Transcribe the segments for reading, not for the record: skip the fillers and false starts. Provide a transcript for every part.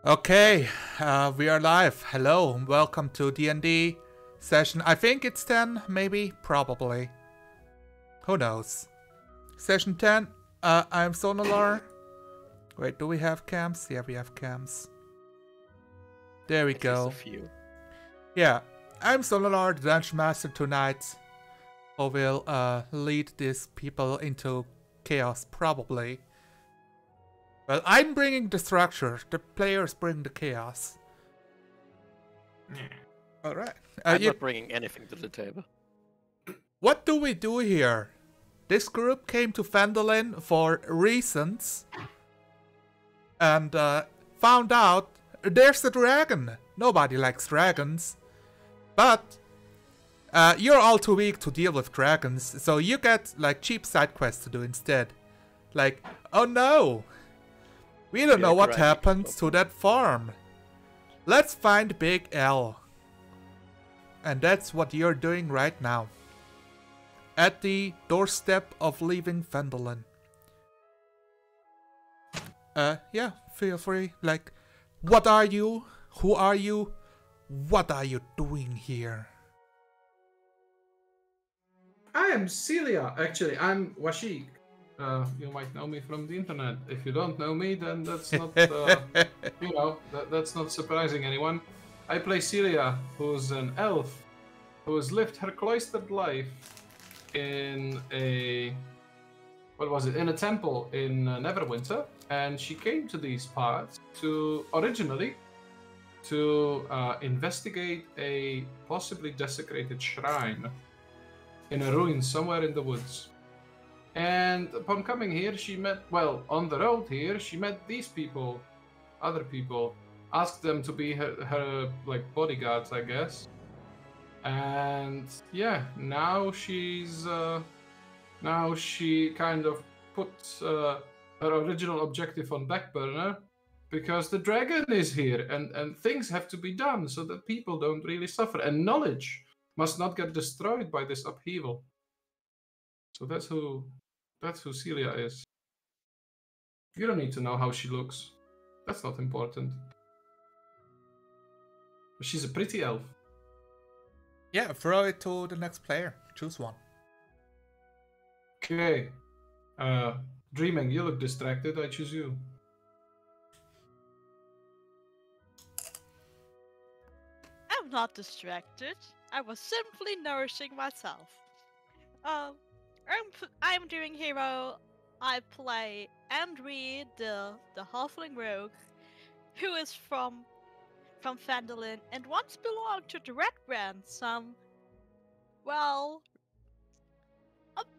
Okay, we are live. Hello, welcome to DnD session. I think it's 10, maybe, probably. Who knows? Session 10. I'm Sonalar. Wait, do we have cams? Yeah, we have cams. There we go. A few. Yeah, I'm Sonalar, the Dungeon Master tonight, who will lead these people into chaos, probably. Well, I'm bringing the structure. The players bring the chaos. Alright. I'm not bringing anything to the table. What do we do here? This group came to Phandalin for reasons. And found out there's a dragon. Nobody likes dragons. But you're all too weak to deal with dragons. So you get like cheap side quests to do instead. Like, oh no! We don't know what happened to that farm. Let's find Big L. And that's what you're doing right now. At the doorstep of leaving Phandalin. Yeah, feel free. Like, what are you? Who are you? What are you doing here? I am Celia. Actually, I'm Washik. You might know me from the internet. If you don't know me, then that's not, that's not surprising anyone. I play Celia, who's an elf, who has lived her cloistered life in a, in a temple in Neverwinter, and she came to these parts originally to investigate a possibly desecrated shrine in a ruin somewhere in the woods. And upon coming here, she met, on the road here, she met these people, other people, asked them to be her bodyguards, I guess. And yeah, now she kind of put her original objective on back burner because the dragon is here and things have to be done so that people don't really suffer. And knowledge must not get destroyed by this upheaval. So that's who Celia is. You don't need to know how she looks. That's not important. But she's a pretty elf. Yeah, throw it to the next player. Choose one. Okay. Dreaming, you look distracted. I choose you. I'm not distracted. I was simply nourishing myself. I'm doing hero. I play Andre, the halfling rogue, who is from Phandalin and once belonged to the Red Brand.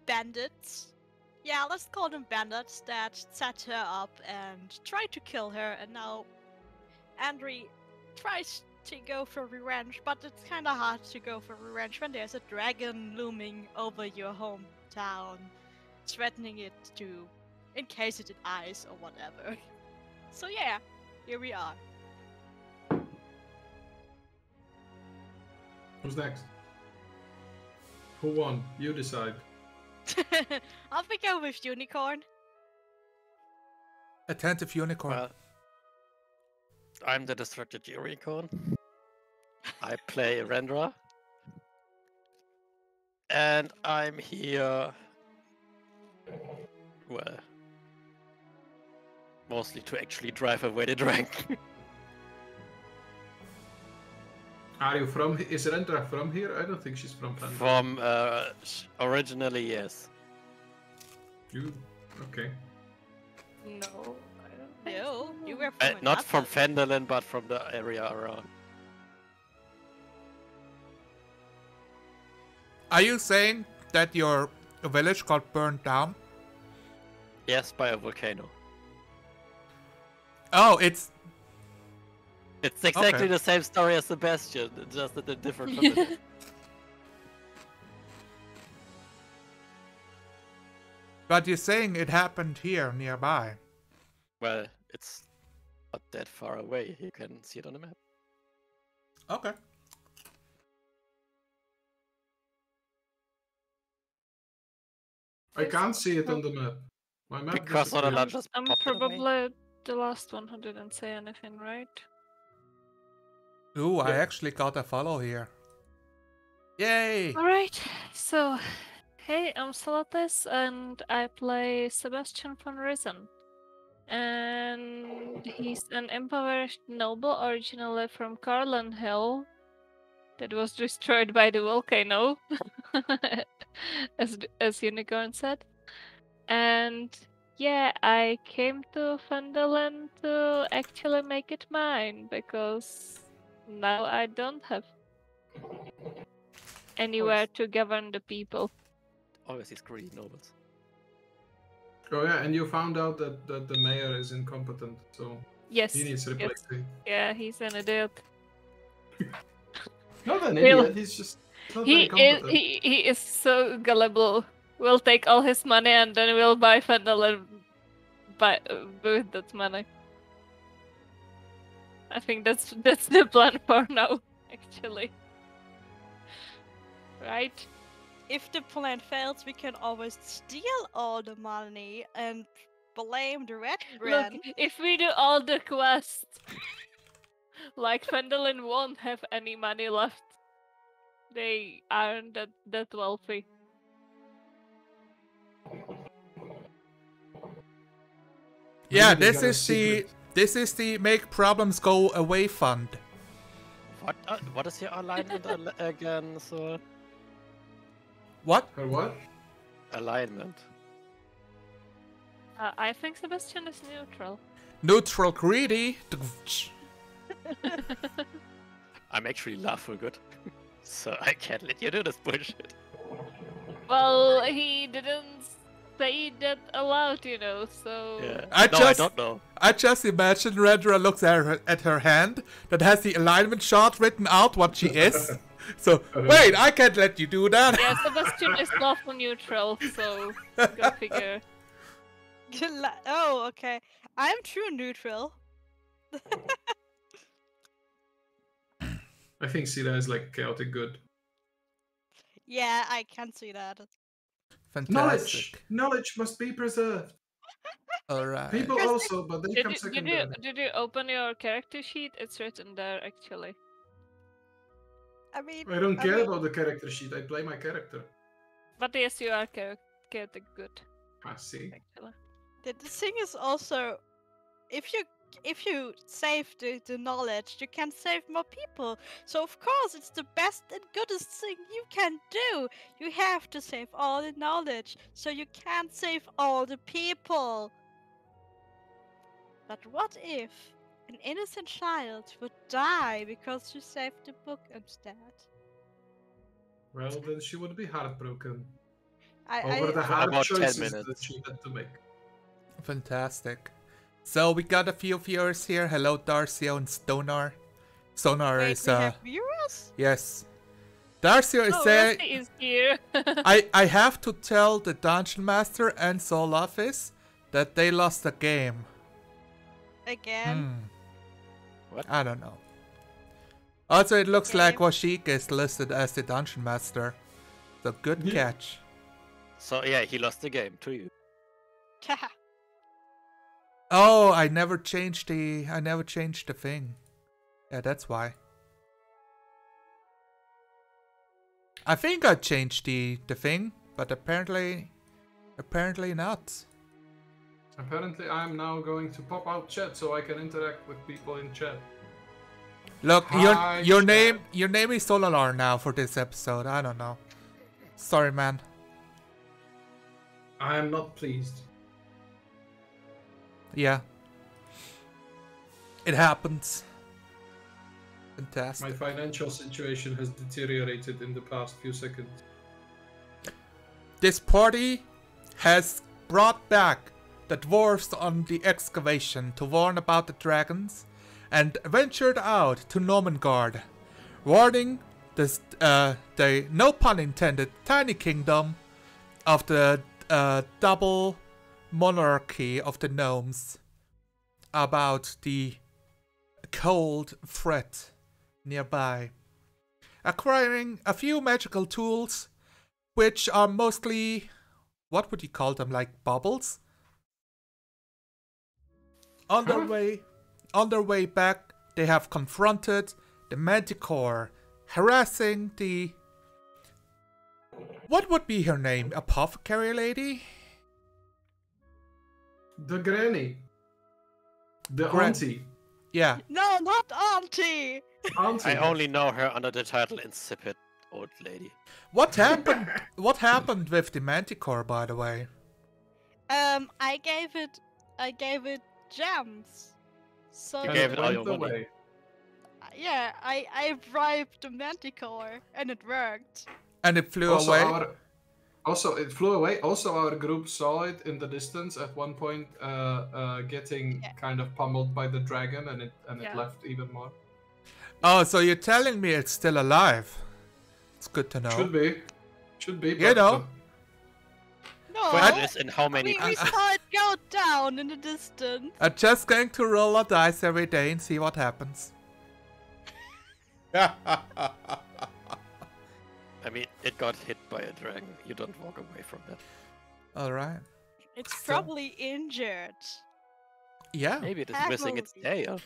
Bandits. Yeah, let's call them bandits that set her up and tried to kill her, and now Andre tries to go for revenge, but it's kind of hard to go for revenge when there's a dragon looming over your hometown, threatening it to encase it in ice or whatever. So yeah, here we are. Who's next? Who won? You decide. I'll go with Unicorn. Attentive Unicorn. Well, I'm the distracted unicorn. I play Rendra. And I'm here, mostly to actually drive away the dragon. Are you from? Is Rendra from here? I don't think she's from Phandalin. From originally, yes. You okay? No, I don't know. You were from Not from Phandalin, but from the area around. Are you saying that your village got burned down? Yes, by a volcano. Oh, it's exactly the same story as Sebastian, just at a different village. But you're saying it happened here nearby. Well, it's not that far away. You can see it on the map. Okay. I can't see it on the map. My map Because on a disappeared. just I'm popped it on me. probably the last one who didn't say anything, right? Ooh, I Yeah. actually got a follow here. Yay! Alright, so hey, I'm Salatis and I play Sebastian von Risen. And he's an impoverished noble originally from Carlin Hill that was destroyed by the volcano, as Unicorn said. And yeah, I came to Fandolin to actually make it mine because now I don't have anywhere to govern the people. Always these greedy nobles. Oh yeah, and you found out that the mayor is incompetent, so Yes, he needs yes. replacing. Yeah, he's an idiot. Not an Will- idiot. He's just not very He competent. is so gullible. We'll take all his money and then we'll buy Fandolin with that money. I think that's the plan for now, actually. Right? If the plan fails, we can always steal all the money and blame the red Look, brand. if we do all the quests, like Fandolin won't have any money left. They aren't that wealthy. Yeah, Maybe they got a this is the make problems go away fund. What is your alignment again? So What? Or what? alignment. I think Sebastian is neutral. Neutral greedy. I'm actually laughing good, so I can't let you do this bullshit. Well, he didn't say that aloud, so... Yeah. I No, I just- don't know. I just imagine Rendra looks at her hand that has the alignment chart written out what she is. So, wait, I can't let you do that. Yeah, Sebastian is lawful neutral, so go figure. Oh, okay. I'm true neutral. I think Sira is like chaotic good. Yeah, I can see that. Fantastic. Knowledge must be preserved. Alright. People Because also, but they come secondary. Did you open your character sheet? It's written there, actually. I mean, I don't care about the character sheet. I play my character. But yes, you are chaotic good, I see. actually. the thing is also, if you save the knowledge, you can save more people. So of course, it's the best and goodest thing you can do. You have to save all the knowledge, so you can save all the people. But what if an innocent child would die because you saved the book instead? Well, then she would be heartbroken I over the hard about 10 choices that minutes. she had to make. Fantastic. So we got a few viewers here. Hello, Darcio and Stonar. Stonar wait, is we have viewers? yes. Darcio is Oh, saying Rusty is here. I have to tell the Dungeon Master and Soul Office that they lost the game. Again? What? I don't know. Also, it looks Okay. like Washik is listed as the Dungeon Master. So good Yeah. catch. So yeah, he lost the game to you. Oh, I never changed the thing. Yeah, that's why. I think I changed the thing, but apparently not. Apparently, I'm now going to pop out chat so I can interact with people in chat. Look, Hi, your chat. name is Solalar now for this episode. I don't know. Sorry, man. I am not pleased. Yeah. It happens. My Fantastic. financial situation has deteriorated in the past few seconds. This party has brought back the dwarves on the excavation to warn about the dragons and ventured out to Normangard, warning the no pun intended, tiny kingdom of the double monarchy of the gnomes about the cold threat nearby. Acquiring a few magical tools, which are mostly, what would you call them, like bubbles? On their Huh? way back, they have confronted the Manticore, harassing the... What would be her name? Apothecary lady? The granny. The Gran- auntie. Yeah. No, not auntie. Auntie. I only know her under the title Insipid Old Lady. What happened? What happened with the Manticore, by the way? I gave it gems. So You And gave it it all went your money. away. yeah, I bribed the Manticore and it worked. And it flew Also, away? it flew away. Also, our group saw it in the distance at one point, getting Yeah. kind of pummeled by the dragon, and it Yeah. left even more. Oh, so you're telling me it's still alive? It's good to know. Should be. You know. No, Question is in how many we pieces? saw it go down in the distance. I'm just going to roll a dice every day and see what happens. I mean, it got hit by a dragon. You don't walk away from that. Alright. It's So- probably injured. Yeah. Maybe it is That missing will its be- tail.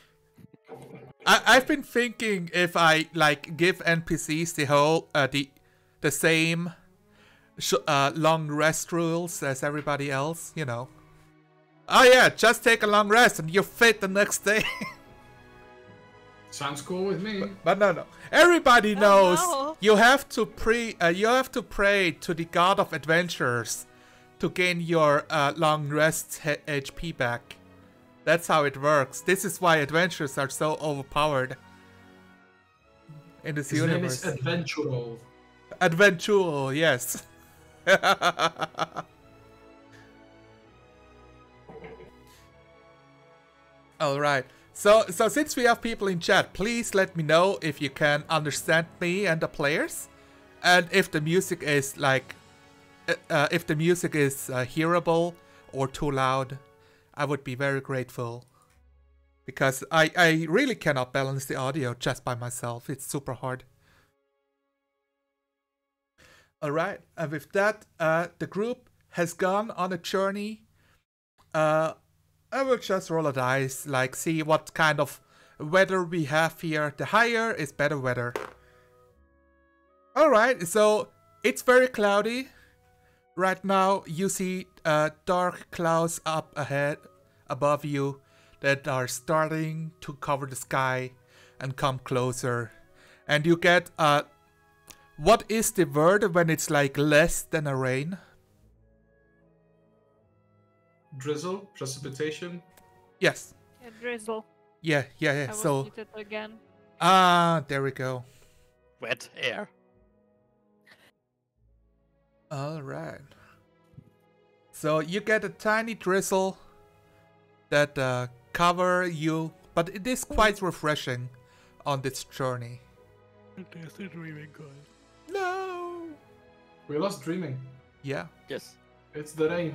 I've been thinking if I like give NPCs the whole the same long rest rules as everybody else, you know. Oh yeah, just take a long rest and you're fit the next day. Sounds cool with me. But no. Everybody Oh, knows no. you have to pray to the god of adventures to gain your long rest HP back. That's how it works. This is why adventures are so overpowered in this His name universe. is Adventural. Adventural, yes. Alright. So since we have people in chat, please let me know if you can understand me and the players. And if the music is like hearable or too loud, I would be very grateful. Because I really cannot balance the audio just by myself. It's super hard. Alright, and with that, the group has gone on a journey. I will just roll a dice, like see what kind of weather we have here. The higher is better weather. Alright, so it's very cloudy. Right now you see dark clouds up ahead, above you, that are starting to cover the sky and come closer. And you get what is the word when it's like less than a rain? Drizzle, precipitation. Yes. Yeah, drizzle. Yeah. I will So need it again. there we go. Wet air. All right. So you get a tiny drizzle that cover you, but it is quite refreshing on this journey. There's the dreaming god. No. We lost dreaming. Yeah. Yes, It's the rain.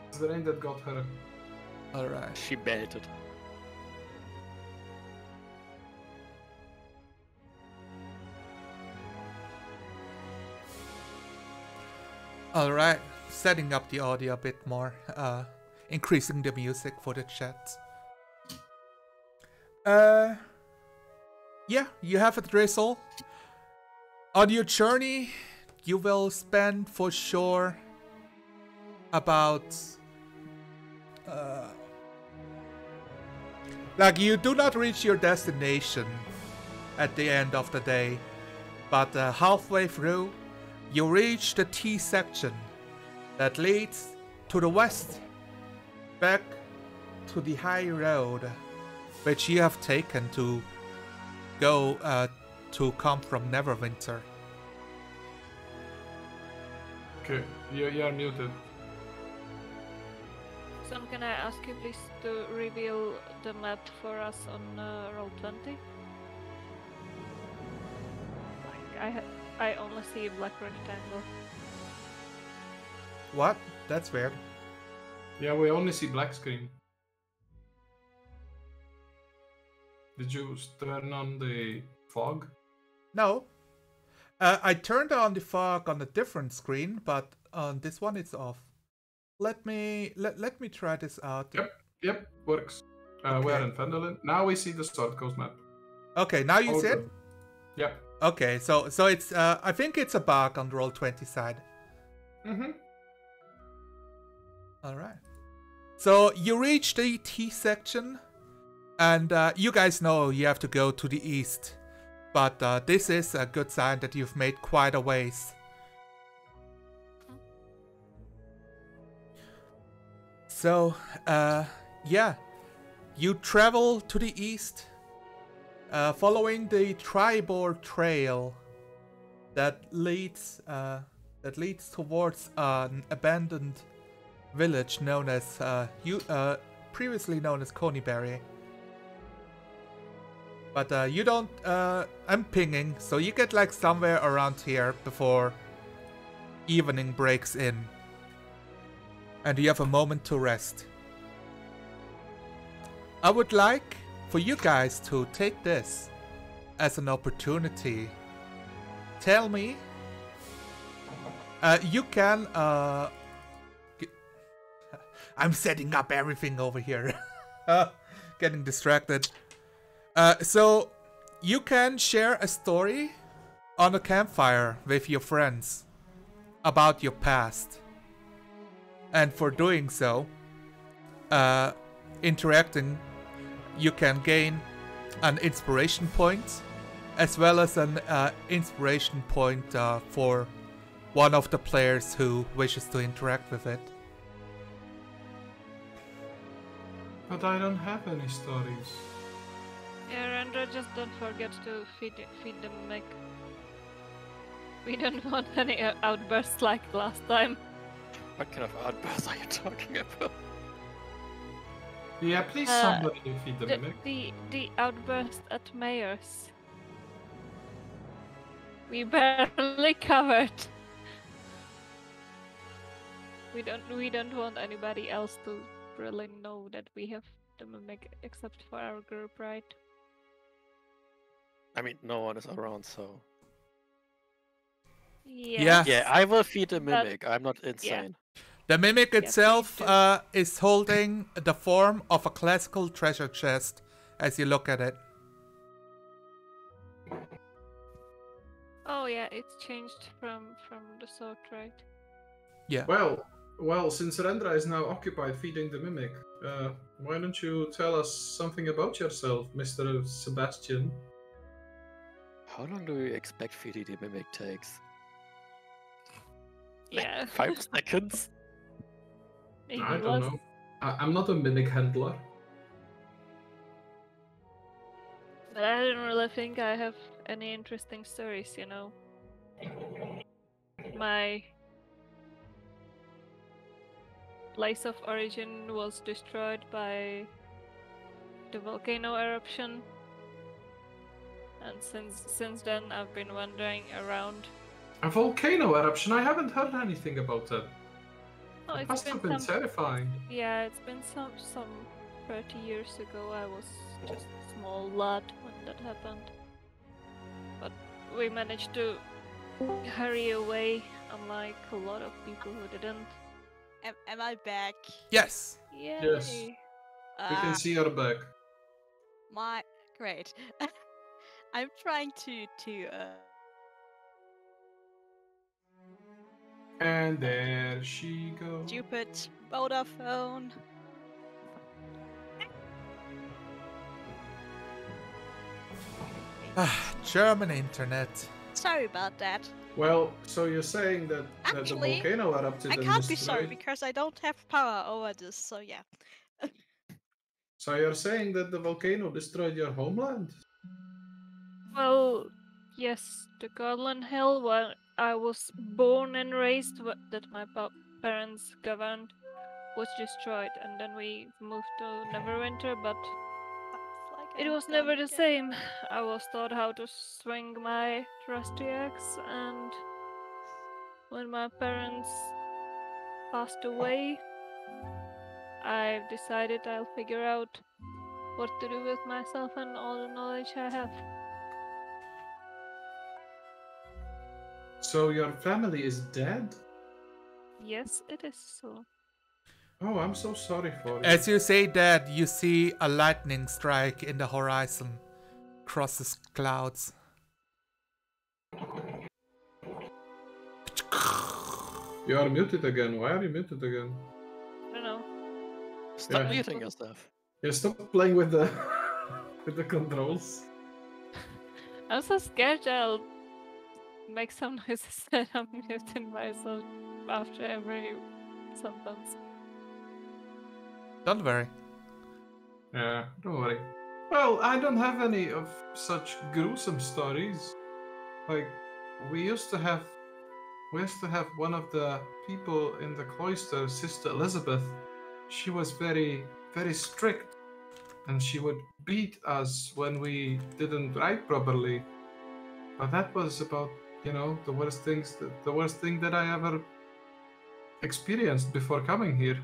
It's the rain that got her. All right. she melted. All right. Setting up the audio a bit more. Increasing the music for the chat. Yeah, you have a drizzle. On your journey, you will spend for sure about like you do not reach your destination at the end of the day, but halfway through you reach the T section that leads to the west, back to the high road which you have taken to go to come from Neverwinter. Okay, you are muted. So can I ask you please to reveal the map for us on Roll20? Like, I only see a black rectangle. What? That's weird. Yeah, we only see black screen. Did you turn on the fog? No. I turned on the fog on a different screen, but on this one it's off. Let me try this out. Yep, works. We're Okay. in Fendelin. Now we see the Sword Coast map. Okay, now you All see it? good. Yep. Okay, so it's I think it's a bug on the Roll20 side. Mm-hmm. Alright. So you reach the T section, and you guys know you have to go to the east. But this is a good sign that you've made quite a ways. So, yeah. You travel to the east, following the Tribor Trail that leads towards an abandoned village known as previously known as Coneyberry. But you don't. I'm pinging, so you get like somewhere around here before evening breaks in, and you have a moment to rest. I would like for you guys to take this as an opportunity. Tell me. You can. I'm setting up everything over here. Getting distracted. So you can share a story on a campfire with your friends about your past. And for doing so, interacting, you can gain an inspiration point, as well as an inspiration point for one of the players who wishes to interact with it. But I don't have any stories. Yeah, Rendra, just don't forget to feed the mimic. We don't want any outbursts like last time. What kind of outburst are you talking about? Yeah, please somebody feed the The, mimic. the outburst at Mayor's. We barely covered. We don't want anybody else to really know that we have the mimic except for our group, right? I mean, no one is around, so. Yeah. Yeah, I will feed the But- mimic. I'm not insane. The mimic Yeah, itself please do. is holding the form of a classical treasure chest as you look at it. Oh yeah, it's changed from the sword, right? Yeah. Well, since Rendra is now occupied feeding the mimic, why don't you tell us something about yourself, Mr. Sebastian? How long do you expect feeding the mimic takes? Yeah. 5 seconds? Maybe I don't less. know. I'm not a mimic handler. But I don't really think I have any interesting stories, you know. My place of origin was destroyed by the volcano eruption. And since then I've been wandering around. A volcano eruption? I haven't heard anything about that. Oh, It it's must been have been some terrifying. Yeah, it's been some 30 years ago. I was just a small lad when that happened. But we managed to hurry away, unlike a lot of people who didn't. Am I back? Yes. Yay! Yes. We can see her back. Great. I'm trying to And there she goes. stupid Vodafone. German internet. Sorry about that. Well, so you're saying that the Actually, volcano erupted I and can't be sorry destroyed... because I don't have power over this, so yeah. So you're saying that the volcano destroyed your homeland? Well, yes, the Godland Hill where I was born and raised, that my parents governed, was destroyed, and then we moved to Neverwinter, but Sounds like it I'm was never gonna the get- same. I was taught how to swing my trusty axe, and when my parents passed away, I've decided I'll figure out what to do with myself and all the knowledge I have. So your family is dead? Yes, it is so. Oh, I'm so sorry for you. As you say that, you see a lightning strike in the horizon, crosses clouds. You are muted again. Why are you muted again? I don't know. Stop Yeah. muting yourself. Yeah, stop playing with the with the controls. I'm so scared I'll make some noises that I'm muting myself after every sentence. Don't worry. Yeah, don't worry. Well, I don't have any of such gruesome stories. Like, we used to have one of the people in the cloister, Sister Elizabeth. She was very, very strict, and she would beat us when we didn't write properly. But that was about, the worst thing that I ever experienced before coming here.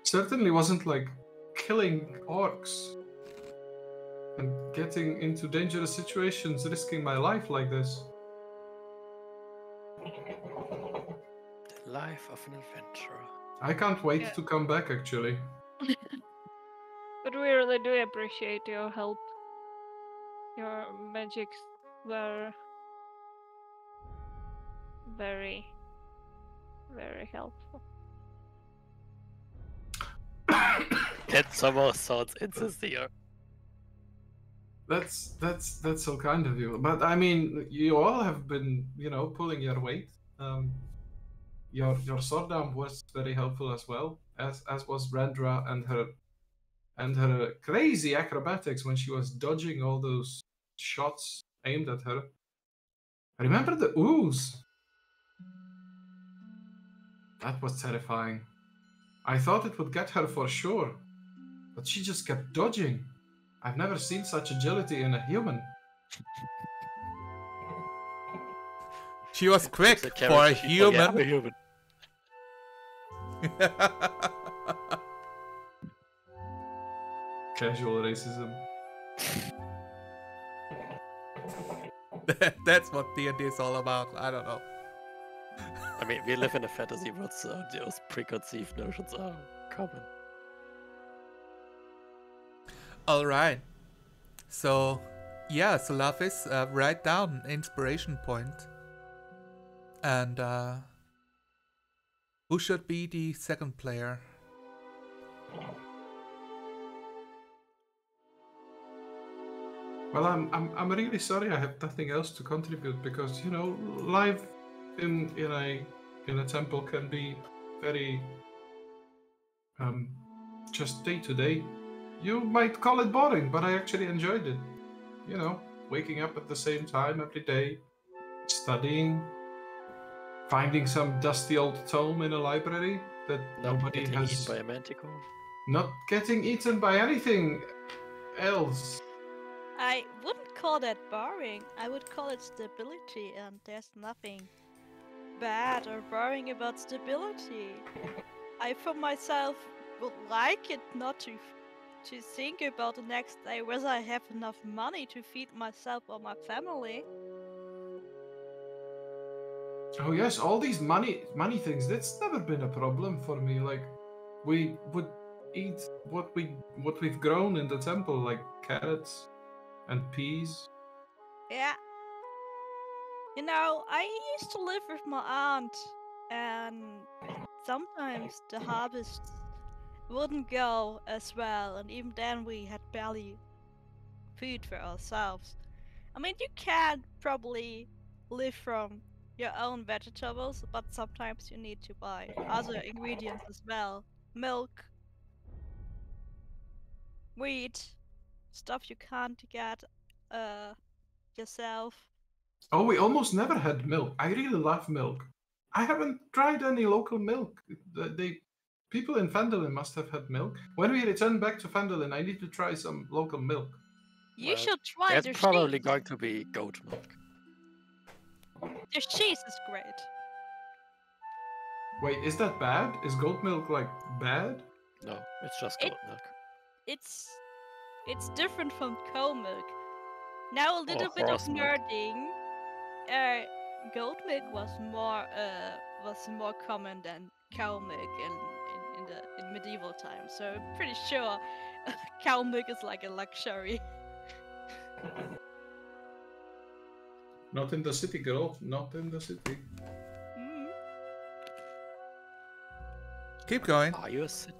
Certainly wasn't like killing orcs and getting into dangerous situations, risking my life like this. The life of an adventurer. I can't wait Yeah. to come back, actually. But we really do appreciate your help. Your magics were very, very helpful. Get some more swords insincere. That's so kind of you. But I mean, you all have been, pulling your weight. Your sword arm was very helpful as well, as was Rendra and her crazy acrobatics when she was dodging all those shots aimed at her. Remember the ooze? That was terrifying. I thought it would get her for sure, but she just kept dodging. I've never seen such agility in a human. She was quick The for a character she- oh, yeah, I'm a human. human. Casual racism. That's what D&D is all about. I don't know. I mean, we live in a fantasy world, so those preconceived notions are common. All right. So, yeah, Solafis, write down an inspiration point. And who should be the second player? Well, I'm really sorry I have nothing else to contribute because life in a temple can be very just day to day. You might call it boring, but I actually enjoyed it. Waking up at the same time every day, studying, finding some dusty old tome in a library that Not nobody getting has. eaten by a manticore. Not getting eaten by anything else. I wouldn't call that boring. I would call it stability, and there's nothing bad or boring about stability. I, for myself, would like it not to think about the next day whether I have enough money to feed myself or my family. Oh yes, all these money things. That's never been a problem for me. Like, we would eat what we've grown in the temple, like carrots and peas. Yeah. I used to live with my aunt, and sometimes the harvests wouldn't go as well, and even then we had barely food for ourselves. I mean, you can probably live from your own vegetables, but sometimes you need to buy other ingredients as well. Milk, wheat, stuff you can't get yourself. Oh, we almost never had milk. I really love milk. I haven't tried any local milk. People in Fandolin must have had milk. When we return back to Fandolin, I need to try some local milk. You Well, should try There's the probably cheese. going to be goat milk. The cheese is great. Wait, is that bad? Is goat milk like bad? No, it's just It- goat milk. It's different from cow milk. Now a little bit of horse milk. nerding. Goat milk was more common than cow milk in in medieval times, so I'm pretty sure cow milk is like a luxury. Not in the city, girl. Not in the city. Mm. Keep going. Are you a city?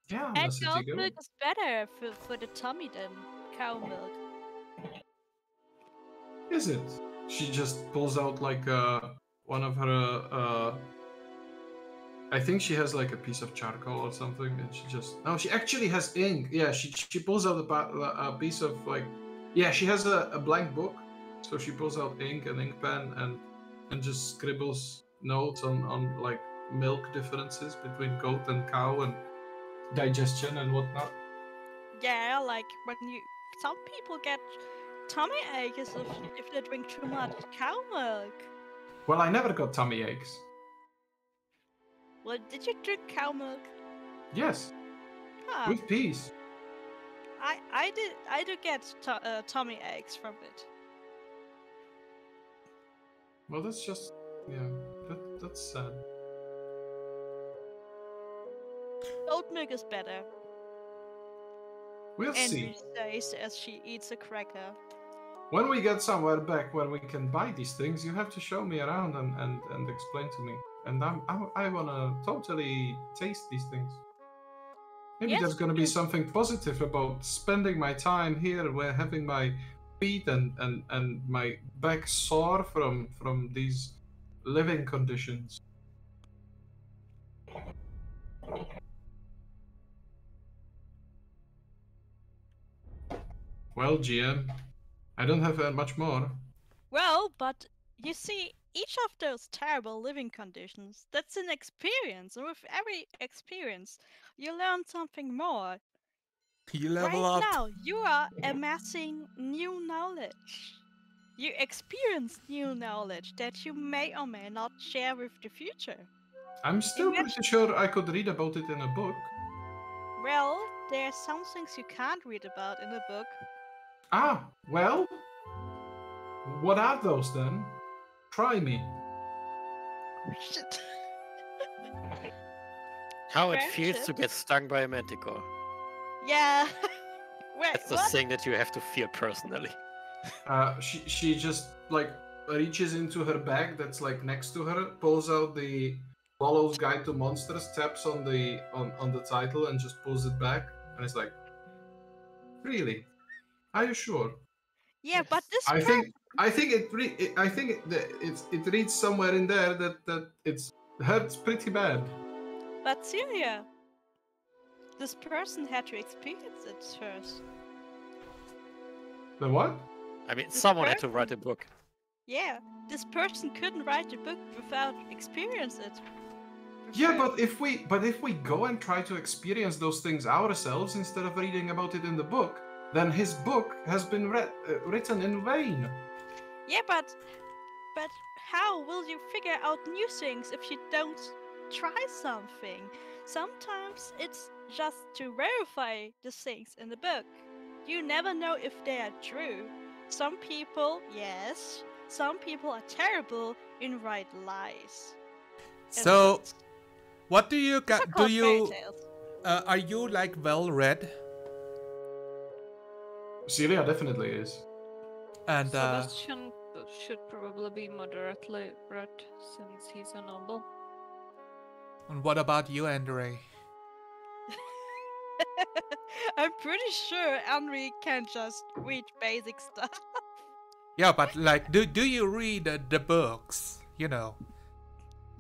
Yeah, I'm And a city goat girl. milk is better for the tummy than cow milk. Is it? She just pulls out like one of her. I think she has like a piece of charcoal or something, and she just. No, she actually has ink. Yeah, she pulls out a piece of like. Yeah, she has a blank book, so she pulls out ink and ink pen and just scribbles notes on like milk differences between goat and cow and digestion and whatnot. Yeah, like when some people get tummy aches if they drink too much cow milk. Well, I never got tummy aches. Well, did you drink cow milk? Yes, Huh. with peas. I do get tummy aches from it. Well, that's just yeah. That's sad. Oat milk is better. We'll Andrew see. says as she eats a cracker. When we get somewhere back where we can buy these things, you have to show me around and explain to me. And I wanna totally taste these things. Maybe Yes, there's gonna be something positive about spending my time here, where having my feet and my back sore from these living conditions. Well, GM, I don't have much more. Well, but you see, each of those terrible living conditions, that's an experience, and with every experience, you learn something more. You level Right up. now, you are amassing new knowledge. You experience new knowledge that you may or may not share with the future. I'm still pretty sure I could read about it in a book. Well, there are some things you can't read about in a book. Ah, well, what are those then? Try me. Shit. How it feels to Friendship? get stung by a manticore. Yeah. Wait, That's the what? thing that you have to feel personally. She just like reaches into her bag that's like next to her, pulls out the Swallow's Guide to Monsters, taps on the title, and just pulls it back, and it's like, really? Are you sure? Yeah, but this I think it reads somewhere in there that it hurts pretty bad. But Celia, this person had to experience it first. The what? I mean, This someone had to person- write a book. Yeah, this person couldn't write a book without experience it. Yeah, but if we go and try to experience those things ourselves instead of reading about it in the book, then his book has been written in vain. Yeah, but how will you figure out new things if you don't try something? Sometimes it's just to verify the things in the book. You never know if they are true. Some people, yes, some people are terrible in write lies. And So, it's what do you not got? Do called fairy you tales. are you like well read? Celia definitely is. And Sebastian should probably be moderately read since he's a noble. and what about you, Andre? I'm pretty sure Henry can just read basic stuff. Yeah, but like, do you read the books? You know.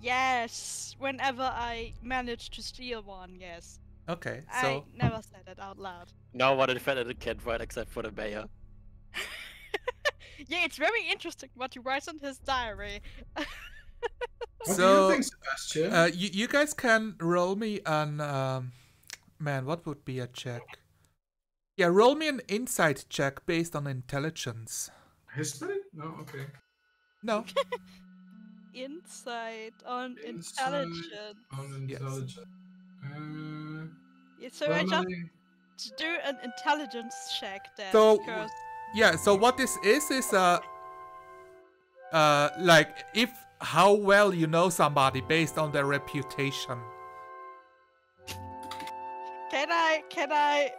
Yes, whenever I manage to steal one, yes. Okay, I so never said it out loud. No one defended can't write except for the mayor. Yeah, it's very interesting what he writes in his diary. What do So, you think, Sebastian? you guys can roll me an man. What would be a check? Yeah, roll me an insight check based on intelligence. History? No, okay. No. Insight on Insight intelligence. On Yes. intelligence. Yeah, so I just Family. do an intelligence check then. So, because Yeah. So what this is like how well you know somebody based on their reputation. Can I?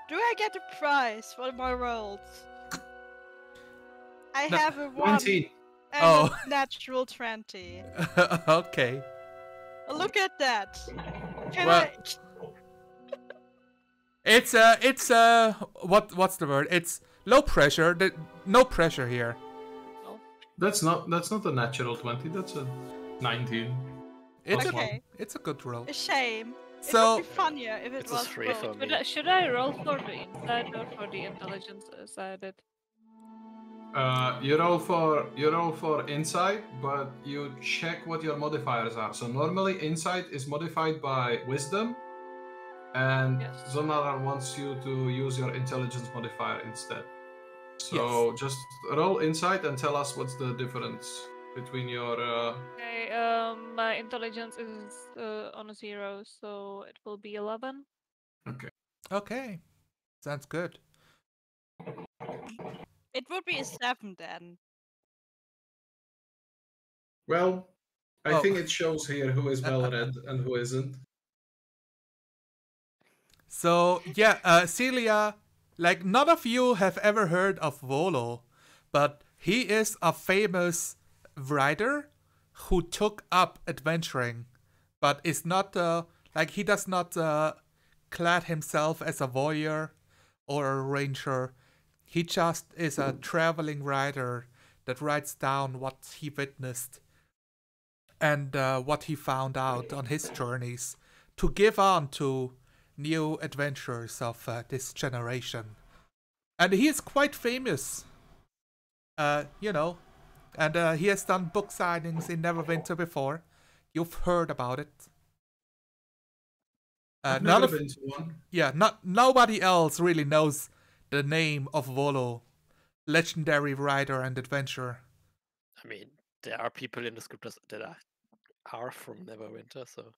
Do I get a prize for my rolls? I No. have a 1 20. and Oh. a natural 20. Okay. Look at that. Can Well- I? It's what's the word? It's low pressure. No pressure here. That's not a natural 20. That's a 19. Okay. It's a good roll. A shame. So it would be funnier if it It's a was 3 both. for me. Should I roll for the insight or for the intelligence side? You roll for insight, but you check what your modifiers are. So normally insight is modified by wisdom, and Yes. Zonara wants you to use your intelligence modifier instead. So just roll insight and tell us what's the difference between your. Okay, my intelligence is on a 0, so it will be 11. okay, sounds good. It would be a 7 then. Well, I Oh. think it shows here who is well read and who isn't. So yeah, Celia, like none of you have ever heard of Volo, but he is a famous writer who took up adventuring, but is not like he does not clad himself as a warrior or a ranger. He just is a traveling writer that writes down what he witnessed and what he found out on his journeys to give on to new adventurers of this generation. And he is quite famous, you know, and he has done book signings in Neverwinter before. You've heard about it. I've None never of been to one. yeah, nobody else really knows the name of Volo, legendary writer and adventurer. I mean, there are people in the script that are from Neverwinter, so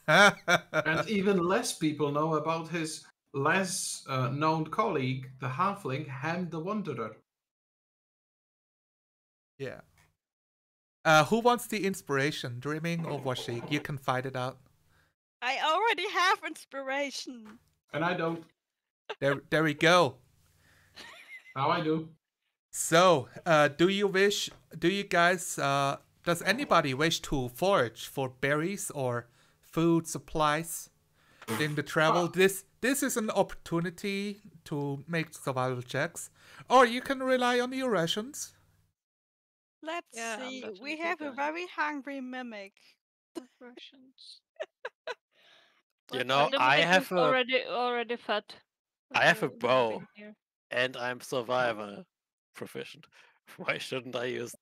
And even less people know about his less known colleague, the halfling Ham the Wanderer. Yeah. Who wants the inspiration? Dreaming or Washik? You can fight it out. I already have inspiration. And I don't. There we go. Now I do. So, do you guys, does anybody wish to forage for berries or food supplies in the travel? This is an opportunity to make survival checks, or you can rely on your rations. Let's Yeah, I'm see. We definitely have a done. very hungry mimic. Rations. you know, The I mimic have is a already fed. I have a We've bow. been here. and I'm survivor proficient. Why shouldn't I use?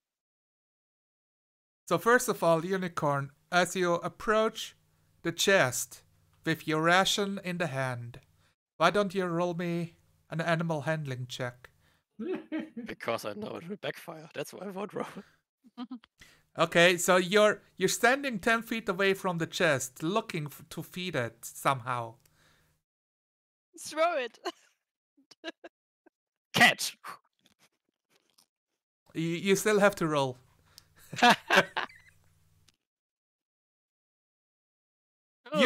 So first of all, Unicorn, as you approach the chest with your ration in the hand, why don't you roll me an animal handling check? Because I know it will backfire. That's why I won't roll. Okay, so you're standing 10 feet away from the chest, looking to feed it somehow. Throw it. Catch! You still have to roll. You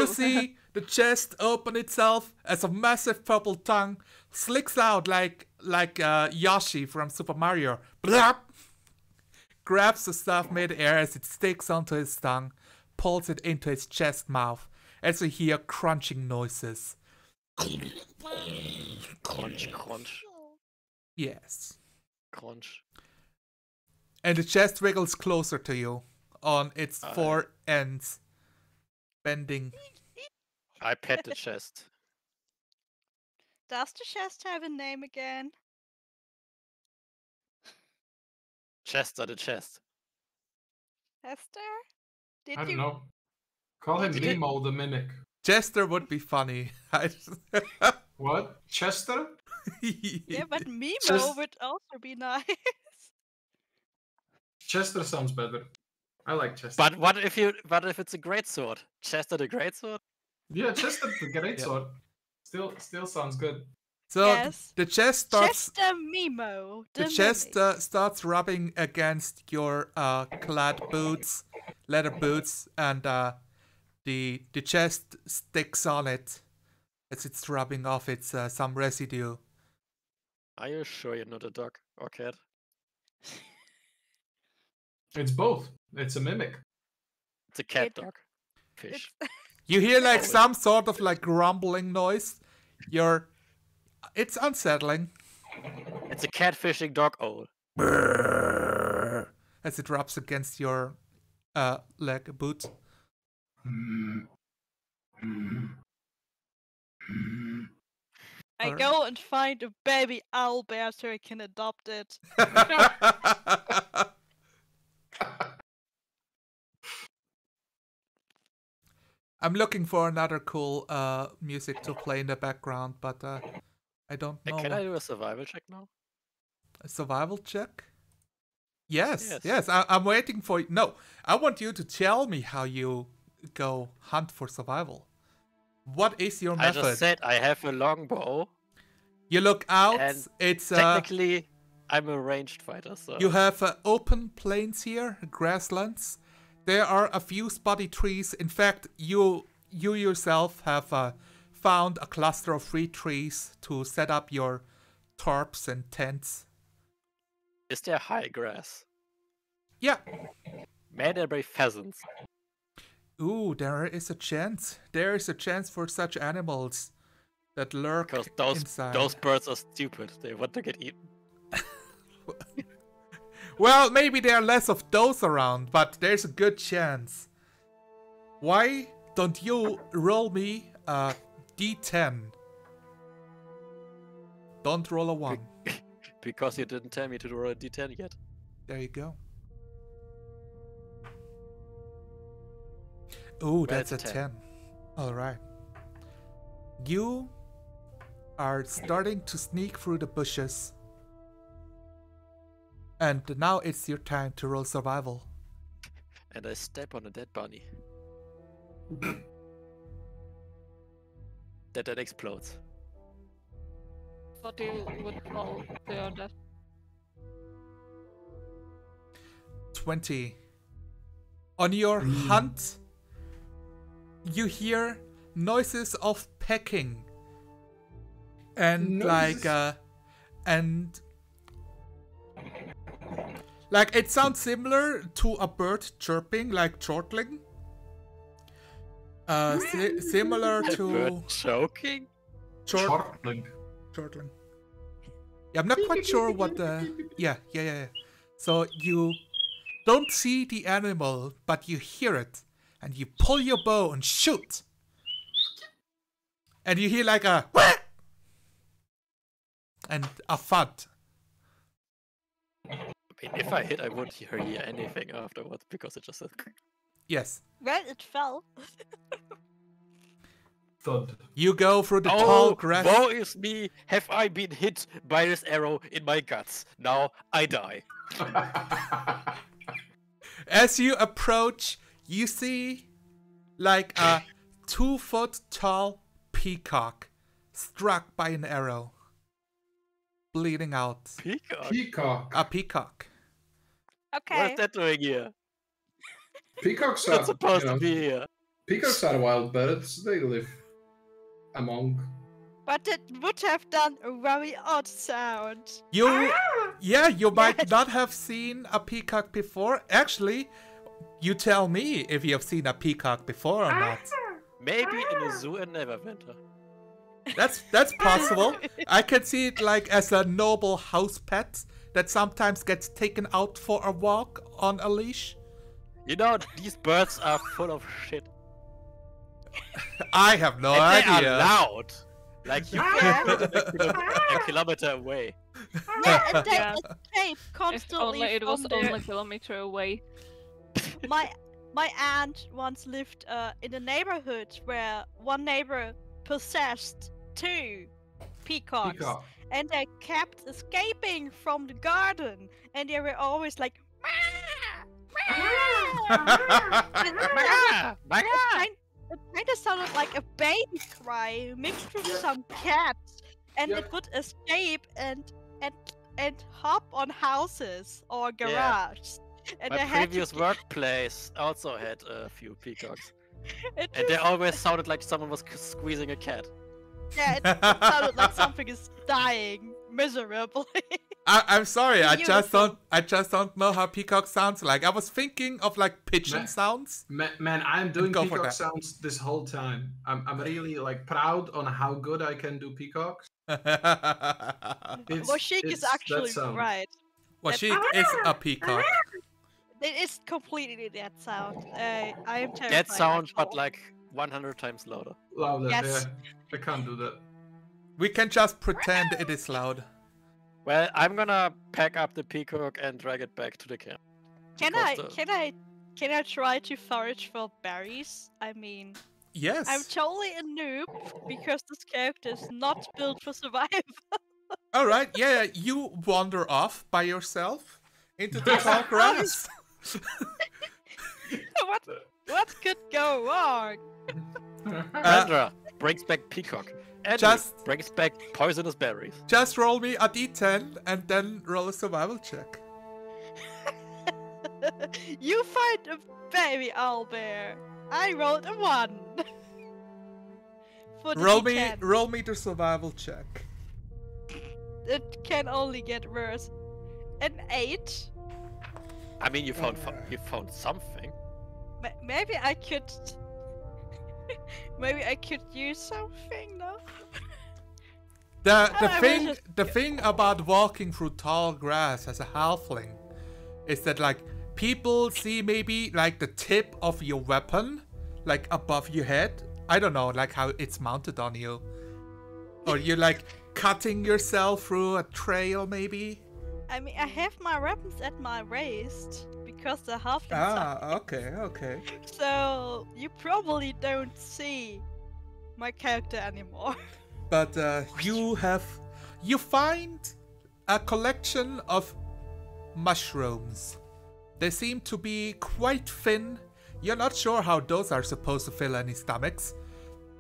Oh. see the chest open itself as a massive purple tongue slicks out like Yoshi from Super Mario. Blap! Grabs the stuff mid-air as it sticks onto his tongue, pulls it into his chest mouth, as you hear crunching noises. Crunch, crunch, Yes. crunch. And the chest wiggles closer to you on its four ends, bending. I pet the chest. Does the chest have a name again? Chester the chest. Hester? I Did don't you? know. Call him Did it- Nemo the Mimic. Chester would be funny. What? Chester? Yeah, but Mimo Just- would also be nice. Chester sounds better. I like Chester. But what if it's a great sword? Chester the great sword? Yeah, Chester the great Yeah. sword. Still sounds good. So Yes. the chest starts. Chester Mimo. The chest starts rubbing against your clad boots, leather boots, and the chest sticks on it as it's rubbing off its some residue. Are you sure you're not a dog or cat? It's both. It's a mimic. It's a cat It- dog. Fish. You hear like some sort of like rumbling noise. It's unsettling. It's a catfishing dog owl. As it rubs against your leg boot. I Alright. go and find a baby owl bear so I can adopt it. I'm looking for another cool music to play in the background, but I don't know. Can I do a survival check now? A survival check? Yes. Yes. I'm waiting for you. No, I want you to tell me how you go hunt for survival. What is your I method? just said I have a longbow. You look out. And It's Technically, I'm a ranged fighter, so you have open plains here, grasslands. There are a few spotty trees. In fact, you yourself have found a cluster of free trees to set up your tarps and tents. is there high grass? Yeah. May there be pheasants? Ooh, there is a chance. There is a chance for such animals that lurk Because inside. those birds are stupid. They want to get eaten. Well, maybe there are less of those around, but there's a good chance. Why don't you roll me a d10? Don't roll a 1. Because you didn't tell me to roll a d10 yet. There you go. Ooh, that's a it's a 10. Alright. You are starting to sneak through the bushes. And now it's your time to roll survival. And I step on a dead bunny. that then explodes. Thought you would fall to your death. 20. On your hunt, you hear noises of pecking. And Noises? like it sounds similar to a bird chirping, like chortling. Similar to Bird choking? Chortling. chortling. Yeah, I'm not quite sure what the yeah. So you don't see the animal, but you hear it, and you pull your bow and shoot, and you hear like a whack and a thud. I mean, if I hit, I wouldn't hear anything afterwards because it just says. Yes, Well, it fell. Thud. you go through the Oh, tall grass. woe is me! Have I been hit by this arrow in my guts? Now I die. As you approach, you see like a 2-foot tall peacock struck by an arrow, bleeding out. Peacock. Peacock. A peacock. Okay. What is that doing here? Peacocks Not are supposed to be here. Peacocks are wild birds. They live among. But it would have done a very odd sound. You might Yes. not have seen a peacock before. Actually, you tell me if you have seen a peacock before or not. Maybe in a zoo in Neverwinter. That's possible. I can see it like as a noble house pet that sometimes gets taken out for a walk on a leash. You know, these birds are full of shit. I have no And they are idea. loud. Like you can hear them a kilometer away. Yeah, and they Yeah. escape If constantly only it was from their... only a kilometer away. My aunt once lived in a neighborhood where one neighbor possessed 2 peacocks. Peacock. And they kept escaping from the garden. And they were always like... "Meow, meow." Ah, It kind of sounded like a baby cry mixed with some cats, and it would escape and hop on houses or garages. And My they had previous to, workplace also had a few peacocks. it And they just- always sounded like someone was squeezing a cat. yeah, it sounded like something is dying miserably. I'm sorry, I Beautiful. just don't know how peacock sounds like. I was thinking of like pigeon Ma- sounds. Man, I'm doing Go for peacock that. sounds this whole time. I'm really like proud on how good I can do peacocks. Washik is that actually sound. right. Washik is a peacock. It is completely that sound. I am terrified. That sound, actually. but like 100 times louder. Louder. Yes. Yeah, I can't do that. We can just pretend it is loud. Well, I'm gonna pack up the peacock and drag it back to the camp. Can I try to forage for berries? I mean, Yes. I'm totally a noob because this character is not built for survival. All right. Yeah, you wander off by yourself into the tall grass. what could go wrong? Andra brings back peacock. And Just- brings back poisonous berries. Just roll me a d10 and then roll a survival check. You find a baby owlbear. I rolled a 1. For the D10. Roll me the survival check. It can only get worse. An 8. I mean, you found something. Maybe I could. Maybe I could use something, no? The thing about walking through tall grass as a halfling is that like people see maybe like the tip of your weapon like above your head. I don't know, like how it's mounted on you. Or you're like cutting yourself through a trail maybe. I mean, I have my weapons at my waist because they're half Okay. So you probably don't see my character anymore. But you find a collection of mushrooms. They seem to be quite thin. You're not sure how those are supposed to fill any stomachs.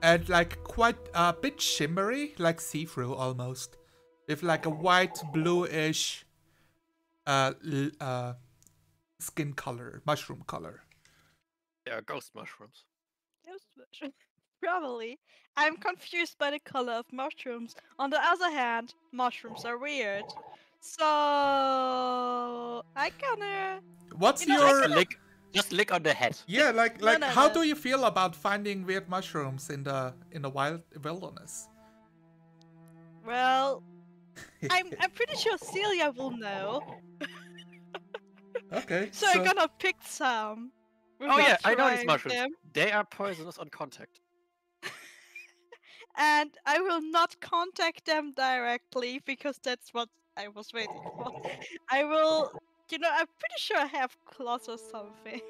And like quite a bit shimmery, like see-through almost. With like a white, bluish skin color, mushroom color. They are ghost mushrooms. Probably. I'm confused by the color of mushrooms. On the other hand, mushrooms are weird. So I gonna. What's You know, your Just lick on the head. yeah like No, no, how no. do you feel about finding weird mushrooms in the wilderness? Well, I'm pretty sure Celia will know. Okay. So I'm gonna pick some. Oh yeah, without I know these trying mushrooms. them, They are poisonous on contact. and I will not contact them directly because that's what I was waiting for. I will. I'm pretty sure I have claws or something.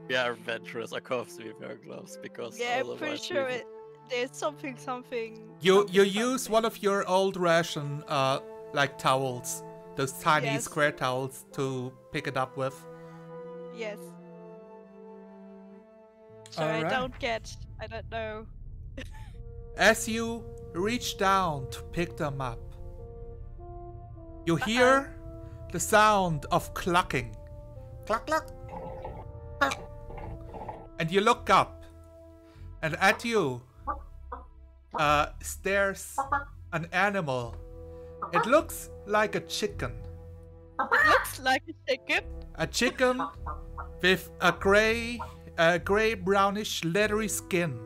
We are adventurous. Of course, we wear gloves because Yeah, I'm otherwise pretty we sure would- there's something. You something, use something. one of your old ration like towels, those tiny Yes. square towels to pick it up with. Yes. So Alright. I don't know. As you reach down to pick them up, you hear the sound of clucking. Cluck, cluck. Cluck. And you look up, and at you stares an animal. It looks like a chicken. It looks like a chicken. A chicken with a gray brownish leathery skin.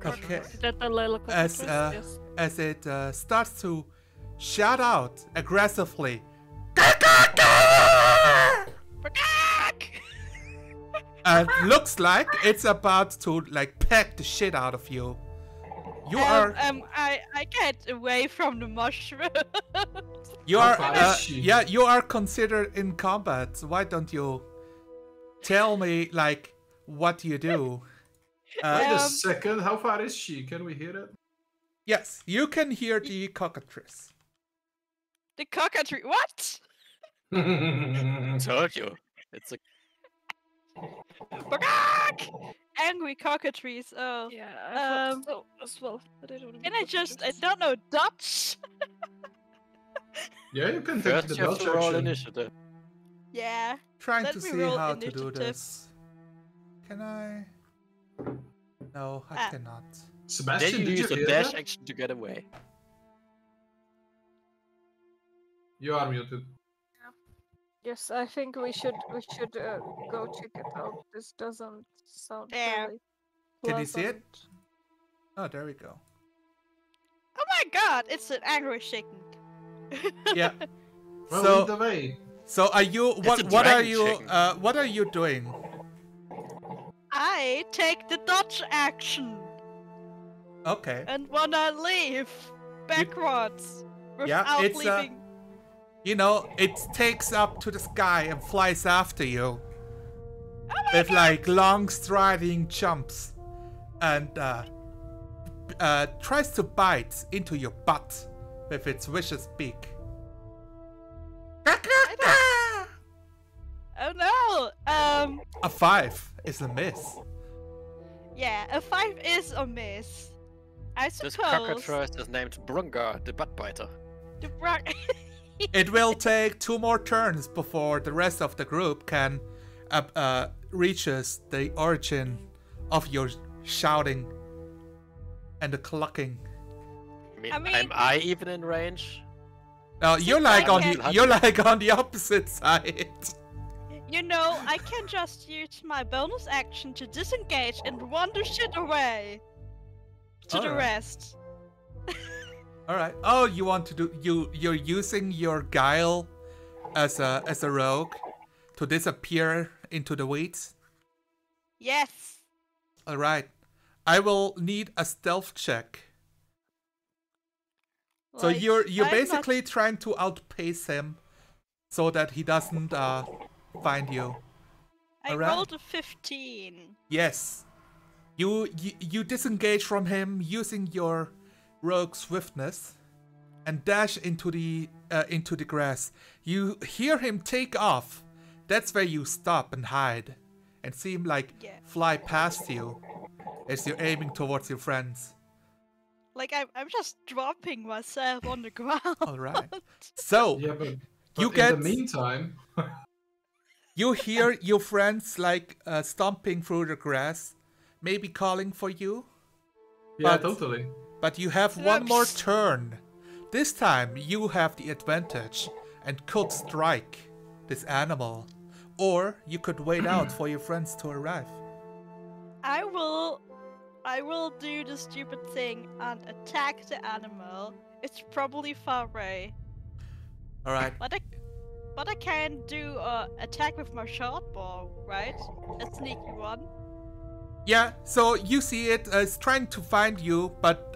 Okay. Is that the little As yes. as it starts to shout out aggressively. And looks like it's about to like peck the shit out of you. You are I get away from the mushroom. you How are far is she? yeah, you are considered in combat. Why don't you tell me like what you do? Wait a Um, second, how far is she? Can we hear it? Yes, you can hear the cockatrice. The cockatrice. What? Told you. It's a Angry cockatrice. Oh. Yeah, I Um, thought so as well. But I don't Can know I what just, it I is. don't know, dodge? Yeah, you can take First, the you have dodge to roll action. initiative. Yeah. Trying Let to me see roll how to do initiative. this. Can I? No, I Ah. cannot. Then Sebastian, you did you use a hear dash that? action to get away. You are muted. Yes, I think we should go check it out. This doesn't sound Yeah. really Can you see it? pleasant. Oh, there we go. Oh my god, it's an angry chicken. Yeah. Well, So, lead the way. so are you? a What are dragon you? chicken. What are you doing? I take the dodge action Okay. and wanna leave backwards Yeah, without it's leaving. you know, it takes up to the sky and flies after you Oh my with god! like long striding jumps, and tries to bite into your butt with its vicious beak. Oh no! A 5 is a miss. Yeah, a 5 is a miss. I This suppose. cockatrice is named Brungar, the butt biter. The bro- It will take 2 more turns before the rest of the group can reaches the origin of your shouting and the clucking. I mean, am I even in range? You're Since like I on can- the you're like on the opposite side. You know, I can just use my bonus action to disengage and run the shit away. To the Alright. rest. All right. Oh, you want to do you're using your guile as a rogue to disappear into the weeds. Yes. All right. I will need a stealth check. So Like, you're I'm not- basically trying to outpace him so that he doesn't find you. I alright. rolled a 15. Yes. You disengage from him using your rogue swiftness and dash into the grass. You hear him take off. That's where you stop and hide and see him like Yeah. fly past you as you're aiming towards your friends. Like, I'm just dropping myself on the ground. All right. So Yeah, but You in get- the meantime, you hear your friends like stomping through the grass, maybe calling for you. yeah, But- totally. But you have one more Oops. turn. This time you have the advantage and could strike this animal. Or you could wait out for your friends to arrive. I will do the stupid thing and attack the animal. It's probably far away. Alright. But I can do attack with my short bow, right? A sneaky one. Yeah, so you see it as trying to find you, but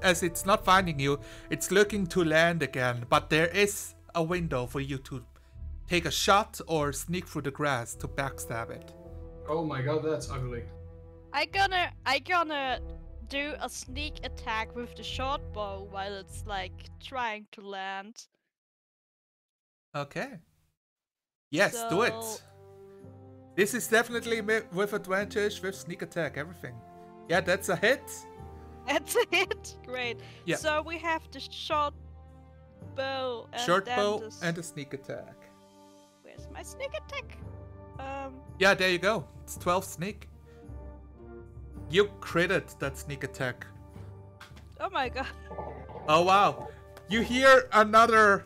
as it's not finding you, it's looking to land again. But there is a window for you to take a shot or sneak through the grass to backstab it. Oh my god, that's ugly. I gonna do a sneak attack with the short bow while it's like trying to land. Okay. Yes, do it. So- This is definitely with advantage, with sneak attack, everything. Yeah, that's a hit. That's it. Great. Yeah. So we have the short bow and Short then bow the and a sneak attack. Where's my sneak attack? Yeah, there you go. It's 12 sneak. You critted that sneak attack. Oh my god. Oh wow. You hear another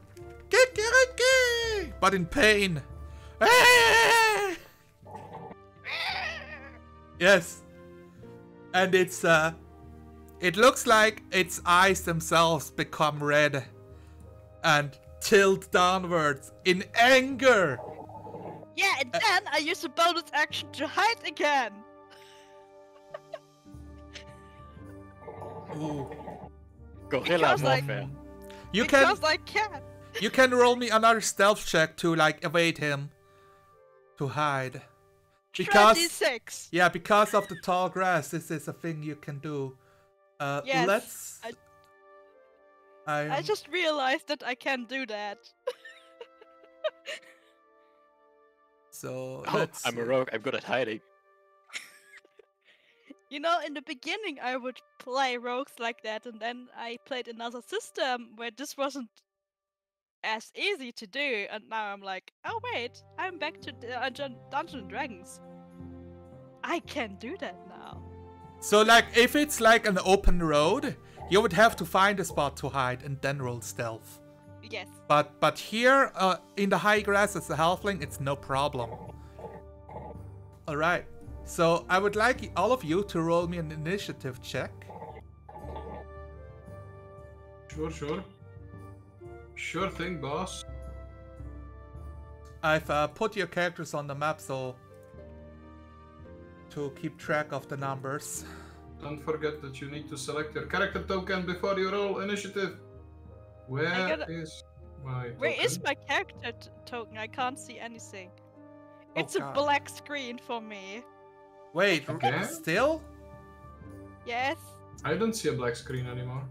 "Kikiriki," but in pain. Ah! Yes. And it's it looks like its eyes themselves become red and tilt downwards in anger. Yeah, and then I use a bonus action to hide again. Ooh. Gorilla Because, like- warfare. You can Because I can. you can roll me another stealth check to like evade him. To hide. Because 26. yeah, because of the tall grass, this is a thing you can do. Yes, Let's I just realized that I can do that. So Oh, let's I'm a see. rogue. I'm good at hiding. You know, in the beginning, I would play rogues like that, and then I played another system where this wasn't as easy to do, and now I'm like, oh wait, I'm back to Dungeons and Dragons. I can do that now. So like if it's like an open road, you would have to find a spot to hide and then roll stealth. Yes. But here in the high grass as a halfling, it's no problem. All right. So I would like all of you to roll me an initiative check. Sure. Sure thing, boss. I've put your characters on the map so to keep track of the numbers. Don't forget that you need to select your character token before you roll initiative. Where is my token? Where is my character token? I can't see anything. It's a God. black screen for me. Wait, Okay. still? Yes. I don't see a black screen anymore.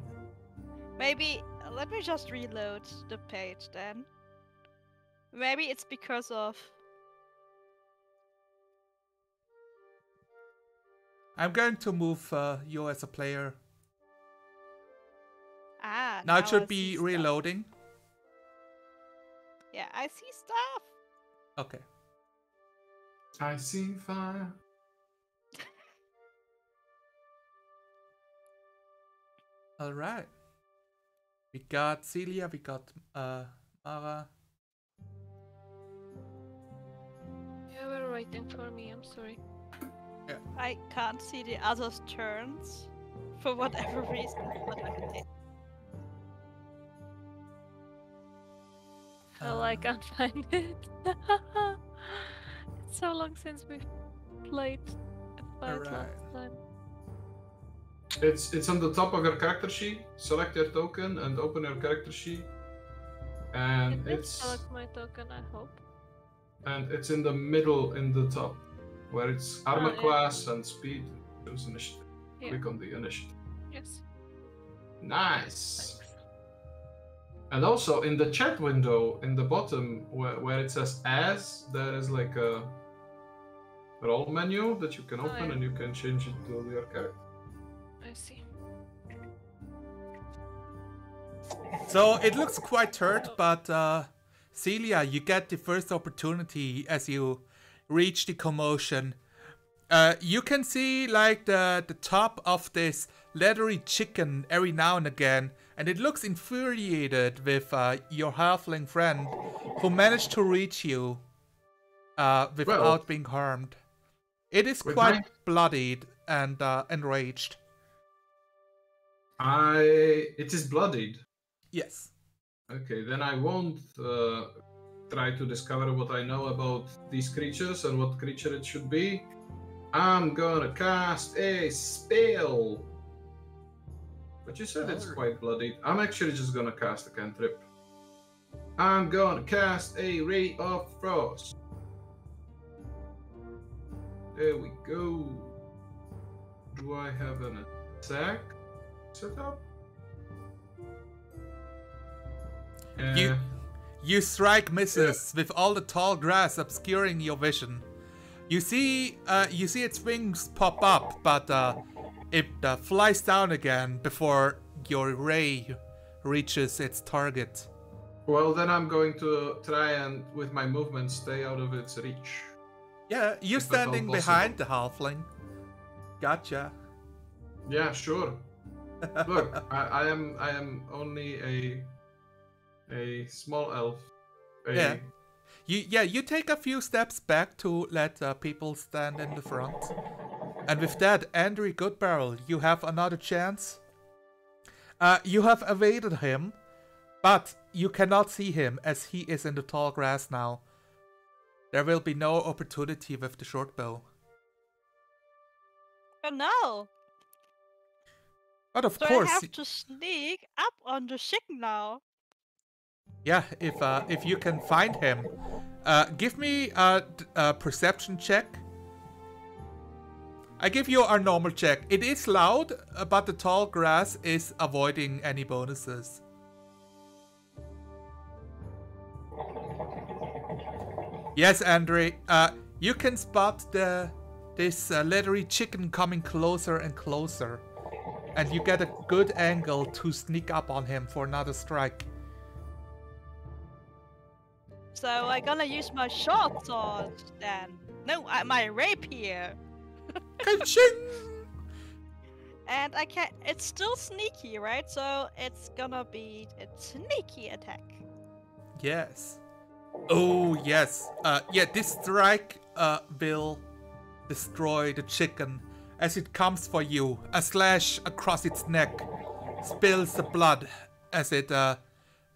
Maybe let me just reload the page then. Maybe it's because of. I'm going to move you as a player. Ah. Now it I should see be stuff. reloading. Yeah, I see stuff. Okay. I see fire. All right. We got Celia, we got Mara. You were waiting for me, I'm sorry. I can't see the others' turns for whatever reason. But okay. Hell, I can't find it. It's so long since we played a fight Alright. last time. It's on the top of your character sheet. Select your token and open your character sheet. And It did it's select my token, I hope. in the middle in the top, where it's armor yeah. class and speed. Choose initiative. Yeah. Click on the initiative. Yes. Nice. Thanks. And also in the chat window in the bottom where it says as, there is like a roll menu that you can Oh, open yeah. and you can change it to your character. I see. So it looks quite hurt, but Celia, you get the first opportunity as you reach the commotion. You can see like the top of this leathery chicken every now and again, and it looks infuriated with your halfling friend who managed to reach you without Well, being harmed. It is with quite my- bloodied and enraged. It is bloodied. Yes. Okay, then I won't try to discover what I know about these creatures and what creature it should be. I'm gonna cast a spell. But you said it's quite bloodied. I'm actually just gonna cast a cantrip. I'm gonna cast a Ray of Frost. There we go. Do I have an attack set up? You strike misses with all the tall grass obscuring your vision. You see its wings pop up, but it flies down again before your ray reaches its target. Well, then I'm going to try and, with my movement, stay out of its reach. Yeah, you're If at all standing possible. behind the halfling. Gotcha. Yeah, sure. Look, I am only a small elf. Yeah. You take a few steps back to let people stand in the front. And with that, Andrew Goodbarrel, you have another chance. You have evaded him, but you cannot see him as he is in the tall grass now. There will be no opportunity with the short bow. Oh no! But of So course, I have to sneak up on the chicken now. yeah, if you can find him, give me a perception check. I give you a normal check. It is loud, but the tall grass is avoiding any bonuses. Yes, Andre. You can spot this leathery chicken coming closer and closer, and you get a good angle to sneak up on him for another strike. So I'm gonna use my short sword then. No, my rapier. Ka-ching! And I can't. It's still sneaky, right? So it's gonna be a sneaky attack. Yes. Oh, yes. Yeah, this strike will destroy the chicken as it comes for you. A slash across its neck spills the blood as it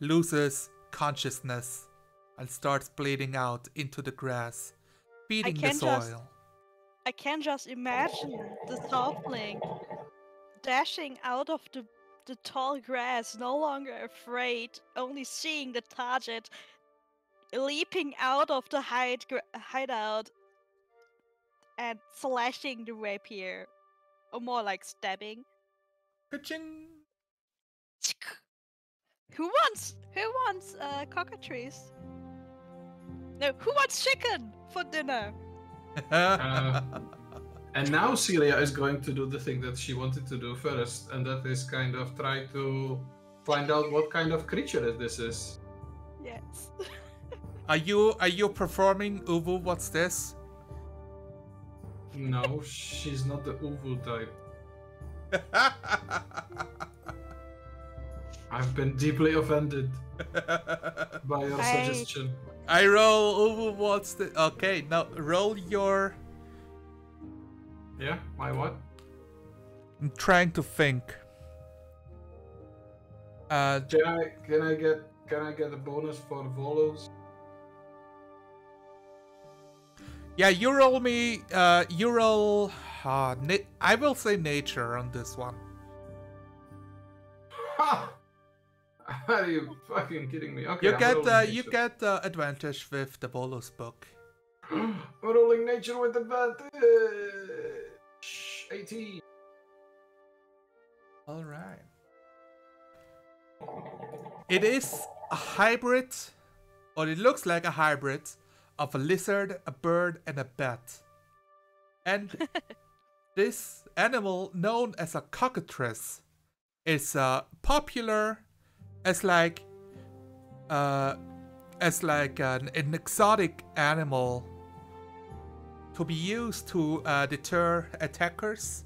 loses consciousness and starts bleeding out into the grass, feeding the soil. I can just imagine the halfling dashing out of the tall grass, no longer afraid, only seeing the target, leaping out of the hideout and slashing the rapier, or more like stabbing. Ka-ching! Who wants cockatrice? No, who wants chicken for dinner? And now Celia is going to do the thing that she wanted to do first, and that is kind of try to find out what kind of creature this is. Yes. Are you performing Uwu? What's this? No, she's not the Uwu type. I've been deeply offended by your suggestion. I roll Uwu. What's the? Okay, now roll your. Yeah, my what? I'm trying to think. Can I get a bonus for Volos? Yeah, you roll me. You roll. I will say nature on this one. Ha! Are you fucking kidding me? Okay, You get advantage with the Bolos book. I'm rolling nature with advantage. 18. All right. It is a hybrid, or it looks like a hybrid of a lizard, a bird, and a bat. And this animal, known as a cockatrice, is popular as like an exotic animal to be used to deter attackers.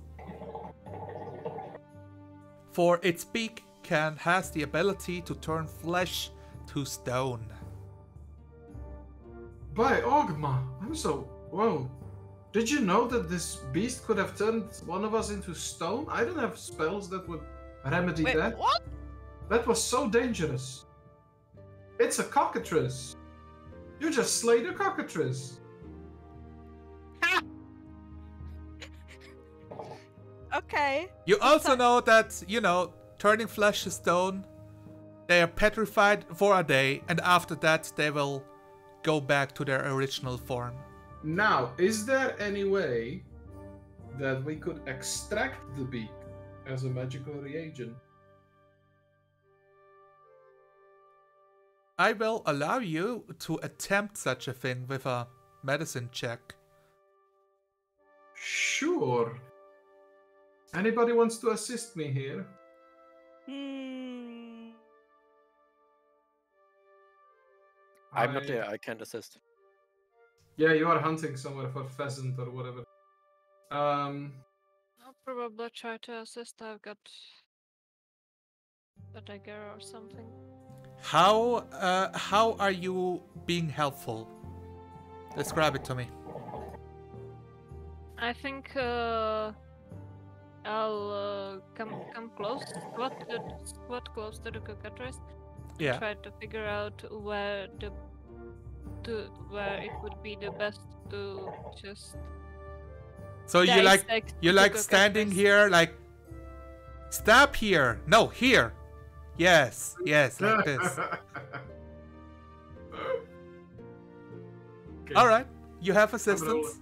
For its beak has the ability to turn flesh to stone. By Ogma, I'm so... Whoa. Did you know that this beast could have turned one of us into stone? I don't have spells that would remedy that. What? That was so dangerous. It's a cockatrice. You just slayed a cockatrice. Okay. You also know that, turning flesh to stone, they are petrified for a day, and after that they will go back to their original form. Now, is there any way that we could extract the beak as a magical reagent? I will allow you to attempt such a thing with a medicine check. Sure. Anybody wants to assist me here? I'm not there, I can't assist. Yeah, you are hunting somewhere for pheasant or whatever. I'll probably try to assist. I've got a dagger or something. How are you being helpful? Describe it to me. I think I'll come close, squat close to the cockatrice. Yeah. Try to figure out where it would be the best to just. So you like standing here, like stop here. No, here. Yes, like this. Okay. All right, you have assistance.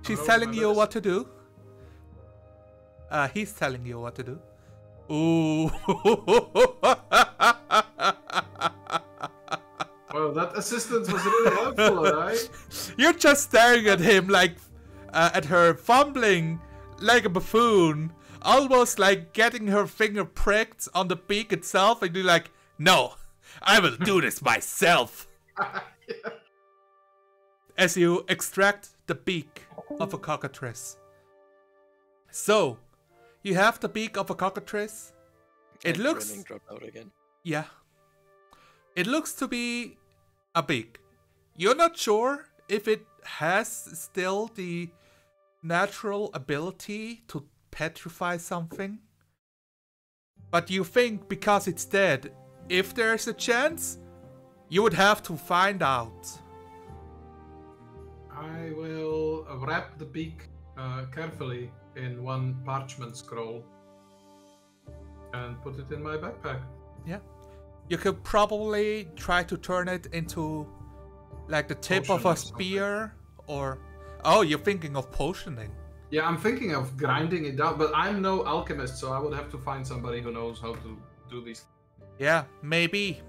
She's telling you what to do. He's telling you what to do. Ooh. Well, that assistance was really helpful, alright? You're just staring at him like, at her fumbling like a buffoon, almost like getting her finger pricked on the beak itself, and you're like, no, I will do this myself. Yeah. As you extract the beak of a cockatrice. So, you have the beak of a cockatrice. It And looks... Grinning dropped out again. Yeah. It looks to be a beak. You're not sure if it has still the natural ability to petrify something. But you think because it's dead, if there's a chance, you would have to find out. I will wrap the beak carefully in one parchment scroll and put it in my backpack. Yeah. You could probably try to turn it into like the tip of Potion a or something. spear, or... Oh, you're thinking of potioning. Yeah, I'm thinking of grinding it down, but I'm no alchemist, so I would have to find somebody who knows how to do these. Yeah, maybe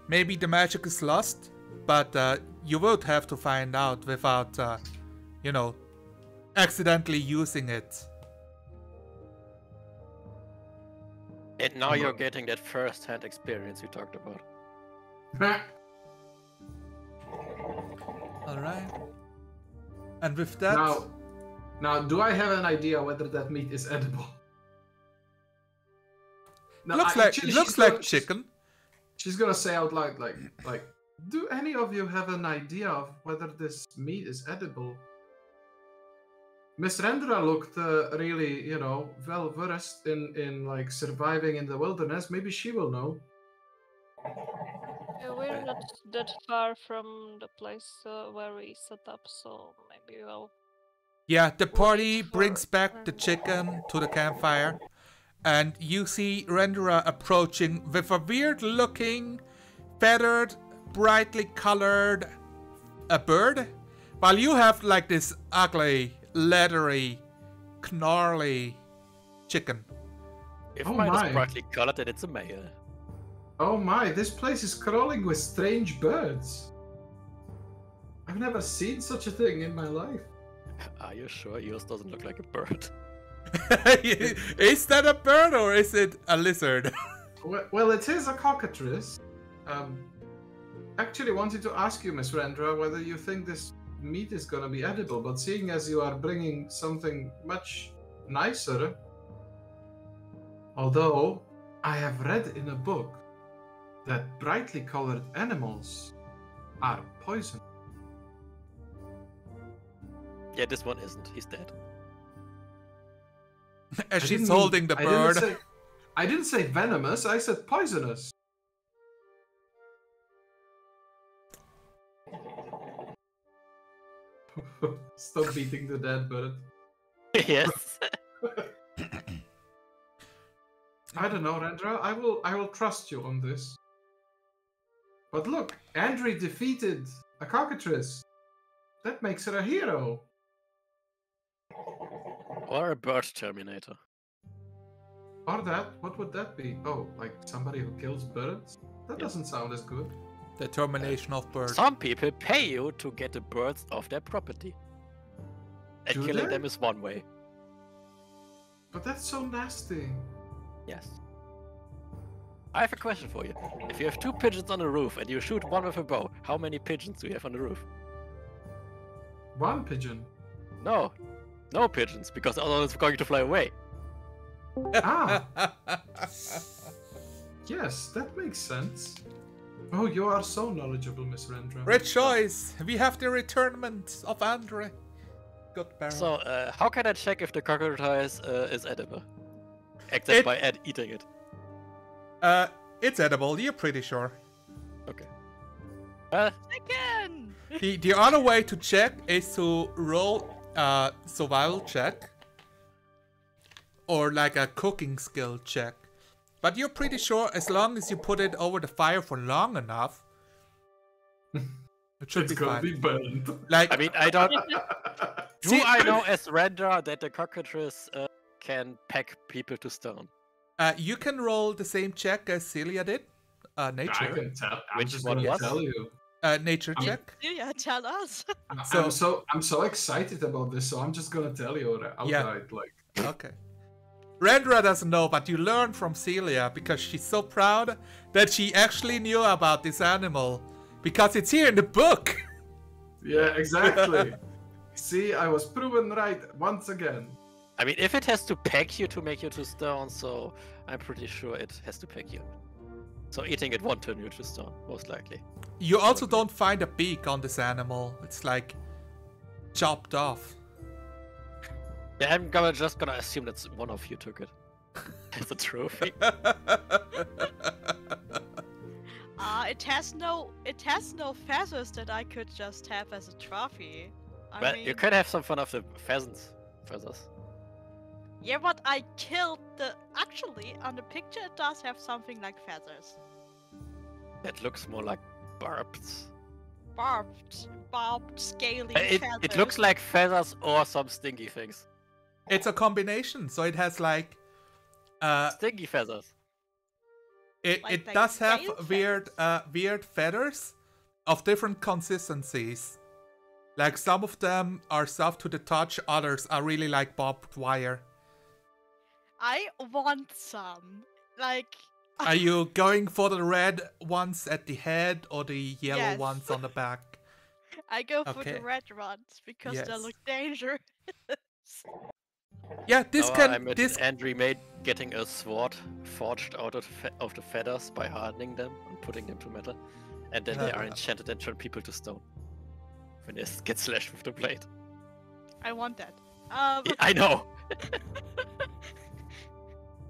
the magic is lost, but you would have to find out without, you know, accidentally using it. And now you're getting that first-hand experience we talked about. Alright. And with that... Now, do I have an idea whether that meat is edible? Now, looks actually, like she's gonna- chicken. She's gonna say out loud, like, do any of you have an idea of whether this meat is edible? Miss Rendra looked really, you know, well versed in like surviving in the wilderness. Maybe she will know. Yeah, we're not that far from the place where we set up, so maybe we'll... Yeah, the party Wait for brings back the chicken to the campfire, and you see Rendera approaching with a weird-looking, feathered, brightly colored bird, while you have like this ugly, leathery, gnarly chicken. If Oh mine my. is brightly colored, then it's a male. Oh my, this place is crawling with strange birds. I've never seen such a thing in my life. Are you sure yours doesn't look like a bird? Is that a bird or is it a lizard? Well, it is a cockatrice. Actually wanted to ask you, Miss Rendra, whether you think this meat is gonna be edible, but seeing as you are bringing something much nicer, although I have read in a book that brightly colored animals are poison. Yeah, this one isn't. He's dead. As I she's didn't holding the I bird. I didn't say venomous, I said poisonous. Stop beating the dead bird. Yes. I don't know, Rendra. I will trust you on this. But look, Andre defeated a cockatrice. That makes her a hero. Or a bird terminator. Or that, what would that be? Oh, like somebody who kills birds? That doesn't sound as good. The termination of bird. Some people pay you to get the birds off their property. And Do killing they? them is one way. But that's so nasty. Yes. I have a question for you. If you have 2 pigeons on the roof and you shoot one with a bow, how many pigeons do you have on the roof? One pigeon. No. No pigeons, because otherwise it's going to fly away. Ah, yes, that makes sense. Oh, you are so knowledgeable, Miss Rendra. Rejoice! We have the returnment of Andre. Good Baron. So, how can I check if the cockatrice is edible? Except It- by eating it. It's edible, you're pretty sure. Okay. Chicken! The other way to check is to roll a survival check. Or like a cooking skill check. But you're pretty sure as long as you put it over the fire for long enough, it should It's be gonna fine. be burned. Like, I mean, I don't... Do See- I know as render that the cockatrice can peck people to stone? you can roll the same check as Celia did. I Nature. can tell. I'm Which just one gonna was? tell you. Nature check. Yeah, tell us. I'm so excited about this, so I'm just gonna tell you outright, like. Okay. Rendra doesn't know, but you learn from Celia because she's so proud that she actually knew about this animal because it's here in the book. Yeah, exactly. See, I was proven right once again. I mean, if it has to peck you to make you to stone, so I'm pretty sure it has to peck you. So eating it won't turn you to stone, most likely. You also don't find a beak on this animal. It's like chopped off. Yeah, I'm just gonna assume that one of you took it as a trophy. It has no feathers that I could just have as a trophy. Well, you could have some fun of the pheasants feathers. Yeah, but I killed actually, on the picture it does have something like feathers. It looks more like barbed. Barbed, scaly It feathers. looks like feathers or some stinky things. It's a combination, so it has like Stinky feathers. It Like does have tail weird feathers of different consistencies. Like some of them are soft to the touch, others are really like barbed wire. I want some. Like. Are you going for the red ones at the head or the yellow Yes. ones on the back? I go for Okay. the red ones because they Yes. look dangerous. Yeah, this I can imagine this Andrew made getting a sword forged out of the feathers by hardening them and putting them to metal, and then they are enchanted and turn people to stone when they get slashed with the blade. I want that. I know.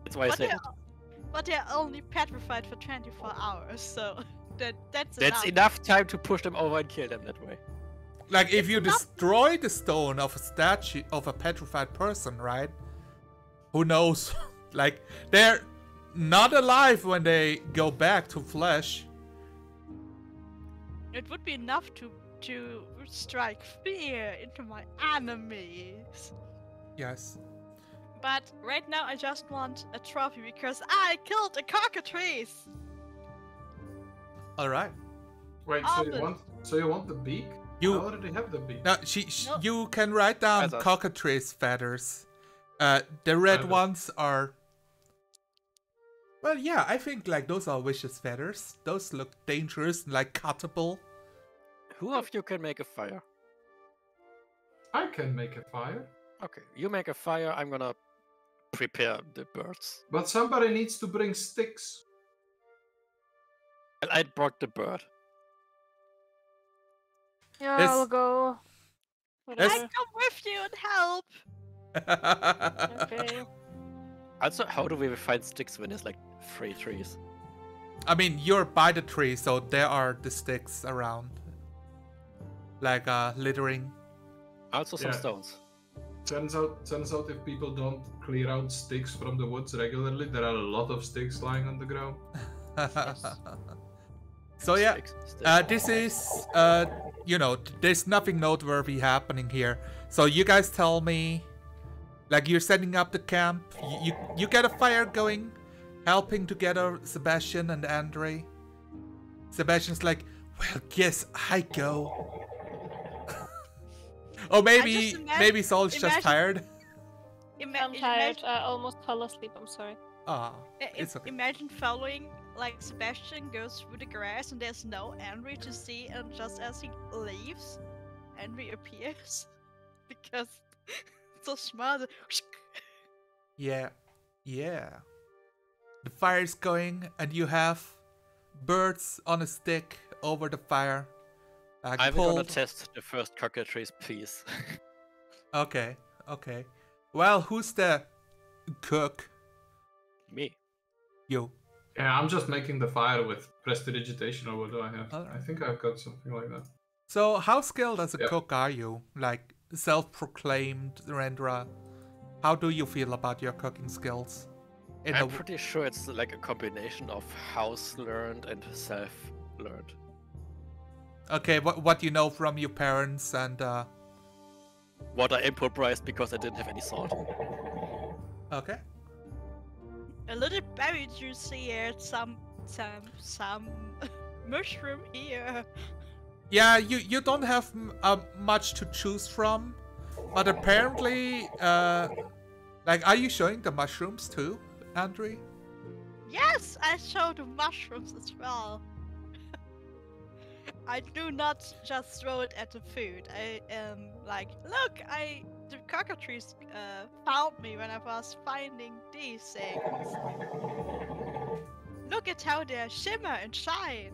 That's why I But said they're, it. but they're only petrified for 24 hours, so that's That's enough time to push them over and kill them that way. like if you destroy the stone of a statue of a petrified person, right? Who knows? Like they're not alive when they go back to flesh. It would be enough to strike fear into my enemies. Yes. But right now I just want a trophy because I killed a cockatrice. All right. Wait, so you want the beak? You- I already have the beak. Now, No. you can write down Feathers. cockatrice feathers. The red Feathers. ones are. Well, yeah, I think like those are vicious feathers. Those look dangerous, like cuttable. Who of you can make a fire? I can make a fire, Okay, you make a fire. I'm gonna prepare the birds. but somebody needs to bring sticks. Well, I brought the bird. Yeah, Yes. I'll go. I Whatever. come with you and help. Okay. Also, how do we find sticks when there's like 3 trees? I mean, you're by the tree, so there are the sticks around. Like littering. Also some Yeah. stones. Turns out if people don't clear out sticks from the woods regularly, there are a lot of sticks lying on the ground. So yeah, Sticks. this is you know, there's nothing noteworthy happening here. So you guys tell me, like you're setting up the camp, you get a fire going, helping together Sebastian and Andre. Sebastian's like, well, guess I go. Or maybe just Saul's just imagine- tired. I'm tired. I almost fell asleep. I'm sorry. Ah, it's okay. Imagine following, like, Sebastian goes through the grass and there's no Henry to see, and just as he leaves, Henry appears. Because so smart. Yeah, yeah. The fire is going, and you have birds on a stick over the fire. I'm gonna pulled. test the first cockatrice piece. Okay, okay. Well, who's the cook? Me. You. Yeah, I'm just making the fire with prestidigitation, or what do I have? Alright. I think I've got something like that. So, how skilled as a Yeah. cook are you? Like, self-proclaimed Rendra. How do you feel about your cooking skills? I'm pretty sure it's like a combination of house learned and self learned. Okay, what you know from your parents and What I improvised because I didn't have any salt. okay. A little berry juice here, some mushroom here. Yeah, you don't have much to choose from, but apparently, like, are you showing the mushrooms too, Andre? Yes, I show the mushrooms as well. I do not just throw it at the food. I am like, look, the cockatrice found me when I was finding these things. Look at how they shimmer and shine.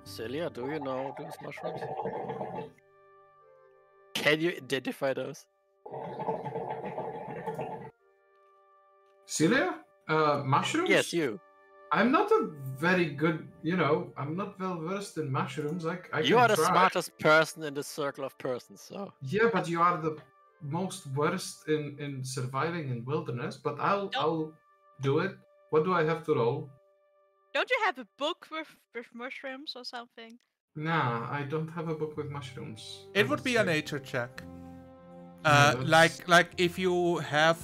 Celia, do you know those mushrooms? Can you identify those? Celia? Mushrooms? Yes, you. I'm not a very good, I'm not well versed in mushrooms. I You can are the try. smartest person in the circle of persons, so. Yeah, but you are the most worst in surviving in wilderness. But I'll do it. What do I have to roll? Don't you have a book with mushrooms or something? Nah, I don't have a book with mushrooms. It would be a nature check. Yeah, Like if you have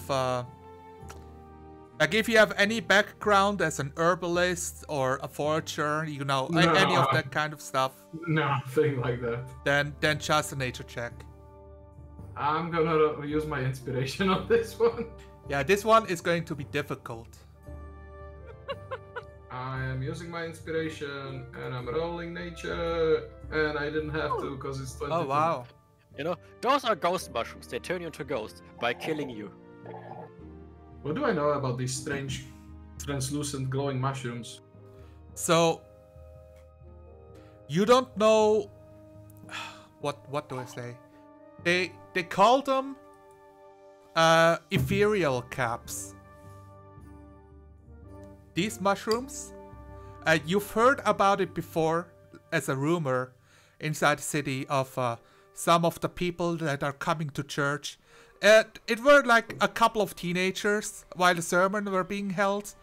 like if you have any background as an herbalist or a forager, you know, any of that kind of stuff. Nothing like that. Then just a nature check. I'm gonna use my inspiration on this one. Yeah, this one is going to be difficult. I am using my inspiration and I'm rolling nature, and I didn't have to because it's 22. Oh wow. You know, those are ghost mushrooms. They turn you into a ghost by killing you. What do I know about these strange, translucent, glowing mushrooms? So you don't know what do I say? They call them ethereal caps. These mushrooms, you've heard about it before as a rumor inside the city of some of the people that are coming to church. It were like a couple of teenagers while the sermon were being held,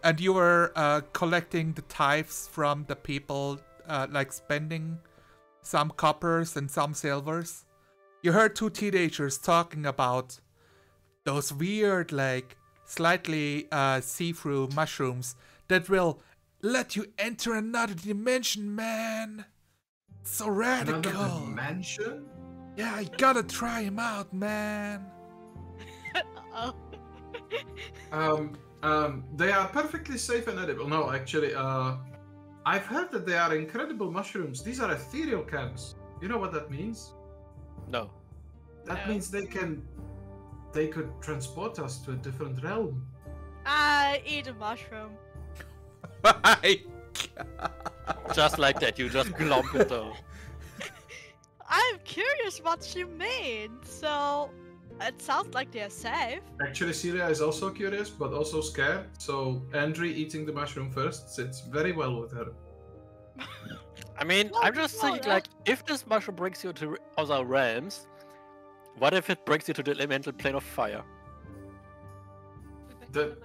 and you were collecting the tithes from the people, like spending some coppers and some silvers. You heard two teenagers talking about those weird, like, slightly see-through mushrooms that will let you enter another dimension, man. It's so radical. Another dimension? Yeah, you gotta try him out, man. They are perfectly safe and edible. No, actually, I've heard that they are incredible mushrooms. These are ethereal camps. You know what that means? No. That means they could transport us to a different realm. I eat a mushroom. My Just like that, you just glomp it down. I'm curious what you mean. So, it sounds like they're safe. Actually, Celia is also curious, but also scared. So, Andre eating the mushroom first sits very well with her. I mean, I'm just thinking, like, if this mushroom brings you to other realms, what if it brings you to the elemental plane of fire? That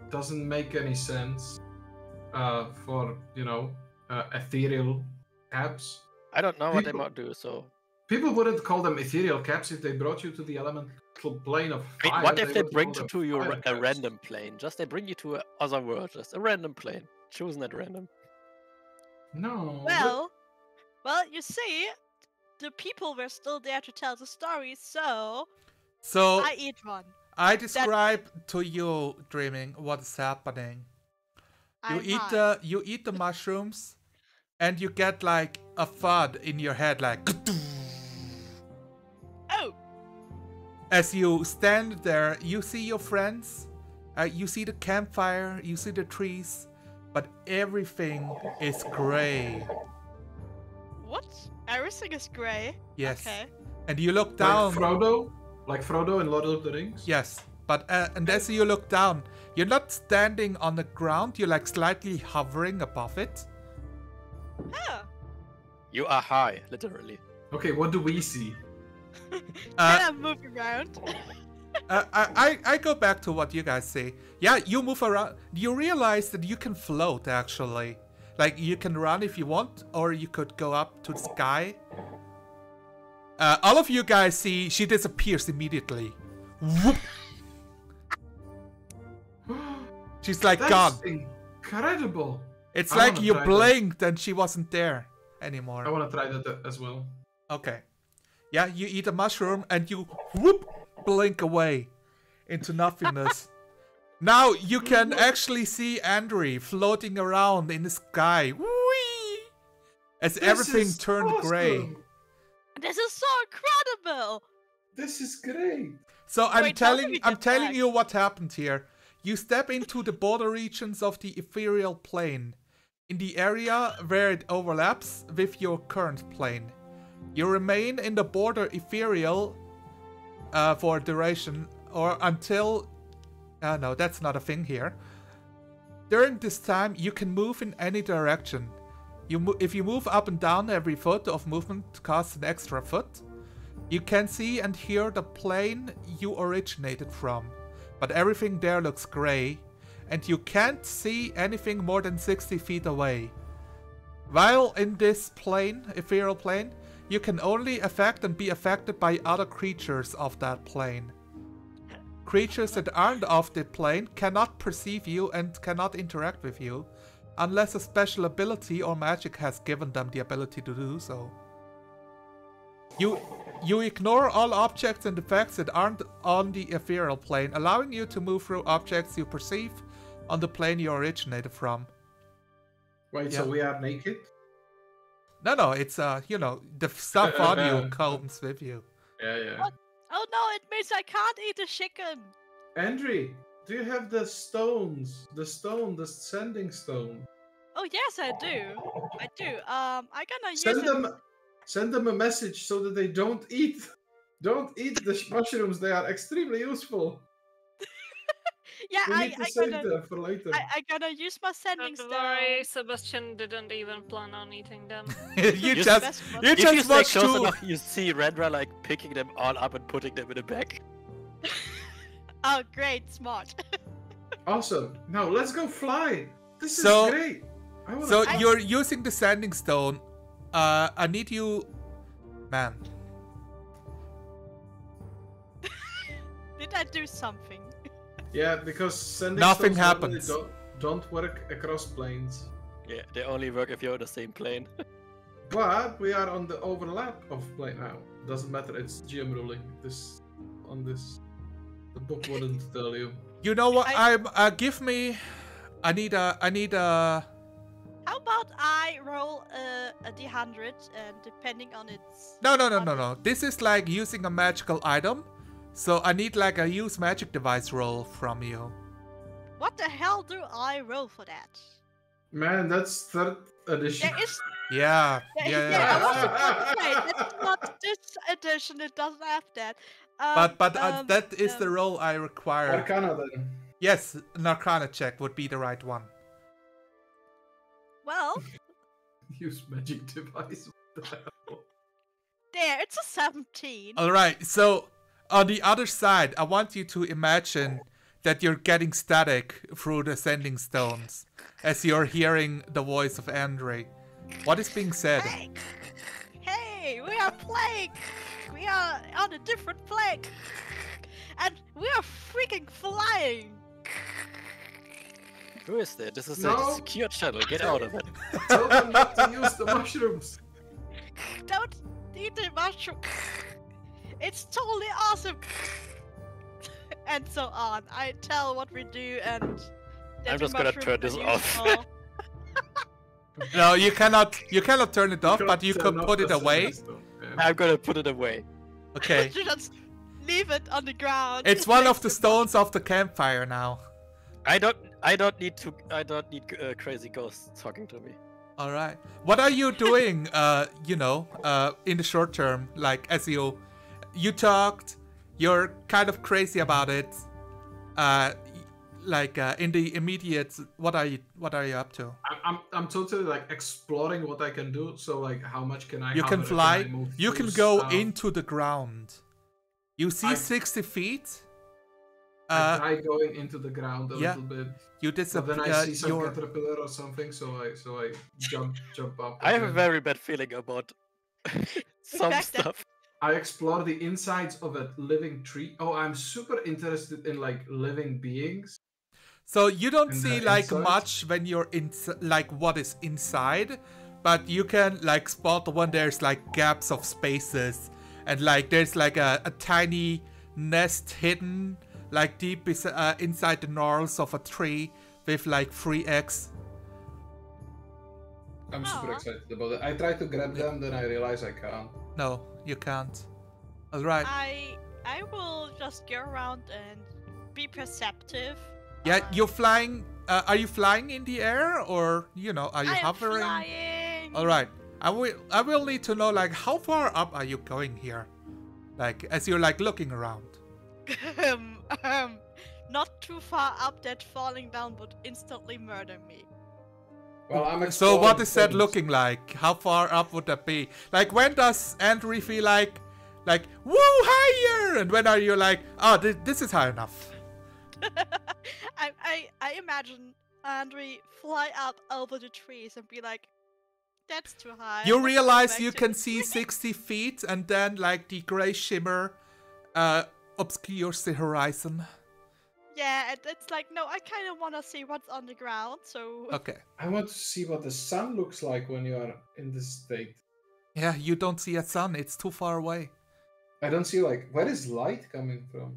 doesn't make any sense for, ethereal caps. I don't know what they might do, so... People wouldn't call them ethereal caps if they brought you to the elemental plane of fire. I mean, what if they would bring call you them to your fire a caps. random plane? Just they bring you to another world, just a random plane. Choosing at random. No. Well, you see, the people were still there to tell the story, so I eat one. I describe to you, Dreaming, what is happening. You eat the mushrooms, and you get like a thud in your head, like. Oh. As you stand there, you see your friends, you see the campfire, you see the trees, but everything is gray. What? Everything is gray? Yes. Okay. And you look down. Like Frodo in Lord of the Rings? Yes. But and as you look down, you're not standing on the ground, you're like slightly hovering above it. Huh. You are high, literally. Okay, what do we see? Can I move around? I go back to what you guys say. Yeah, you move around. You realize that you can float, actually. Like, you can run if you want, or you could go up to the sky. All of you guys see she disappears immediately. Whoop. She's like That's gone. incredible. It's I like wanna you try that. blinked and she wasn't there anymore. I want to try that as well. Okay. Yeah, you eat a mushroom and you whoop blink away into nothingness. Now you can actually see Andre floating around in the sky. Whee! As This everything is turned awesome. gray. This is so incredible! This is great. So I'm Wait, how do we telling get back? you what happened here. You step into the border regions of the ethereal plane, in the area where it overlaps with your current plane. You remain in the border ethereal for a duration or until... no, that's not a thing here. During this time, you can move in any direction. If you move up and down, every foot of movement costs an extra foot. You can see and hear the plane you originated from, but everything there looks grey, and you can't see anything more than 60 feet away. While in this plane, ethereal plane, you can only affect and be affected by other creatures of that plane. Creatures that aren't of the plane cannot perceive you and cannot interact with you, unless a special ability or magic has given them the ability to do so. You ignore all objects and effects that aren't on the ethereal plane, allowing you to move through objects you perceive on the plane you originated from. Wait, Yeah. so we are naked? No, it's you know, the stuff on you comes with you. Yeah. What? Oh no, it means I can't eat the chicken! Andre, do you have the stones? The sending stone. Oh yes, I do. I do. I'm gonna use Send it. Send them a message so that they don't eat the mushrooms. They are extremely useful. Yeah, We need to save gonna. them for later. I gonna use my sending Don't stone. worry, Sebastian didn't even plan on eating them. you You just Best one. you If you just stay watched close two. enough, you see Rendra like picking them all up and putting them in a bag. Oh, great, smart. Awesome. Now let's go fly. This So- is great. I wanna So fly. you're using the sanding stone. I need you, man. Did I do something? Yeah, because sending Nothing stones normally happens. don't work across planes. Yeah, they only work if you're on the same plane. But we are on the overlap of plane now. Doesn't matter. It's GM ruling. This on this. The book wouldn't tell you. You know what? I- Give me. I need a. How about I roll a d100 and depending on its... No. This is like using a magical item. So I need like a use magic device roll from you. What the hell do I roll for that? Man, that's third edition. There is... Yeah. I Yeah. was about to say, that's not this edition, it doesn't have that. But that is the roll I require. Arcana then. Yes, an Arcana check would be the right one. Well, Use magic device. What the hell? there, it's a 17. All right. So on the other side, I want you to imagine that you're getting static through the sending stones as you're hearing the voice of Andre. What is being said? Hey, we are playing. We are on a different plane. And we are freaking flying. Who is there? This is No. a secure channel. Get out of it. Tell them not to use the mushrooms. Don't eat the mushroom. It's totally awesome. And so on. I tell what we do and... that I'm the just gonna mushrooms turn this are off. useful. No, you cannot turn it off, but you Turn could off put it the away. sending stone. Yeah. I'm gonna put it away. Okay. Just leave it on the ground. It's one of the stones of the campfire now. I don't need crazy ghosts talking to me. All right. What are you doing? In the short term, like as you talked, you're kind of crazy about it. In the immediate, what are you up to? I'm totally like exploring what I can do. So like, how much can I? You how can much fly. I move You through can go stuff? into the ground. You see I- 60 feet. I try going into the ground a yeah. little bit. You But disappear. then I see some caterpillar or something, so I jump up. I have a again. very bad feeling about some fact that- stuff. I explore the insides of a living tree. Oh, I'm super interested in like living beings. So you don't And see the like inside? much when you're in like what is inside, but you can like spot when there's like gaps of spaces, and like there's like a tiny nest hidden like deep inside the gnarls of a tree with like 3 eggs. I'm super Aw. excited about it. I try to grab them, then I realize I can't. No, you can't. All right. I will just go around and be perceptive. Yeah, you're flying. Are you flying in the air, or you know, are you I am hovering? flying. All right. I will need to know like how far up are you going here, like as you're like looking around. Not too far up that falling down would instantly murder me. Well, I'm So what exploring is that things. looking like? How far up would that be? Like when does Andrew feel like woo higher, and when are you like, oh this is high enough? I imagine Andre fly up over the trees and be like, that's too high. You I'm not realize going you back can to-" see 60 feet, and then like the gray shimmer obscures the horizon. Yeah, and it's like, no, I kind of want to see what's on the ground, so... Okay. I want to see what the sun looks like when you are in this state. Yeah, you don't see a sun. It's too far away. I don't see like where is light coming from.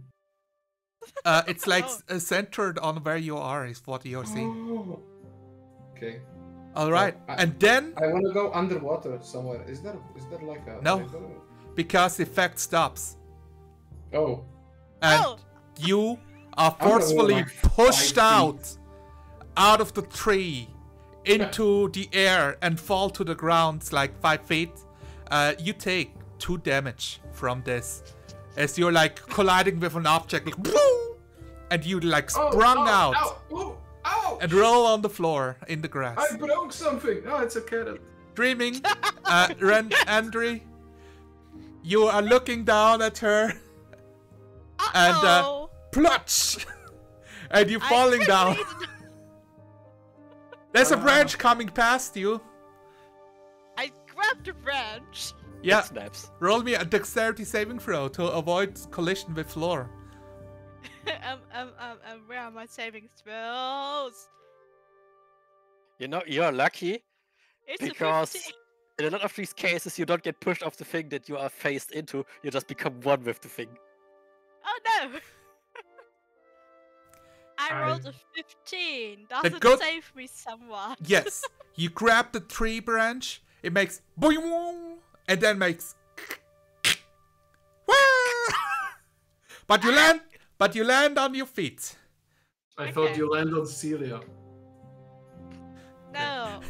It's like Oh. centered on where you are is what you're seeing. Oh. Okay. All right, I- and then I want to go underwater somewhere. Is there like a No. river? because the effect stops, Oh. and Oh! you are I'm gonna go, forcefully like, pushed 5 feet. out of the tree into the air and fall to the ground like 5 feet. You take 2 damage from this as you're like colliding with an object, like, boom, and you like sprung out Ow! and roll on the floor in the grass. I broke something. Oh, it's a carrot. Dreaming, Andre, you are looking down at her and Uh-oh! plutch, and you're I falling down. quickly- There's a branch coming past you. I grabbed the branch. Yeah, It snaps. roll me a dexterity saving throw to avoid collision with floor. Where are my saving throws? You know, you're lucky It's because a 15. in a lot of these cases you don't get pushed off the thing that you are faced into. You just become one with the thing. Oh no! I rolled a 15. Does it good- save me somewhat? Yes, you grab the tree branch. It makes boing, and then makes. But you land on your feet. I thought Okay. you land on Celia. No.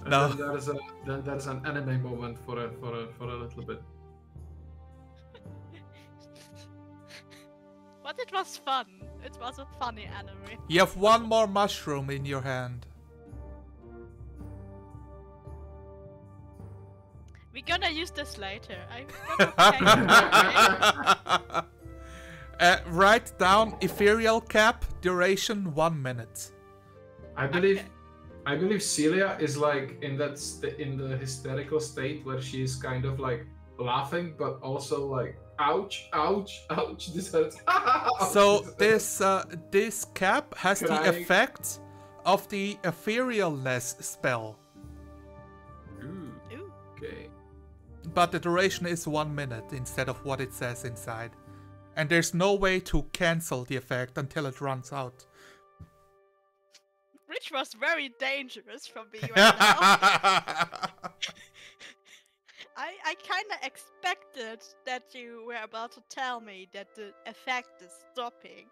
And No. Then there's an anime moment for a little bit. But it was fun. It was a funny anime. You have 1 more mushroom in your hand. We're gonna use this later. I'm gonna take it. Write down ethereal cap duration 1 minute. I believe Celia is like in in the hysterical state where she's kind of like laughing, but also like ouch, ouch, ouch. This hurts. So this cap has the Crying. effect of the etherealness spell, Ooh, Ooh. okay. but the duration is 1 minute instead of what it says inside. And there's no way to cancel the effect until it runs out. Which was very dangerous from me right now. I kinda expected that you were about to tell me that the effect is stopping.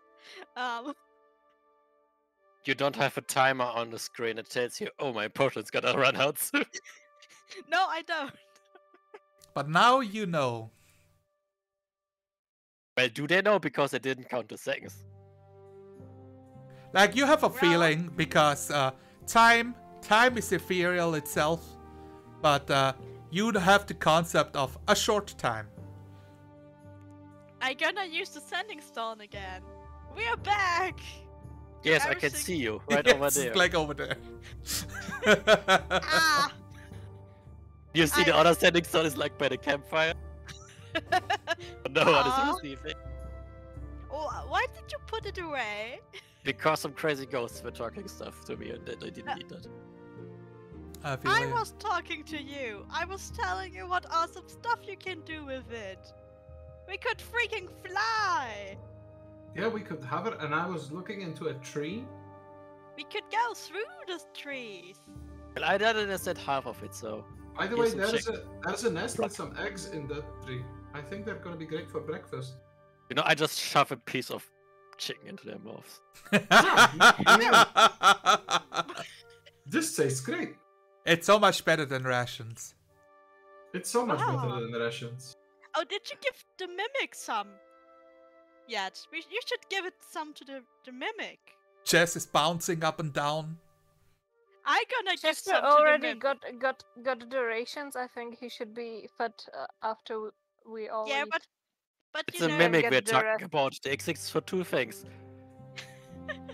You don't have a timer on the screen that tells you, oh, my potion's gonna run out soon. No, I don't. But now you know. Well, do they know? Because they didn't count the seconds. Like you have a Well- feeling because time is ethereal itself, but you have the concept of a short time. I'm gonna use the sending stone again. We're back! Yes, I can Everything- see you right over It's there. like over there. Ah! You see the I- other standing stone is like by the campfire. No one is Aw. receiving. Why did you put it away? Because some crazy ghosts were talking stuff to me and I didn't need that. I feel I you. was talking to you. I was telling you what awesome stuff you can do with it. We could freaking fly. Yeah, we could have it, and I was looking into a tree. We could go through the trees. Well, I didn't understand half of it, so. By the Here's way, some there's a nest with some eggs in that tree. I think they're gonna be great for breakfast. You know, I just shove a piece of chicken into their mouths. This tastes great. It's so much better than rations. It's so much Wow. better than the rations. Oh, did you give the mimic some? Yet. You should give it some to the mimic. Jess is bouncing up and down. I gonna give Chester some to already the mimic. got the rations. I think he should be fed after we all Yeah, eat. but It's you a know, mimic get we're the talking rest. about. They exist for two things: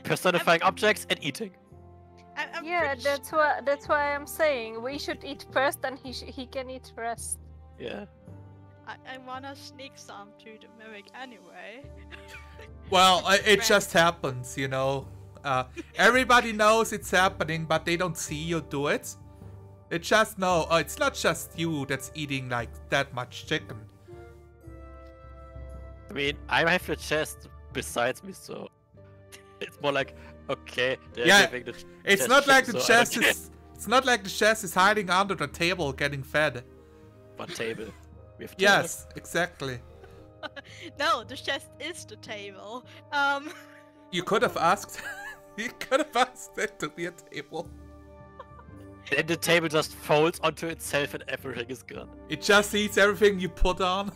personifying objects and eating. I'm Yeah, pretty that's why I'm saying we should eat first, and he can eat rest. Yeah. I wanna sneak some to the mimic anyway. Well, it Right. just happens, you know. Everybody knows it's happening, but they don't see you do it. They just know, it's not just you that's eating like that much chicken. I mean, I have the chest besides me, so it's more like, okay, they're Yeah, giving the It's chest not like chicken, the so I don't chest care. is. It's not like the chest is hiding under the table getting fed. One table. We have two Yes, exactly. No, the chest is the table. You could have asked. You could have asked it to be a table. Then the table just folds onto itself and everything is gone. It just eats everything you put on.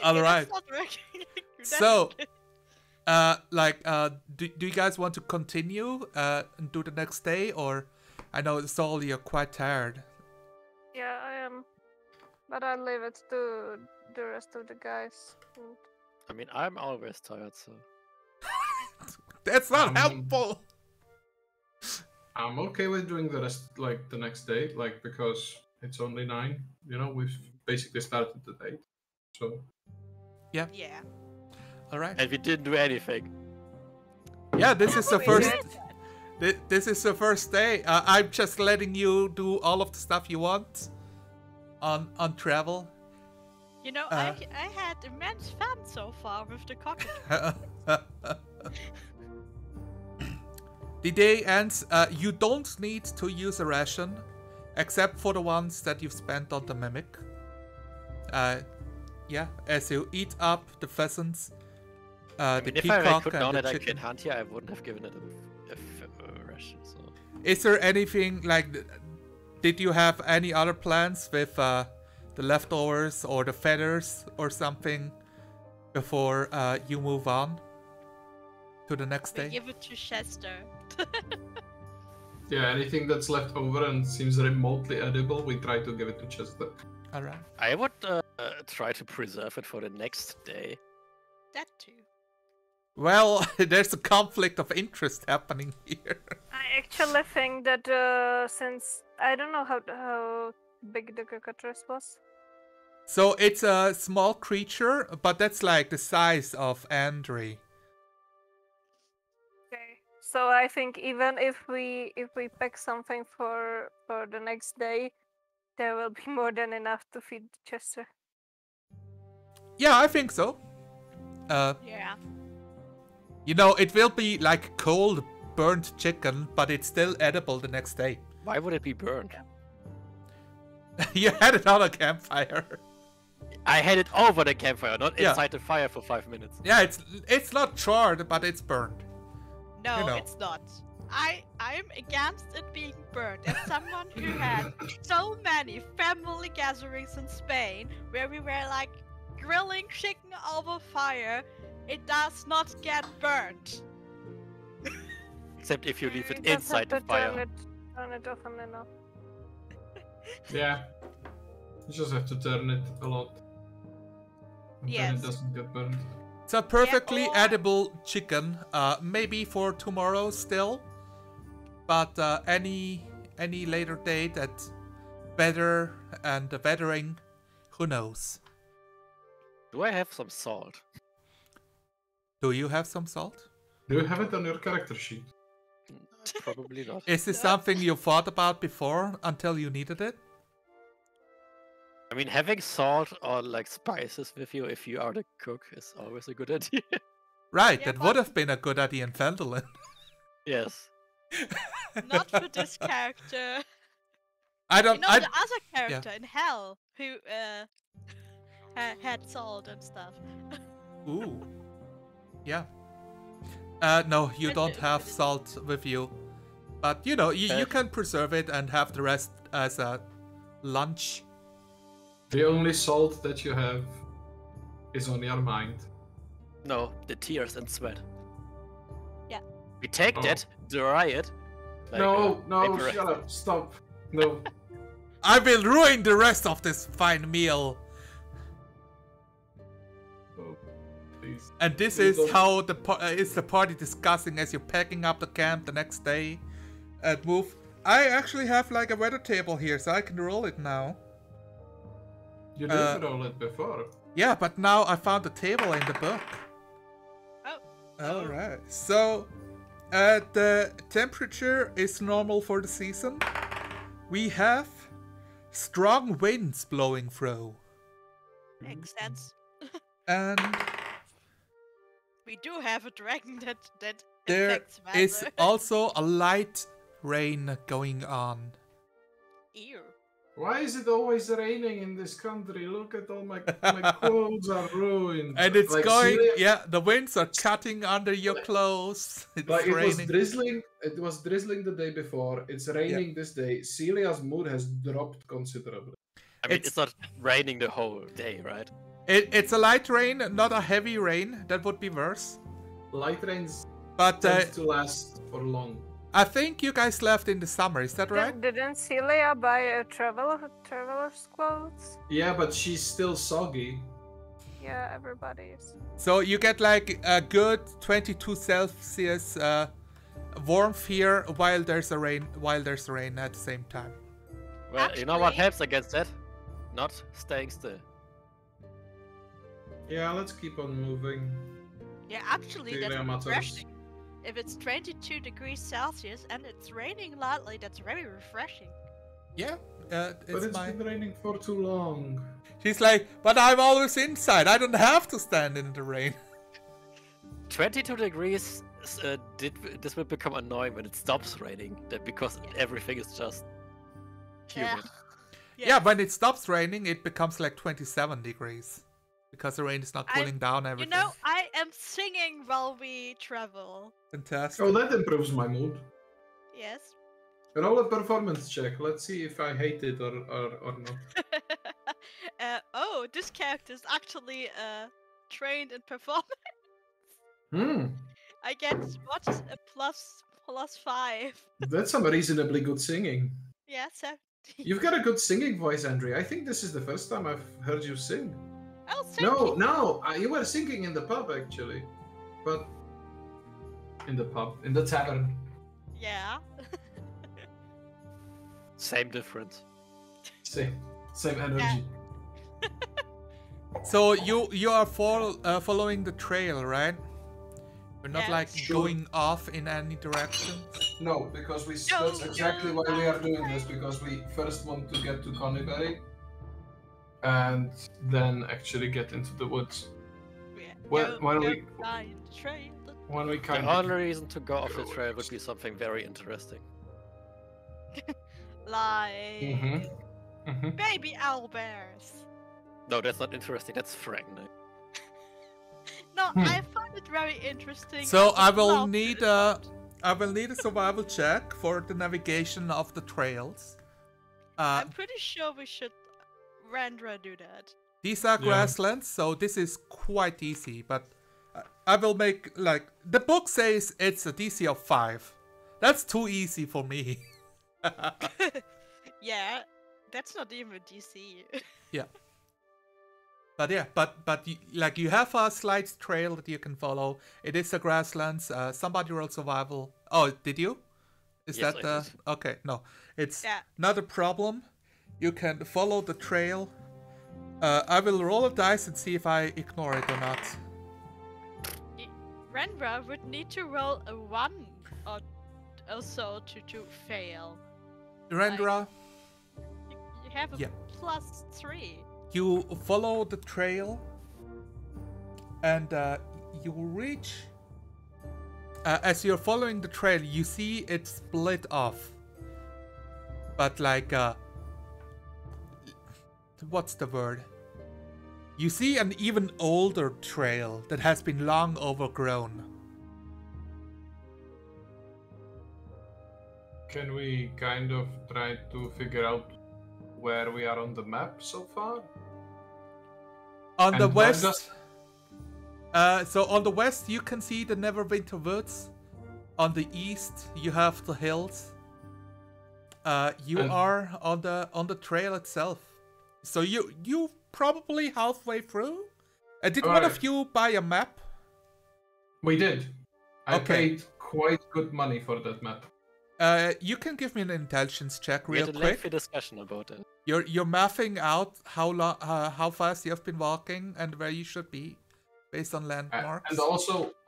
All yeah, right. that's not working. So, do you guys want to continue and do the next day, or I know Sol, you're quite tired. Yeah, I am, but I'll leave it to the rest of the guys. And I mean, I'm always tired, so. That's not Um, helpful. I'm okay with doing the rest like the next day, like because it's only 9. You know, we've basically started the day. So Yeah. All right. And we didn't do anything. Yeah, this is the We first. did. This is the first day. I'm just letting you do all of the stuff you want on travel. You know, Uh. I had immense fun so far with the cockatoo. The day ends. You don't need to use a ration, except for the ones that you've spent on the mimic. Yeah, as you eat up the pheasants, I the mean, if I peacock, could know and the that I chicken. can hunt here, I wouldn't have given it a ration, so. Is there anything like? Did you have any other plans with the leftovers or the feathers or something before you move on to the next We day? give it to Chester. yeah, anything that's left over and seems remotely edible, we try to give it to Chester. All right. I would try to preserve it for the next day. That too. Well, there's a conflict of interest happening here. I actually think that since I don't know how big the cockatrice was. So it's a small creature, but that's like the size of Andre. Okay. So I think even if we pack something for the next day, there will be more than enough to feed Chester. Yeah, I think so. Yeah. You know, it will be like cold, burnt chicken, but it's still edible the next day. Why would it be burned? You had it on a campfire. I had it over the campfire, not Yeah. inside the fire for 5 minutes. Yeah, it's not charred, but it's burned. No, You know. it's not. I'm against it being burned. As someone who had so many family gatherings in Spain where we were like grilling chicken over fire, it does not get burnt. Except if you leave You it just inside the have to fire. turn it often enough. Yeah. You just have to turn it a lot. And then Yes. it doesn't get burned. It's a perfectly or- edible chicken. Maybe for tomorrow still, but any later date at better and the weathering, who knows? Do I have some salt? Do you have some salt? Do you have it on your character sheet? Probably not. Is this something you thought about before until you needed it? I mean, having salt or like spices with you if you are the cook is always a good idea. Right, Yeah, that but- would have been a good idea in Phandalin. Yes. Not for this character. I You don't. know I, the other character in Hell who had salt and stuff. Ooh. Yeah. No, you don't have salt with you. But, you know, you can preserve it and have the rest as a lunch. The only salt that you have is on your mind. No, the tears and sweat. Yeah. We take that, dry it. like, No, vaporize shut it. up, stop. No. I will ruin the rest of this fine meal. Oh, please. And this Please is don't. how the party discussing as you're packing up the camp the next day. And move. I actually have like a weather table here, so I can roll it now. You didn't roll it before. Yeah, but now I found the table in the book. Oh. Alright, so the temperature is normal for the season. We have strong winds blowing through. Makes sense. And We do have a dragon that there affects is weather. also a light rain going on. Ew. Why is it always raining in this country? Look at all my clothes are ruined. And it's Like, going, Celia- yeah, the winds are cutting under your clothes. It's Like it was raining. drizzling. It was drizzling the day before. It's raining this day. Celia's mood has dropped considerably. I mean, It's- it's not raining the whole day, right? It's a light rain, not a heavy rain. That would be worse. Light rains But tend to last for long. I think you guys left in the summer, is that right? Didn't Celia buy a traveler's clothes? Yeah, but she's still soggy. Yeah, everybody is. So you get like a good 22 Celsius warmth here while there's rain at the same time. Well, you know what Actually- helps against that? Not staying still. Yeah, let's keep on moving. Yeah, actually, Celia that's matters. refreshing. If it's 22 degrees Celsius and it's raining lightly, that's very refreshing. Yeah, But it's it's my. been raining for too long. She's like, but I'm always inside. I don't have to stand in the rain. 22 degrees, this will become annoying when it stops raining, because everything is just humid. Yeah, when it stops raining, it becomes like 27 degrees. Because the rain is not I- cooling down You everything. know, I am singing while we travel. Fantastic. Oh, that improves my mood. Yes. Roll a performance check. Let's see if I hate it or not. Oh, this character is actually trained in performance. I get what? A plus 5. That's some reasonably good singing. Yeah, so. You've got a good singing voice, Andrea. I think this is the first time I've heard you sing. Oh, thank you. No, you were singing in the pub actually, but in the tavern. Yeah. Same difference. Same energy. So you are following the trail, right? You're not Yeah, like sure. going off in any direction. No, because that's No, exactly why we are doing this. Because we first want to get to Coneyberry, and then actually get into the woods. Yeah. When we find the trail. when we The kind only of reason to go off the trail would be something very interesting. Like Mhm. baby owlbears. No, that's not interesting, that's frightening. No, I find it very interesting. So would I will love to need adopt. a survival check for the navigation of the trails. I'm pretty sure we should Randra do that. These are Yeah. grasslands, so this is quite easy. But I will make like the book says it's a DC of 5. That's too easy for me. Yeah, that's not even DC. Yeah. But yeah, but you have a slight trail that you can follow. It is a grasslands. Somebody rolled survival. Oh, did you? Is Yes, that I did. okay? No, it's Yeah. not a problem. You can follow the trail. I will roll a dice and see if I ignore it or not. Renra would need to roll a 1 or so to fail. Rendra, You have a Yeah. +3. you follow the trail and you reach. As you're following the trail, you see it split off. But like, what's the word? You see an even older trail that has been long overgrown. Can we kind of try to figure out where we are on the map so far? On the And where west, so on the west you can see the Neverwinter Woods. On the east you have the hills. You And- are on the trail itself. So you probably halfway through. Did one of Alright. you buy a map? We did. I Okay. paid quite good money for that map. You can give me an intelligence check We real had a quick. lengthy discussion about it. You're mapping out how fast you have been walking and where you should be, based on landmarks. And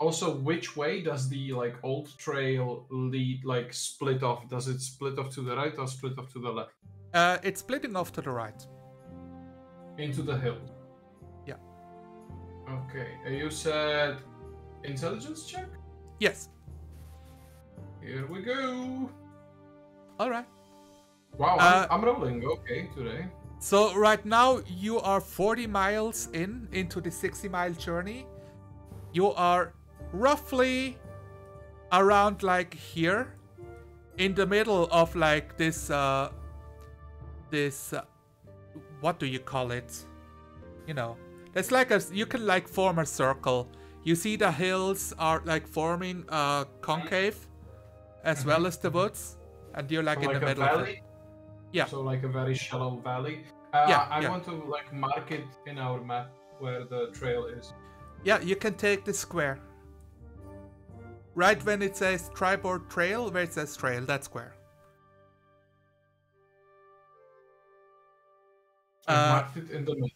also which way does the like old trail lead, like split off? Does it split off to the right or split off to the left? It's splitting off to the right. Into the hill. Yeah. Okay. You said intelligence check? Yes. Here we go. All right. Wow, I'm rolling okay today. So right now you are 40 miles into the 60-mile journey. You are roughly around like here, in the middle of like this what do you call it? You know, there's like you can like form a circle. You see the hills are like forming a concave, as well as the woods, and you're like So in like the a middle of valley? it. Yeah. So like a very shallow valley. Yeah, I yeah. want to like mark it in our map where the trail is. Yeah, you can take the square. Right when it says Tribord Trail, where it says trail, that's square. I marked it in the middle.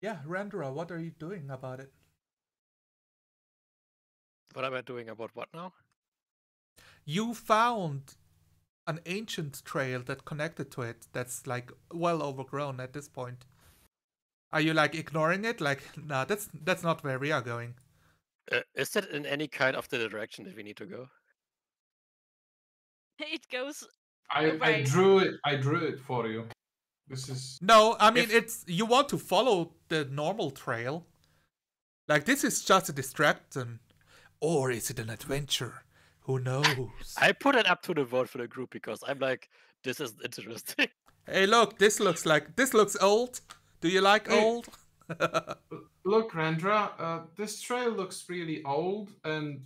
Yeah, Randra, what are you doing about it? What am I doing about what now? You found an ancient trail that connected to it that's like well overgrown at this point. Are you like ignoring it? Like, nah, that's not where we are going. Is that in any kind of the direction that we need to go? It goes I away. drew it for you. This is No, I mean, If- it's you want to follow the normal trail. Like, this is just a distraction. Or is it an adventure? Who knows? I put it up to the vote for the group because I'm like, this is interesting. Hey, look, this looks old. Do you like Hey. old? look, Randra. This trail looks really old, and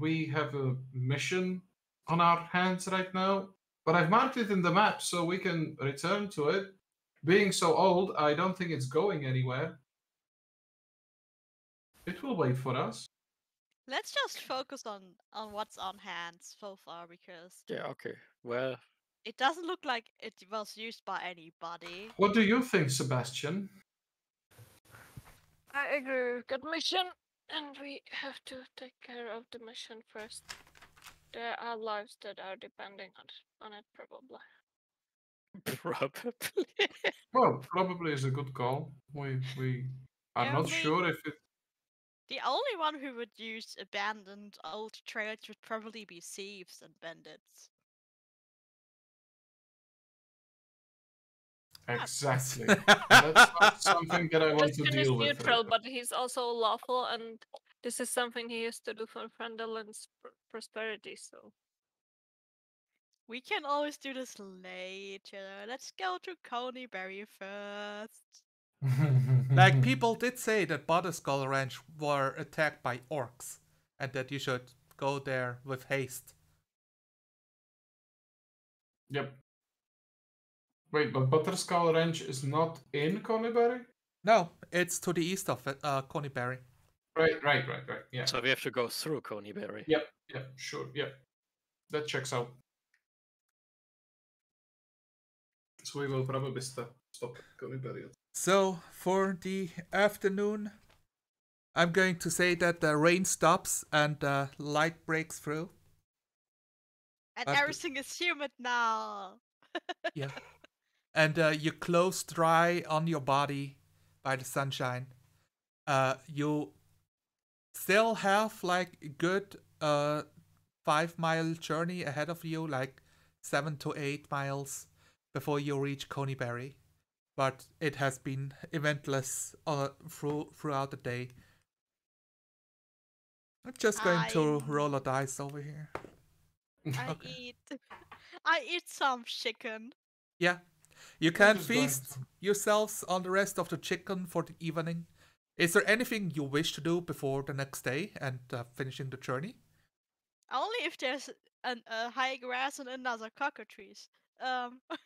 we have a mission on our hands right now. But I've marked it in the map so we can return to it. Being so old, I don't think it's going anywhere. It will wait for us. Let's just focus on what's on hand so far because Yeah, okay. Well, it doesn't look like it was used by anybody. What do you think, Sebastian? I agree. We've got mission, and we have to take care of the mission first. There are lives that are depending on it, probably. probably. Well, probably is a good call. We are not Only- sure if it. The only one who would use abandoned old trails would probably be thieves and bandits. Exactly. That's not something that I want to Christian is deal with. neutral, but he's also lawful, and this is something he used to do for Frendelin's prosperity, so. We can always do this later. Let's go to Coneyberry first. Like, people did say that Butterskull Ranch were attacked by orcs, and that you should go there with haste. Yep. Wait, but Butterskull Ranch is not in Coneyberry? No, it's to the east of it, Coneyberry. Right. Yeah. So we have to go through Coneyberry. Yep, sure, yep. That checks out. So we will probably stop at Coneyberry. So, for the afternoon, I'm going to say that the rain stops and light breaks through. And But everything is humid now. yeah. And your clothes dry on your body by the sunshine. You still have like a good 5 mile journey ahead of you, like 7 to 8 miles before you reach Coneyberry. But it has been eventless throughout the day. I'm just going to roll a dice over here. I eat some chicken. Yeah, you can just going feast yourselves on the rest of the chicken for the evening. Is there anything you wish to do before the next day and finishing the journey? Only if there's a high grass and another cockatrice.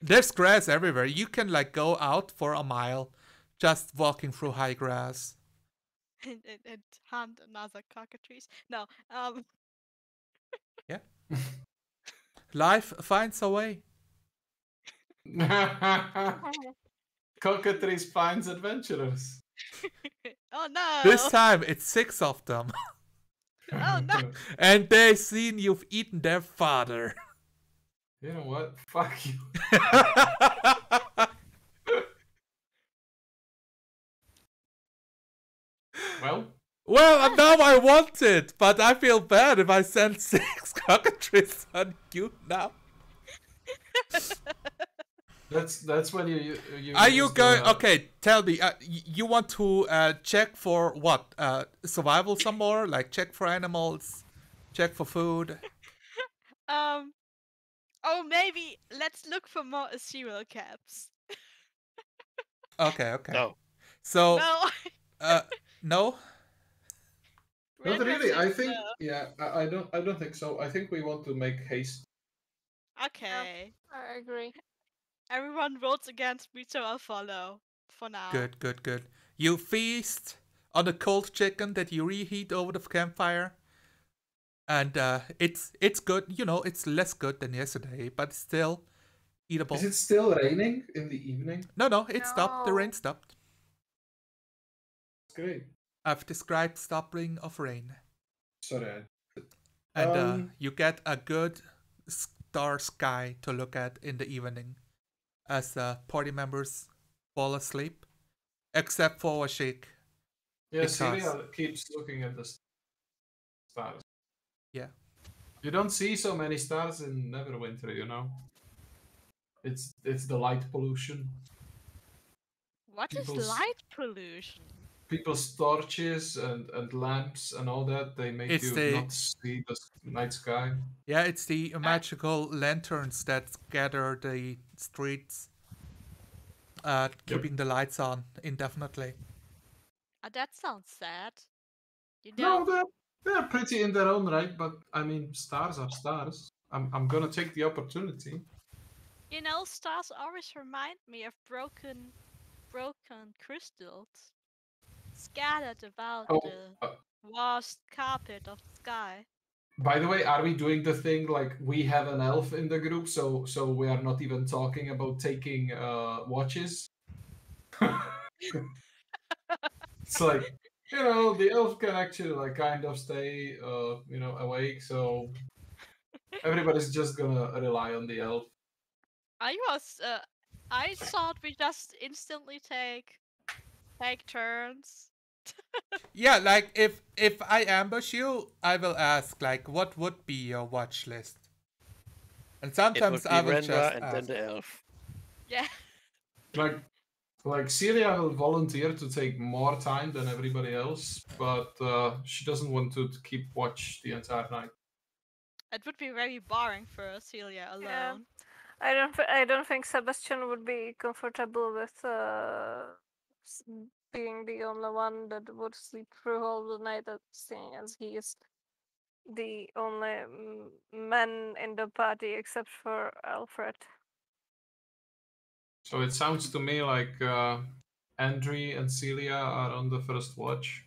There's grass everywhere. You can like go out for a mile just walking through high grass. and hunt another cockatrice. No, Yeah. Life finds a way. Cockatrice finds adventurers. oh no! This time it's 6 of them. Oh no! And they seen you've eaten their father. You know what? Fuck you. Well, Well, now I want it, but I feel bad if I send 6 cockatrices on you now. that's when you Are you use going? the- Okay, tell me. You want to check for what? Survival some more? Like check for animals, check for food. Oh, maybe let's look for more cereal caps. Okay, okay. No. So, No. no. Not Red really. says I think no. yeah. I don't think so. I think we want to make haste. Okay. I agree. Everyone votes against me, so I'll follow. For now. Good, good, good. You feast on the cold chicken that you reheat over the campfire, and it's good. You know, it's less good than yesterday, but still eatable. Is it still raining in the evening? No, it stopped. The No. rain stopped. It's great. I've described stopping of rain. Sorry. And you get a good star sky to look at in the evening as party members fall asleep, except for Washik. Yeah, Because- Syria keeps looking at the stars. Yeah. You don't see so many stars in Neverwinter, you know. It's the light pollution. What is People's- light pollution? People's torches and lamps and all that, they make It's you the- not see the night sky. Yeah, it's the magical lanterns that gather the streets, keeping the lights on indefinitely. That sounds sad. You know, No, they're pretty in their own right, but I mean, stars are stars. I'm gonna take the opportunity. stars always remind me of broken crystals scattered about Oh, the vast carpet of the sky. by the way, are we doing the thing like we have an elf in the group, so we are not even talking about taking watches? It's like, the elf can actually like kind of stay awake, so everybody's just gonna rely on the elf. I thought we just instantly take turns. Yeah, like if I ambush you, I will ask like, what would be your watch list? And It would sometimes be I will Rendra just and ask. then the elf. Yeah. Like Celia will volunteer to take more time than everybody else, but she doesn't want to keep watch the entire night. It would be very boring for Celia alone. Yeah. I don't think Sebastian would be comfortable with being the only one that would sleep through all the night, seeing as he is the only man in the party except for Alfred. So it sounds to me like Andre and Celia are on the first watch,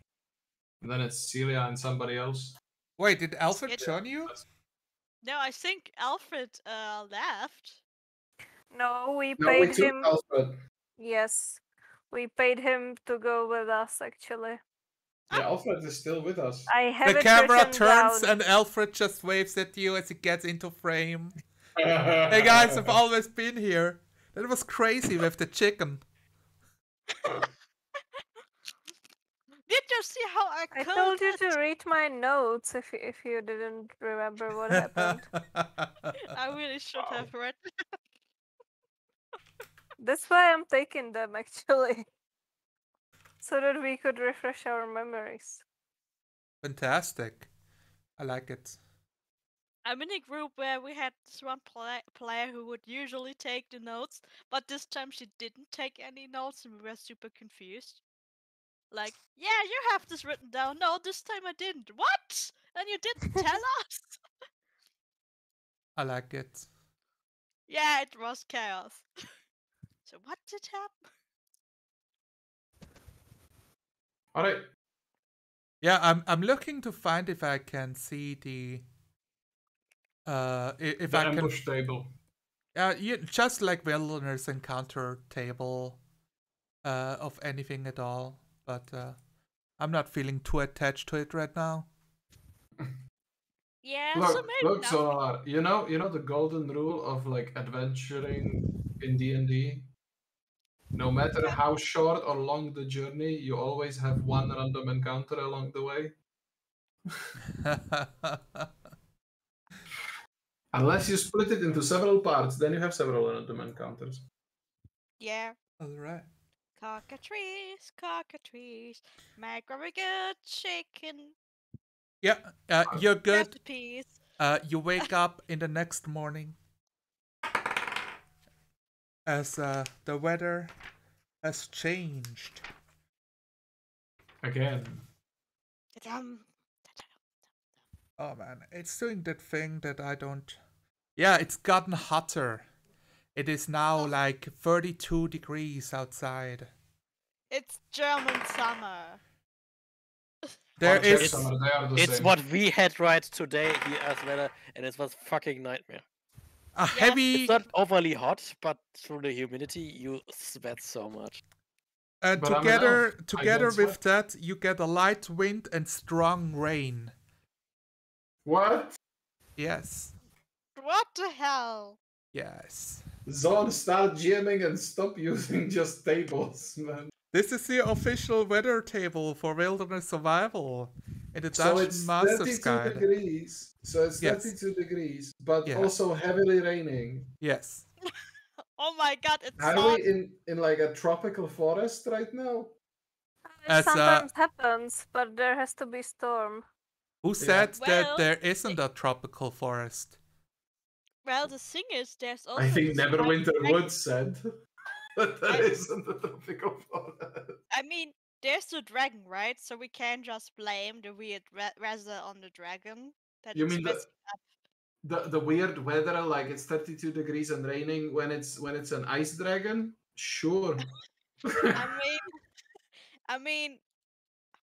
and then it's Celia and somebody else. Wait, did Alfred It- join you? No, I think Alfred left. No, we No, we paid took him. Alfred. Yes, We paid him to go with us, actually. Yeah, Alfred is still with us. I have The it camera written turns down. and Alfred just waves at you as he gets into frame. Hey guys, I've always been here. That was crazy with the chicken. Did you see how I I killed told you it? to read my notes if you didn't remember what happened. I really should Wow. have read. That's why I'm taking them, actually. So that we could refresh our memories. Fantastic. I like it. I'm in a group where we had this one player who would usually take the notes, but this time she didn't take any notes and we were super confused. Like, yeah, you have this written down. No, this time I didn't. What? And you didn't tell us? I like it. Yeah, it was chaos. So what did happen? Alright. Yeah, I'm looking to find if I can see the if The I can ambush table. just like Wilderness Encounter table of anything at all, but I'm not feeling too attached to it right now. Yeah, so maybe Look, now. Solar. You know the golden rule of like adventuring in D&D. No matter how short or long the journey, you always have one random encounter along the way. Unless you split it into several parts, then you have several random encounters. Yeah. Alright. Cockatrice, make very good chicken Yeah, you're good. recipes. You wake up in the next morning as the weather has changed. Again. Ta-dum. Oh man, it's doing that thing that I don't. Yeah, it's gotten hotter. It is now like 32 degrees outside. It's German summer. There Or Czech is. summer, they are the It's same. what we had right today here as well, and it was fucking nightmare. A heavy. It's not overly hot, but through the humidity, you sweat so much. But I'm an together elf. I together don't with sweat. that, you get a light wind and strong rain. What? What Yes. the hell? Yes. Zone, start GMing and stop using just tables, man. This is the official weather table for Wilderness Survival in the So Dungeon it's Master's 32 Guide. degrees. So it's Yes. 32 degrees, but Yeah. also heavily raining. Yes. Oh my god, it's Are so... we in like a tropical forest right now? It As, sometimes happens, but there has to be storm. Who said that Well, there isn't a tropical forest? Well, the thing is, there's also I think this Neverwinter white Woods said that there isn't a tropical forest. I mean, there's the dragon, right? So we can't just blame the weird weather on the dragon. That You it's mean messing up. the weird weather, like it's 32 degrees and raining when it's an ice dragon? Sure. I mean,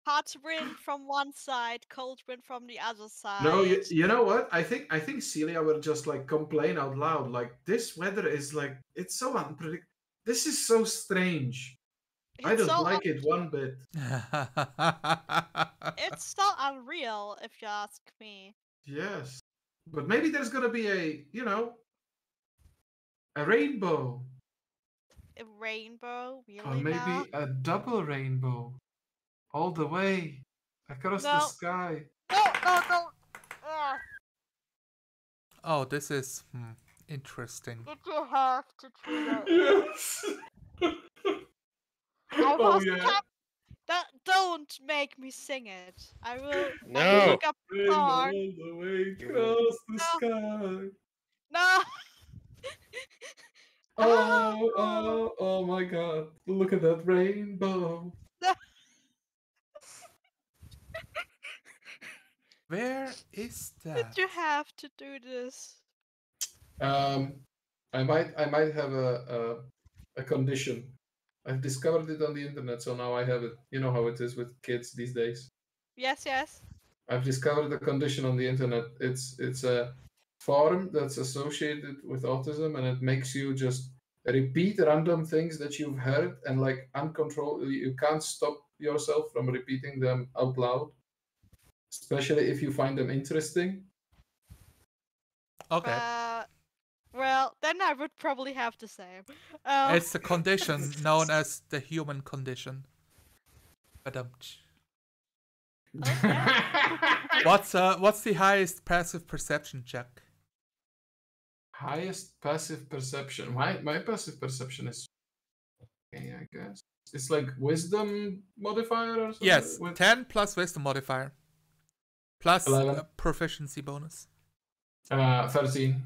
hot wind from one side, cold wind from the other side. No, you know what? I think Celia will just like complain out loud. Like this weather is like it's so unpredictable. This is so strange. I It's don't so like it one bit. It's so unreal, if you ask me. Yes, but maybe there's gonna be a a rainbow, A rainbow, really or maybe now? a double rainbow, all the way across the No. sky. No. Ugh. Oh, this is interesting. Did you have to do that? Yes. I Oh was yeah. Don't make me sing it. I will No. pick up the Rainbow song. all the way across the sky. No. Oh my god. Look at that rainbow. Where is Did that? you have to do this? I might have a condition. I've discovered it on the internet, so now I have it. You know how it is with kids these days. Yes. I've discovered a condition on the internet. It's a form that's associated with autism, and it makes you just repeat random things that you've heard and like uncontrollably, you can't stop yourself from repeating them out loud, especially if you find them interesting. Okay. Well, then I would probably have the same. It's a condition known as the human condition. Badumch. What's the highest passive perception check? Highest passive perception. My passive perception is okay, I guess. It's like wisdom modifier or something? Yes, 10 plus wisdom modifier. Plus 11. a proficiency bonus. 13.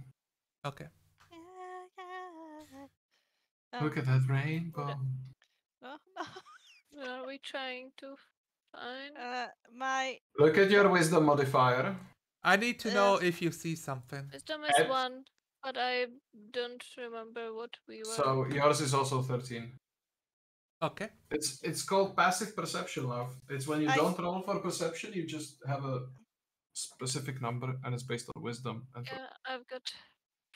Okay. Look at that rainbow. No. What are we trying to find? My Look at your wisdom modifier. I need to know if you see something. Wisdom is Ed? 1, but I don't remember what we were. So yours is also 13. Okay. It's called passive perception, love. It's when you don't roll for perception, you just have a specific number and it's based on wisdom. And Yeah, I've got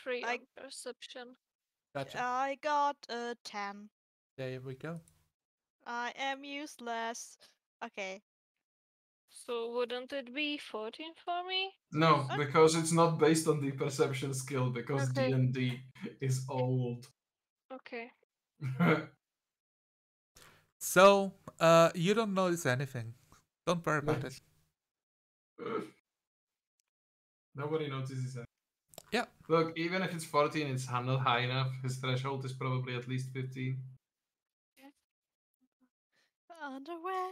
3 on perception. Gotcha. I got a 10. There we go. I am useless. Okay. So wouldn't it be 14 for me? No, because it's not based on the perception skill, because Okay. D&D is old. Okay. So, you don't notice anything. Don't worry about it. Nobody notices that. Yeah. Look, even if it's 14, it's not high enough. His threshold is probably at least 15. Underwear.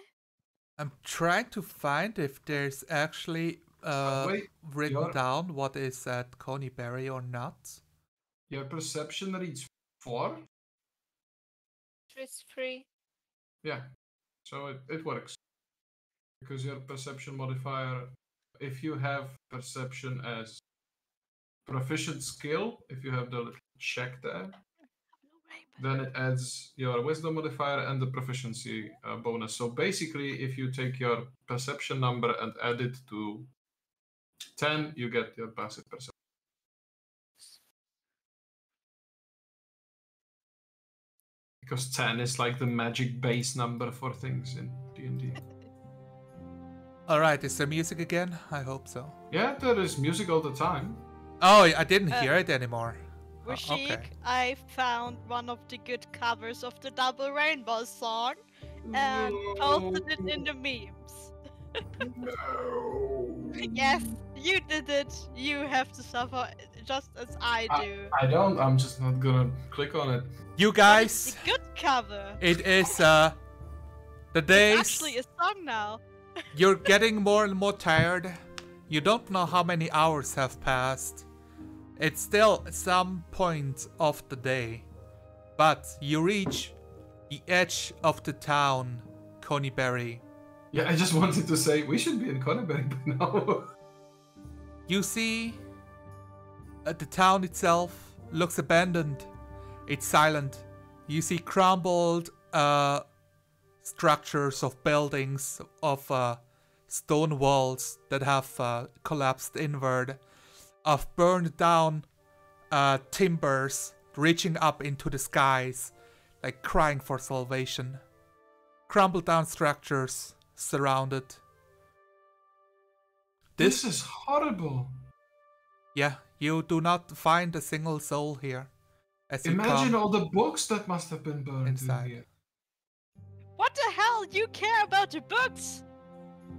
I'm trying to find if there's actually Wait, written down what is at Coneyberry or not. Your perception reads 4? It's 3. Yeah, so it works. Because your perception modifier, if you have perception as proficient skill, if you have the little check there, then it adds your wisdom modifier and the proficiency bonus. So basically, if you take your perception number and add it to 10, you get your passive perception. Because 10 is like the magic base number for things in D&D. Alright, is there music again? I hope so. Yeah, there is music all the time. Oh, I didn't hear it anymore. Rashik, Okay. I found one of the good covers of the Double Rainbow song and posted it in the memes. No. Yes, you did it. You have to suffer just as I do. I don't. I'm just not gonna click on it. You It's guys, a good cover. it is the days. It's actually a song now. You're getting more and more tired. You don't know how many hours have passed. It's still some point of the day. But you reach the edge of the town, Coneyberry. Yeah, I just wanted to say we should be in Coneyberry by now. You see, the town itself looks abandoned. It's silent. You see crumbled structures of buildings, of stone walls that have collapsed inward, of burned down timbers reaching up into the skies, like crying for salvation. Crumbled down structures surrounded. This is horrible. Yeah, you do not find a single soul here. As you Imagine come all the books that must have been burned inside. in here. What the hell? You care about the books?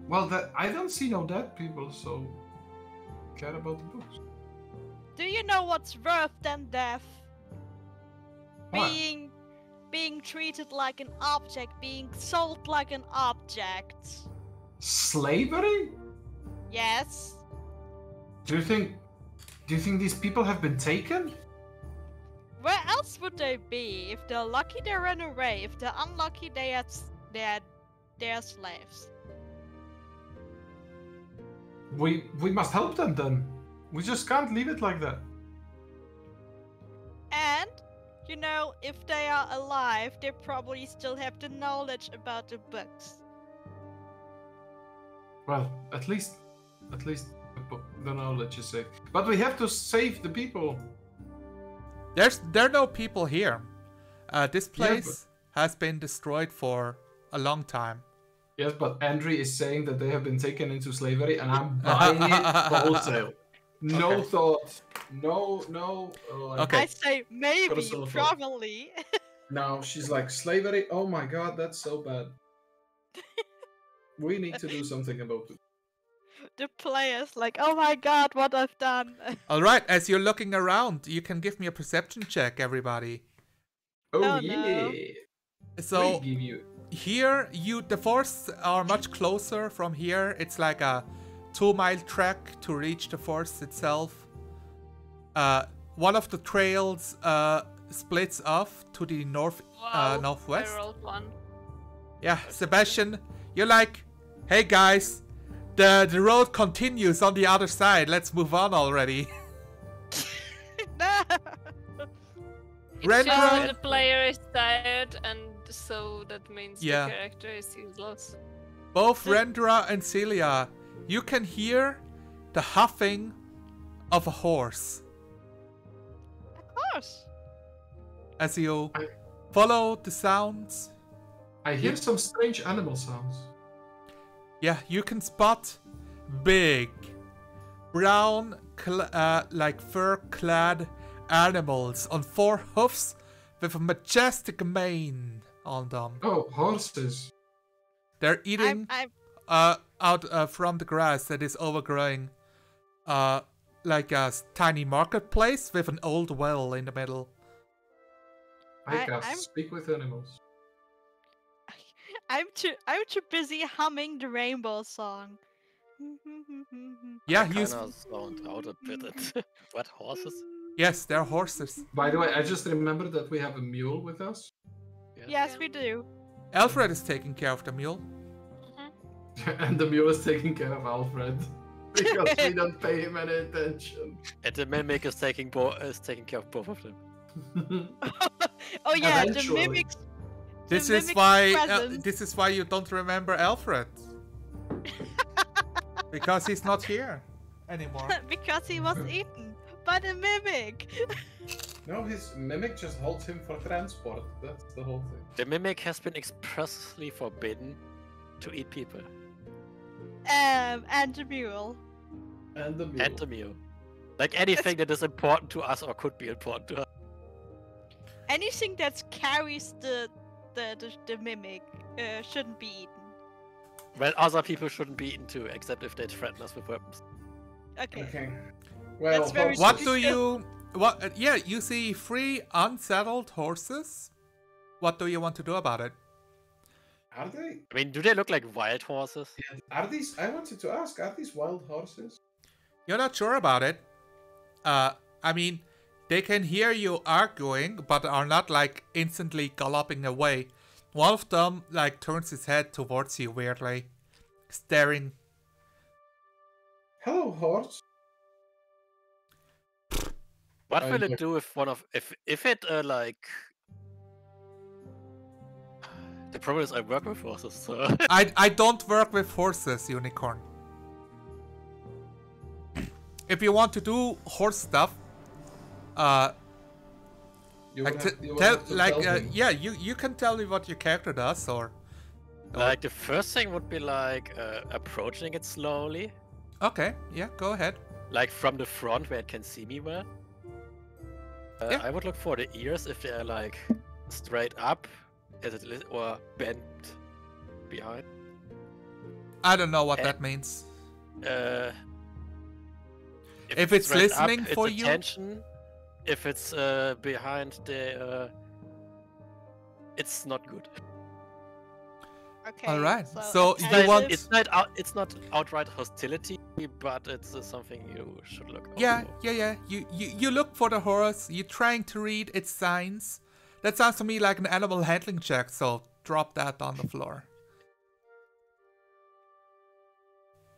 Well, I don't see no dead people, so care about the books. Do you know what's worse than death? What? Being treated like an object, being sold like an object. Slavery? Yes. Do you think these people have been taken? Where else would they be? If they're lucky, they ran away. If they're unlucky, they're slaves. We must help them then. We just can't leave it like that. And, you know, if they are alive, they probably still have the knowledge about the books. Well, at least the knowledge is safe. But we have to save the people. There are no people here. This Yeah, place has been destroyed for a long time. Yes, but Andre is saying that they have been taken into slavery, and I'm buying it wholesale. No Okay. thought. No. Okay. I say maybe, Personal thought. probably. Now she's like, slavery? Oh my god, that's so bad. We need to do something about it. The players like, oh my god, what I've done. All right. As you're looking around, you can give me a perception check, everybody. Oh, Oh, yeah. no. So We give you. here, the forests are much closer from here. It's like a 2-mile trek to reach the forest itself. One of the trails splits off to the northwest. I rolled one. Yeah, Sebastian, you're like, hey guys, the road continues on the other side. Let's move on already. No. It shows Rendra, the player is tired, and so that means Yeah. the character is useless. both Rendra and Celia, you can hear the huffing of a horse Of course. as you follow the sounds. I hear some strange animal sounds. Yeah, you can spot big, brown, like fur-clad animals on 4 hoofs with a majestic mane on them. Oh, horses. They're eating I'm out from the grass that is overgrowing, like a tiny marketplace with an old well in the middle. I can I'm- speak with animals. I'm too busy humming the rainbow song. Yeah, I you. kinda zoned out a bit. What, horses? Yes, they're horses. By the way, I just remembered that we have a mule with us. Yes, we do. Alfred is taking care of the mule. And the mule is taking care of Alfred. Because we don't pay him any attention. And the mimic is taking care of both of them. Oh yeah, the Eventually. mimics. This the is mimic's why. presence. This is why you don't remember Alfred. Because he's not here anymore. Because he was eaten by the mimic. No, his mimic just holds him for transport. That's the whole thing. The mimic has been expressly forbidden to eat people. And the mule. And the mule. And the mule. Like anything that is important to us or could be important to us. Anything that carries the mimic shouldn't be eaten. Well, other people shouldn't be eaten too, except if they threaten us with weapons. Okay. Okay. Well, That's very horses. What do you? What? Yeah, you see 3 unsettled horses. What do you want to do about it? Are they? I mean, do they look like wild horses? Are these? I wanted to ask. Are these wild horses? You're not sure about it. I mean, they can hear you arguing, but are not like instantly galloping away. One of them like turns his head towards you weirdly, staring. Hello, horse. What will yeah. it do if if it like? The problem is I work with horses, so I don't work with horses, Unicorn. If you want to do horse stuff, You like will t- have- you will tell have to like tell him. yeah, you can tell me what your character does, or like the first thing would be like approaching it slowly, okay, yeah, go ahead. like from the front where it can see me well. Yeah. I would look for the ears if they are like straight up, or bent behind. I don't know what Eh. that means. If it's straight up, listening it's for you? attention. If it's behind the, it's not good. Okay. All right, so It's you not, want- it's not outright hostility, but it's something you should look. out Yeah, for. yeah. You look for the horse. You're trying to read its signs. That sounds to me like an animal handling check. So drop that on the floor.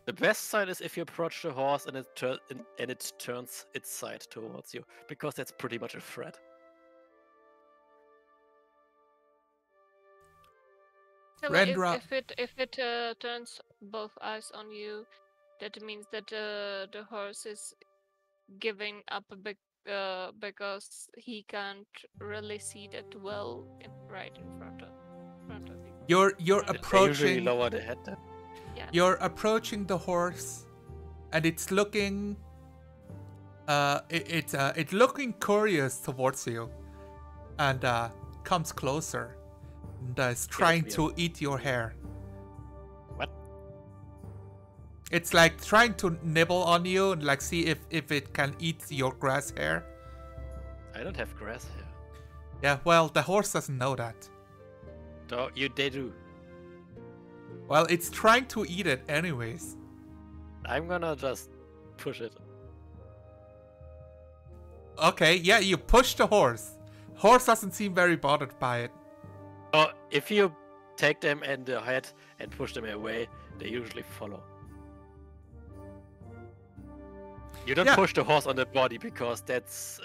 The best sign is if you approach the horse and it turns its side towards you, because that's pretty much a threat. So Rendra- if it turns both eyes on you, that means that the horse is giving up a because he can't really see that well right in front of him. You're They usually approaching. lower the head then. Yeah. You're approaching the horse, and it's looking. It's looking curious towards you, and comes closer, and is trying to eat your hair. What? It's like trying to nibble on you and like see if it can eat your grass hair. I don't have grass hair. Yeah, well, the horse doesn't know that. They do. Well, it's trying to eat it anyways. I'm gonna just push it. Okay, yeah, you push the horse. Horse doesn't seem very bothered by it. Oh, if you take them in the head and push them away, they usually follow. You don't Yeah. push the horse on the body because that's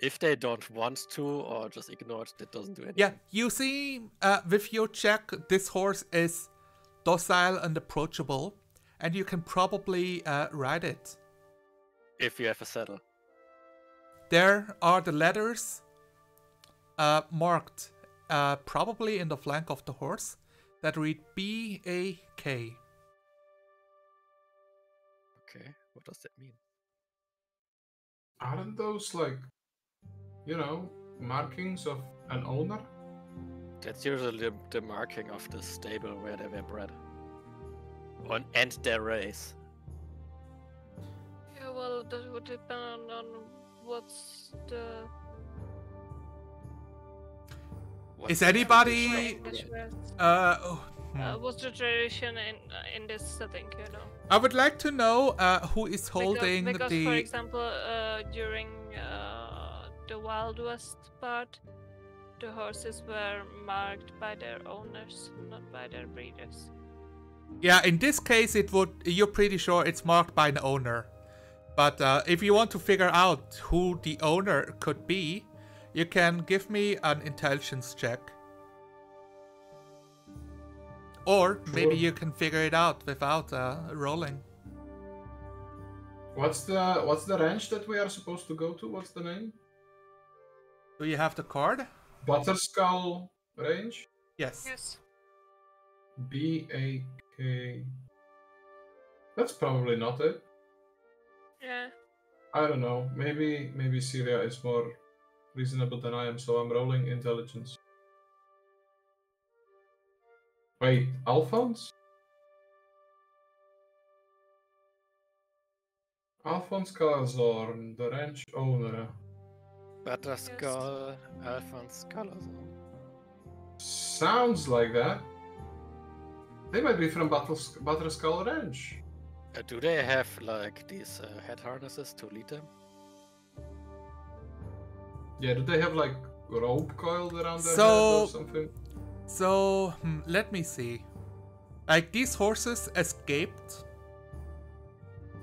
if they don't want to or just ignore it, that doesn't do anything. Yeah, you see, with your check, this horse is docile and approachable, and you can probably ride it. If you have a saddle. There are the letters marked probably in the flank of the horse that read B-A-K. Okay, what does that mean? Aren't those like, markings of an owner? That's usually the marking of the stable where they were bred. And their race. Yeah, well, that would depend on what's the. Is anybody what's the tradition in this setting? I would like to know who is holding because the for example, during the Wild West part, the horses were marked by their owners, not by their breeders. Yeah, in this case you're pretty sure it's marked by an owner. But if you want to figure out who the owner could be, you can give me an intelligence check. Or maybe you can figure it out without rolling. What's the ranch that we are supposed to go to? What's the name? Do you have the card? Butterskull range? Yes. Yes. B-A-K. That's probably not it. Yeah. I don't know. Maybe Syria is more reasonable than I am, so I'm rolling intelligence. Wait, Alphonse? Alphonse Calazorn, the ranch owner. Butterskull, Alphonse Calazon. Sounds like that. They might be from Butterskull Ranch. Do they have like these head harnesses to lead them? Yeah, do they have like rope coiled around their head So- or something? So, let me see. Like, these horses escaped.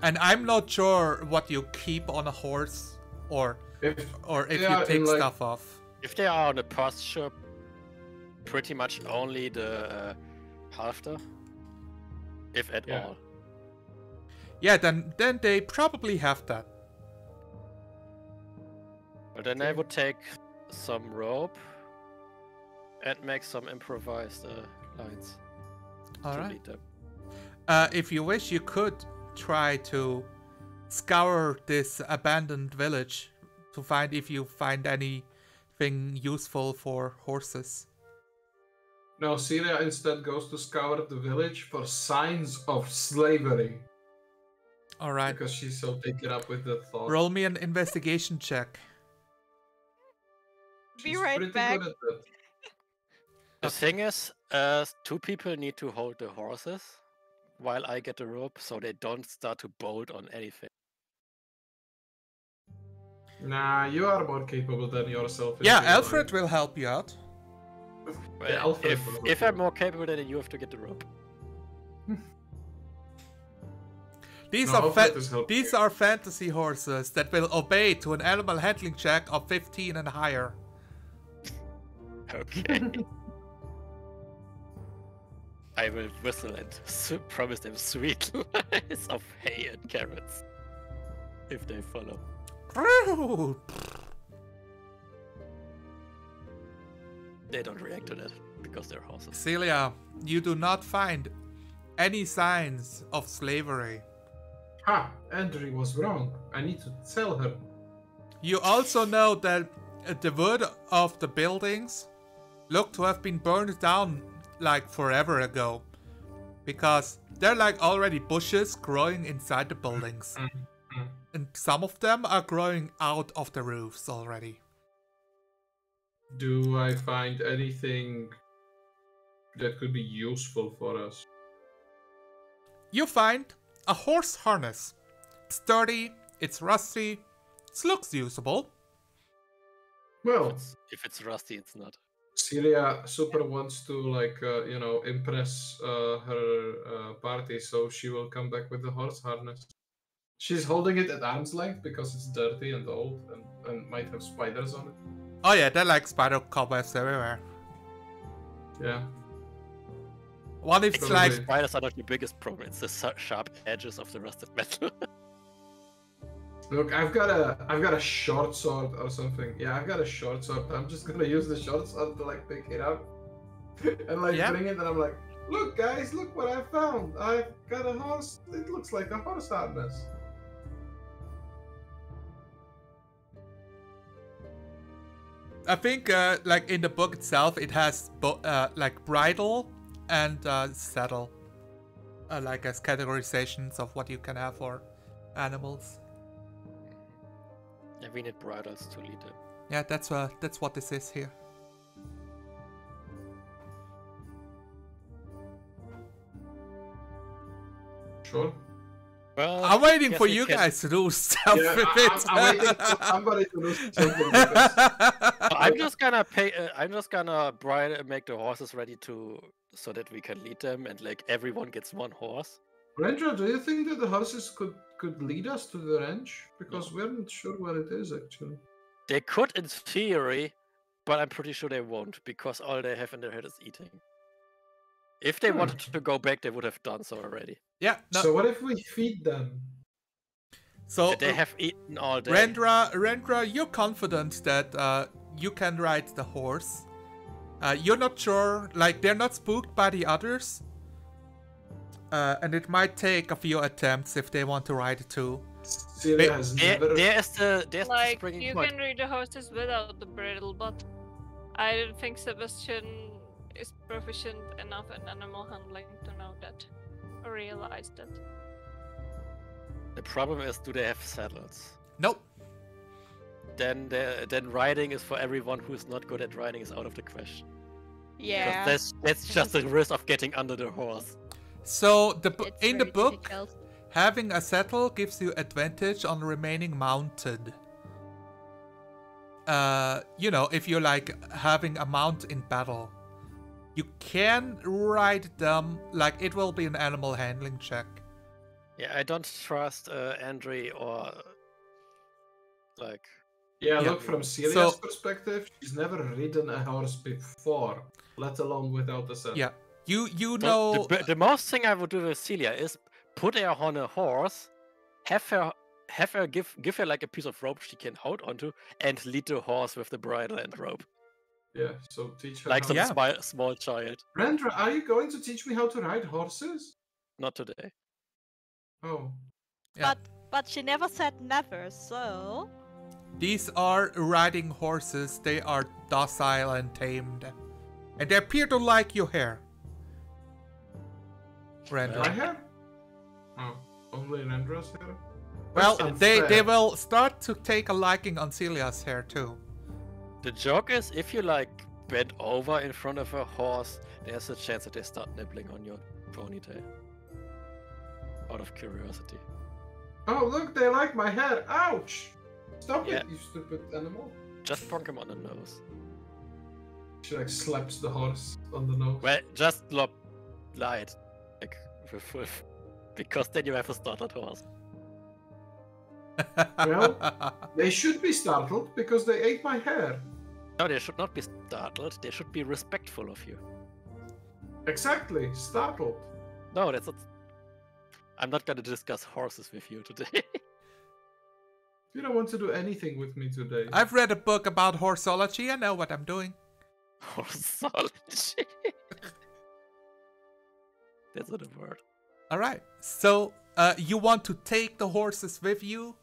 And I'm not sure what you keep on a horse or if they you are take in, like- stuff off. If they are on a pasture, pretty much only the halfter, if at Yeah. all. Yeah, then they probably have that. But then I would take some rope and make some improvised lines to Alright. lead them. If you wish, you could try to scour this abandoned village to find if you find anything useful for horses. No, Syria instead goes to scour the village for signs of slavery. Alright. Because she's so taken up with the thought. Roll me an investigation check. Be She's right pretty back. good at that. The thing is, two people need to hold the horses while I get the rope so they don't start to bolt on anything. Nah, you are more capable than yourself. Yeah, in theory. Alfred will help you out. Well, Yeah, Alfred will if help I'm more capable, then you have to get the rope. These No, are Alfred is helping these you. are fantasy horses that will obey to an animal handling check of 15 and higher. Okay. I will whistle and promise them sweet lies of hay and carrots if they follow. They don't react to that because they're horses. Celia, you do not find any signs of slavery. Ha! Andrew was wrong. I need to tell her. You also know that the wood of the buildings look to have been burned down like forever ago. Because they're like already bushes growing inside the buildings. And some of them are growing out of the roofs already. Do I find anything that could be useful for us? You find a horse harness. It's dirty, it's rusty, it looks usable. Well, If it's rusty, it's not. Celia super wants to impress her party, so she will come back with the horse harness. She's holding it at arm's length because it's dirty and old and might have spiders on it. Oh yeah, they're like spider cobwebs everywhere. Yeah. What if it's Probably. like... Spiders are not the biggest problem, it's the sharp edges of the rusted metal. Look, I've got a short sword or something. Yeah, I've got a short sword. I'm just gonna use the short sword to like pick it up and like Yeah. bring it, and I'm like, look guys, look what I found. I've got a horse. It looks like a horse harness. I think like in the book itself it has like bridle and saddle. Like as categorizations of what you can have for animals. Yeah, we need bridles to lead them. Yeah, that's what this is here. Sure. Well, I'm waiting guess for we you can- guys to do stuff Yeah, with it. I'm waiting for somebody to do something. Because I'm just gonna pay. I'm just gonna make the horses ready so that we can lead them, and like everyone gets one horse. Rendra, do you think that the horses could lead us to the ranch? Because we're not sure what it is actually. They could in theory, but I'm pretty sure they won't because all they have in their head is eating. If they wanted to go back, they would have done so already. Yeah, no. So what if we feed them? So They have eaten all day. Rendra, you're confident that you can ride the horse. You're not sure, like they're not spooked by the others. And it might take a few attempts if they want to ride it too. Celia has never. There's the Like, springing you point. can read the horses without the bridle, but I don't think Sebastian is proficient enough in animal handling to know that or realize that. The problem is, do they have saddles? Nope. Then riding is for everyone who is not good at riding is out of the question. Yeah. Because that's just the risk of getting under the horse. So It's in the very book, difficult. having a saddle gives you advantage on remaining mounted. You know, if you're like having a mount in battle, you can ride them. Like it will be an animal handling check. Yeah, I don't trust Andre or like. Yeah, Yeah. look, from Celia's So- perspective, she's never ridden a horse before, let alone without a saddle. Yeah, you Well, know. the most thing I would do with Celia is put her on a horse, have her give her like a piece of rope she can hold onto, and lead the horse with the bridle and rope, Yeah, so teach her like how some Yeah. small child. Rendra, are you going to teach me how to ride horses? Not today. Oh. Yeah. But she never said never, so These are riding horses. They are docile and tamed. And they appear to like your hair. Rendra. My hair? Oh, only Rendra's hair? Well, That's they unfair. will start to take a liking on Celia's hair too. The joke is, if you like bend over in front of a horse, there's a chance that they start nibbling on your ponytail. Out of curiosity. Oh, look, they like my hair. Ouch! Stop Yeah. it, you stupid animal. Just bonk him on the nose. She like slaps the horse on the nose. Well, just light, like with because then you have a startled horse. Well, they should be startled because they ate my hair. No, they should not be startled. They should be respectful of you. Exactly, startled. No, that's not. I'm not gonna discuss horses with you today. You don't want to do anything with me today. I've read a book about horseology. I know what I'm doing. Horseology. That's not a word. All right. So you want to take the horses with you?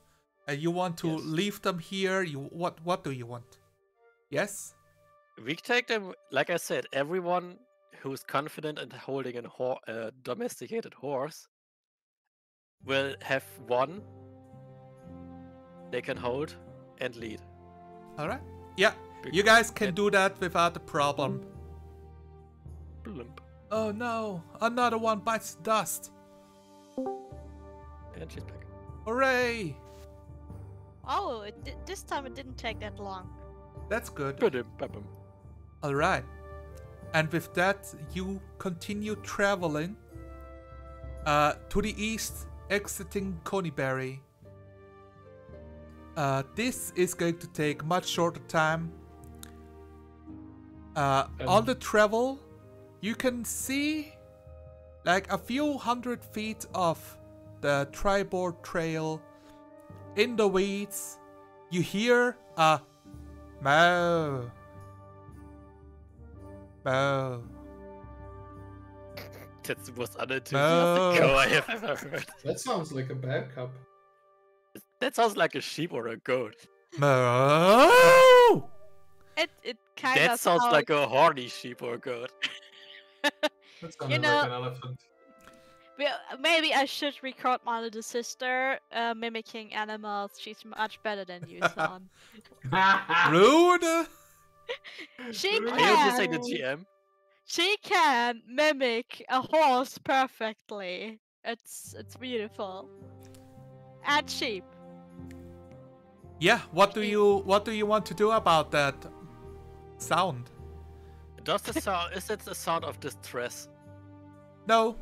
You want to Yes. leave them here? What do you want? Yes. We take them, like I said, everyone who's confident in holding a domesticated horse will have one they can hold and lead. All right. Yeah. You guys can And- do that without a problem. Blump. Oh no! Another one bites dust. And she's back. Hooray! Oh, this time it didn't take that long. That's good. Ba-dum-ba-bum. All right. And with that, you continue traveling to the east, exiting Conyberry. This is going to take much shorter time. On the travel, you can see like a few hundred feet of the Tribord Trail. In the weeds, you hear a moo. Moo. That's the most unenthusiastic No. go I have ever heard. That sounds like a bad cup. That sounds like a sheep or a goat. Moo. It kind That of sounds like a horny sheep or goat. That sounded know- like an elephant. Maybe I should record my little sister mimicking animals. She's much better than you, son. Rude. She Are you saying the can. GM? She can mimic a horse perfectly. It's beautiful. And sheep. Yeah. What do you want to do about that sound? Does the sound is it the sound of distress? No,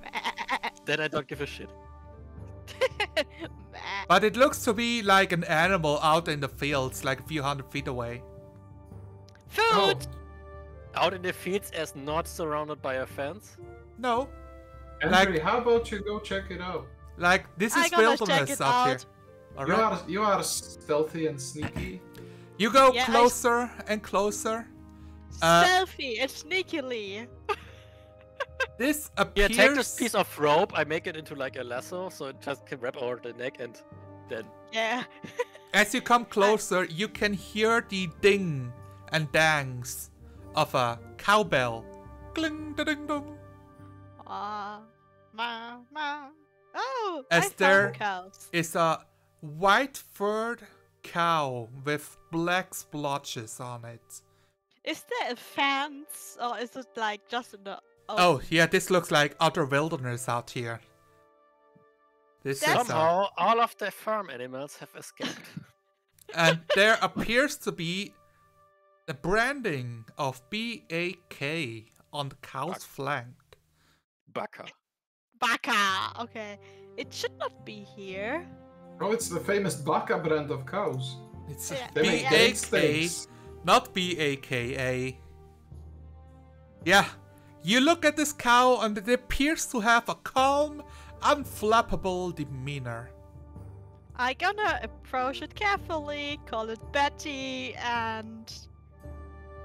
Then I don't give a shit. but it looks to be like an animal out in the fields, like a few hundred feet away. Food! Oh, Out in the fields as not surrounded by a fence? No, Henry, how about you go check it out? like this I is gotta check wilderness it out here. out. All You right. you are stealthy and sneaky. You go Yeah, closer and closer. Uh, Stealthy and sneakily. This Yeah, appears. take this piece of rope, I make it into like a lasso so it just can wrap around the neck and then Yeah. As you come closer, you can hear the ding and dangs of a cowbell. Cling, da, ding, dong. Ma, ma. Oh, As I found there- cows. Is a white-furred cow with black splotches on it. Is there a fence or is it like just in the Oh, yeah, this looks like utter wilderness out here. This is somehow all of the farm animals have escaped. and there appears to be the branding of BAK on the cow's flank. Baka. Baka? Okay. It should not be here. Oh, it's the famous Baka brand of cows. It's Yeah, They make gang BAK, steaks. not BAKA. Yeah, you look at this cow and it appears to have a calm, unflappable demeanor. I gonna approach it carefully, call it Betty, and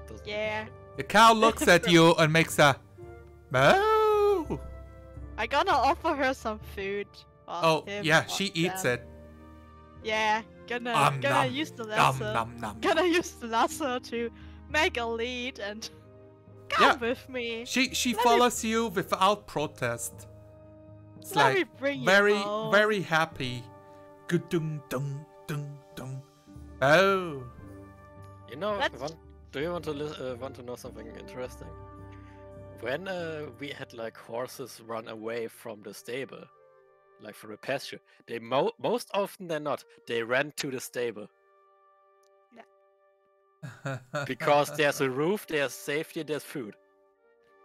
Doesn't yeah. The cow looks at you and makes a moo. I gonna offer her some food. Or Oh, him, yeah, or she eats them. it. Yeah, gonna Nom, use the Nom, lasso. nom, nom. Gonna use the lasso to make a lead and come Yeah. with me. She Let me- follows you without protest. It's Let me like bring you very home. very happy. Good-dung, dung, dung, dung. Oh. You know, Let's- do you want to know something interesting? When we had like horses run away from the stable, like from the pasture, they most often than not they ran to the stable because there's a roof, there's safety, there's food.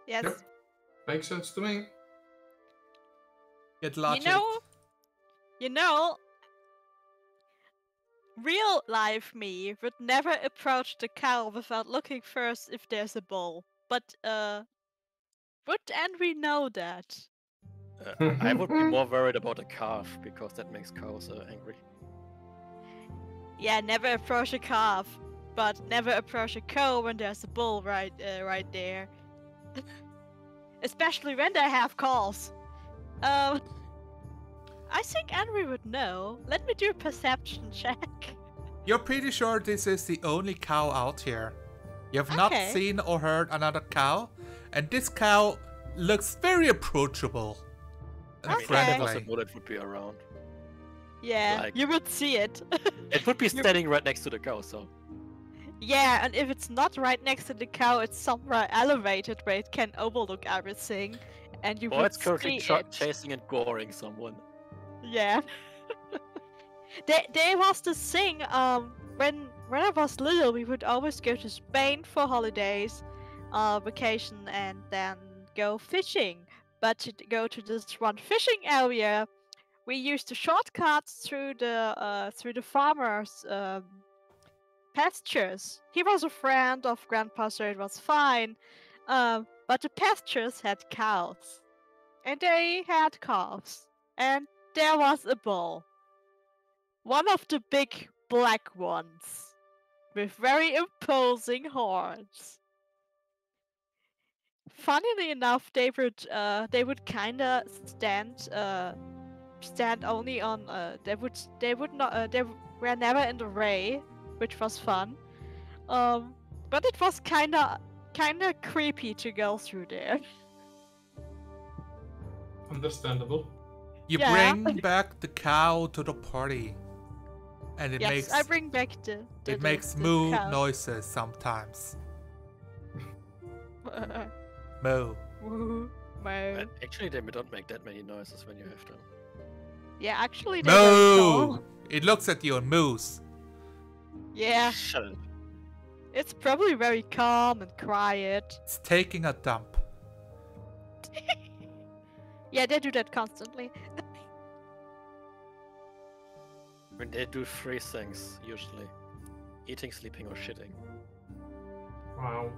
Yes. Yep. Makes sense to me. Get logic. You know, real life me would never approach the cow without looking first if there's a bowl. But would Henry know that? I would be more worried about a calf because that makes cows angry. Yeah, never approach a calf, but never approach a cow when there's a bull right there. Especially when they have calves. I think Henry would know. Let me do a perception check. You're pretty sure this is the only cow out here. You have not Okay. seen or heard another cow, and this cow looks very approachable and I mean, Okay. if friendly. possible, it would be around. Yeah, Like- you would see it. It would be standing right next to the cow, so. Yeah, and if it's not right next to the cow, it's somewhere elevated where it can overlook everything, and you Or would it's currently see it. chasing and goring someone. Yeah. there was this thing, when I was little, we would always go to Spain for holidays, vacation, and then go fishing. But to go to this one fishing area, we used the shortcuts through the farmers' pastures. He was a friend of Grandpa, so it was fine. But the pastures had cows, and they had calves, and there was a bull. One of the big black ones, with very imposing horns. Funnily enough, they would kinda stand only on they would not they were never in the ray, which was fun. But it was kinda creepy to go through there. Understandable. You Yeah. bring back the cow to the party, and it Yes, makes I bring back it makes the moo cow. noises sometimes. Moo. Woo, moo. But actually, they don't make that many noises when you have them. Yeah, actually, they're very Moo. tall. It looks at you and moos. Yeah, Shut up. it's probably very calm and quiet. It's taking a dump. Yeah, they do that constantly. When they do three things, usually. Eating, sleeping, or shitting. Wow.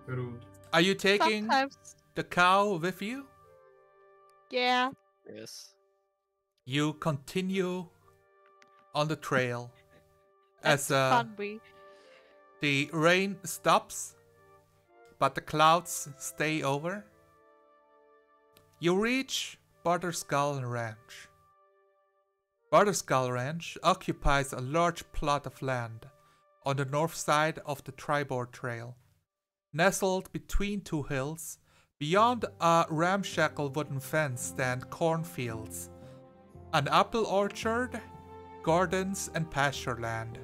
Rude. Are you taking Sometimes, the cow with you? yeah. Yes. You continue on the trail That's as fun. the rain stops, but the clouds stay over. You reach Butterskull Ranch. Butterskull Ranch occupies a large plot of land on the north side of the Tribord Trail, nestled between two hills. Beyond a ramshackle wooden fence stand cornfields, an apple orchard, gardens, and pasture land.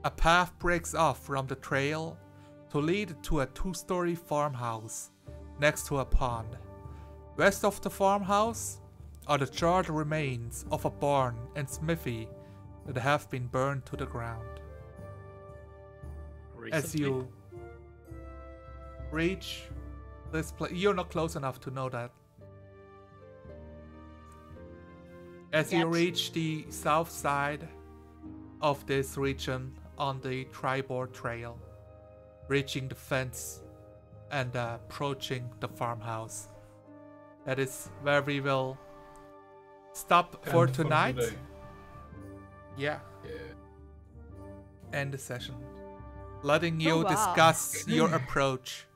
A path breaks off from the trail to lead to a two-story farmhouse next to a pond. West of the farmhouse are the charred remains of a barn and smithy that have been burned to the ground. As Recently? you reach this place, you're not close enough to know that. As you Yet. reach the south side of this region on the Tribord Trail, reaching the fence and approaching the farmhouse. That is where we will stop for End tonight. today. Yeah, Yeah. end the session. Letting you Oh, wow. discuss your approach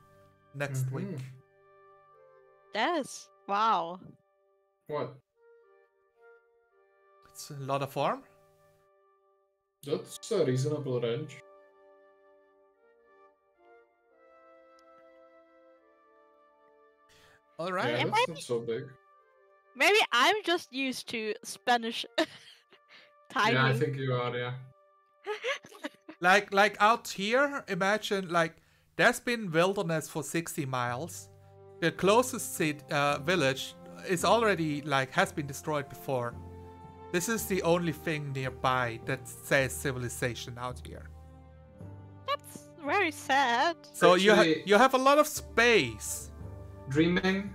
next week. Mhm. That is wow. What? It's a lot of farm. That's a reasonable range. All Yeah, right. It that's might not so big. Maybe I'm just used to Spanish timing. Yeah, I think you are, yeah. Like out here, imagine like there's been wilderness for 60 miles. The closest village is already like has been destroyed before. This is the only thing nearby that says civilization out here. That's very sad. So Actually- you have a lot of space. Dreaming,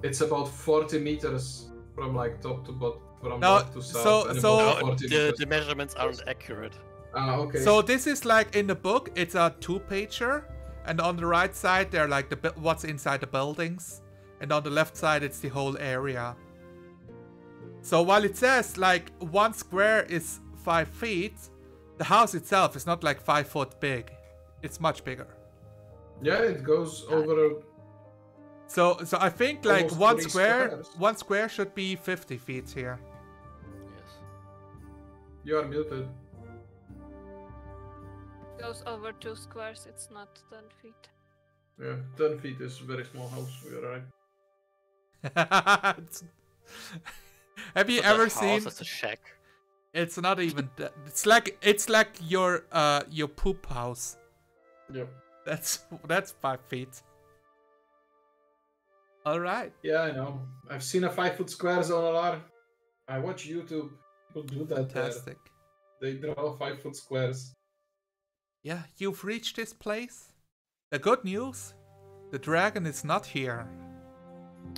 it's about 40 meters from like top to bottom, from No, north to south. so- and so- about No, 40 the meters. the measurements aren't accurate. Okay. So this is like in the book, it's a 2-pager, and on the right side they're like what's inside the buildings, and on the left side it's the whole area. So while it says like 1 square is 5 feet, the house itself is not like 5 foot big. It's much bigger. Yeah, it goes over. So I think like Almost 3 squares. one square should be 50 feet here. Yes. You are muted. Goes over 2 squares, it's not 10 feet. Yeah, 10 feet is a very small house. You're right. Have you So the ever house seen? is a shack. It's not even. It's like your poop house. Yep. That's 5 feet. All right. Yeah, I know. I've seen a 5 foot square zone a lot. I watch YouTube. People do that. Fantastic. They draw 5 foot squares. Yeah, you've reached this place. The good news, the dragon is not here.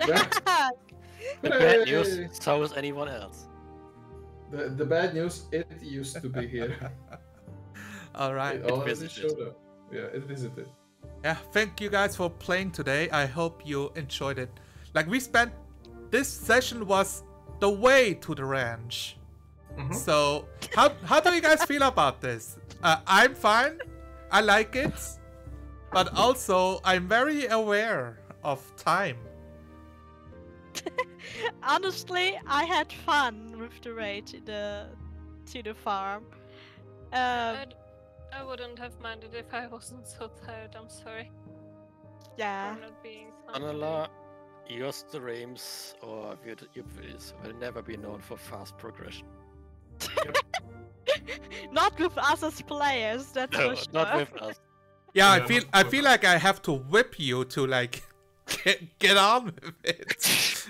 Yeah. The bad news, Hooray! so is anyone else. The bad news, it used to be here. All right. It already visited. showed up. Yeah, it visited. Yeah, thank you guys for playing today. I hope you enjoyed it. Like this session was the way to the ranch. Mhm. So how do you guys feel about this? I'm fine. I like it, but also I'm very aware of time. Honestly, I had fun with the raid to the farm. I wouldn't have minded if I wasn't so tired, I'm sorry. Yeah. For not being Anala, your streams or your videos will never be known for fast progression. Not with us as players, that's No, for sure. not with us. Yeah, Yeah, I feel like I have to whip you to like get on with it.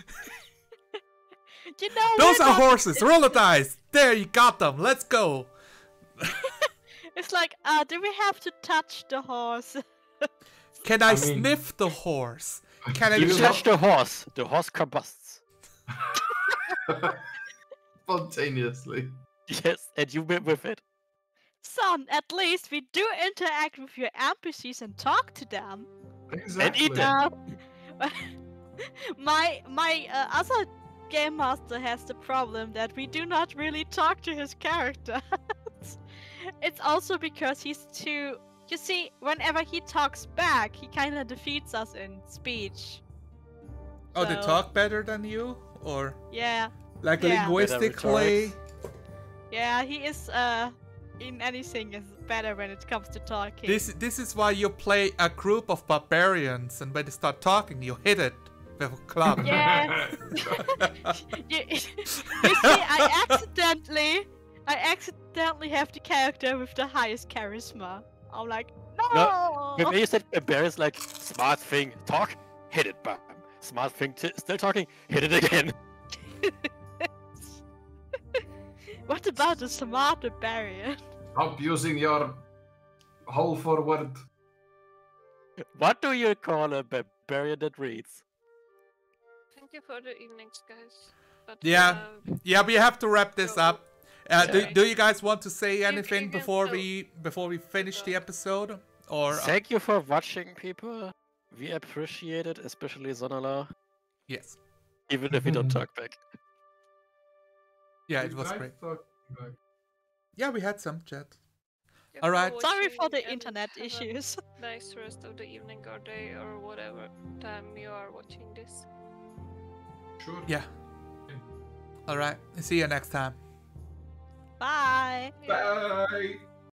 You know, Those we're are not- horses. Roll the dice. There, you got them. Let's go. It's like, do we have to touch the horse? Can I I mean- sniff the horse? Can I You You touch the horse combusts. Spontaneously. Yes, and you went with it. Son, at least we do interact with your NPCs and talk to them. Exactly. eat them. My other game master has the problem that we do not really talk to his characters. It's also because he's too. You see, whenever he talks back, he kind of defeats us in speech. Oh, they So- talk better than you, or Yeah, like Yeah. linguistically? yeah, he is. In anything is better when it comes to talking. This is why you play a group of barbarians, and when they start talking, you hit it with a club. Yeah. you see, I accidentally have the character with the highest charisma. I'm like, no. When you said barbarians, like smart thing, talk, hit it, bam. Smart thing, still talking, hit it again. What about the smart barbarian? Stop using your whole forward. What do you call a barbarian that reads? Thank you for the evenings, guys. But, Yeah. Yeah, we have to wrap this So- up. Okay. Do you guys want to say You anything can before still- we finish the episode? Or Thank you for watching, people. We appreciate it, especially Zonala, yes, even if we don't talk back. yeah, We it was tried great. talking back. Yeah, we had some chat. Yeah, Alright. for Sorry for watching the and internet have a issues. Nice rest of the evening or day or whatever time you are watching this. Sure. Yeah. All right. See you next time. Bye. Yeah. Bye.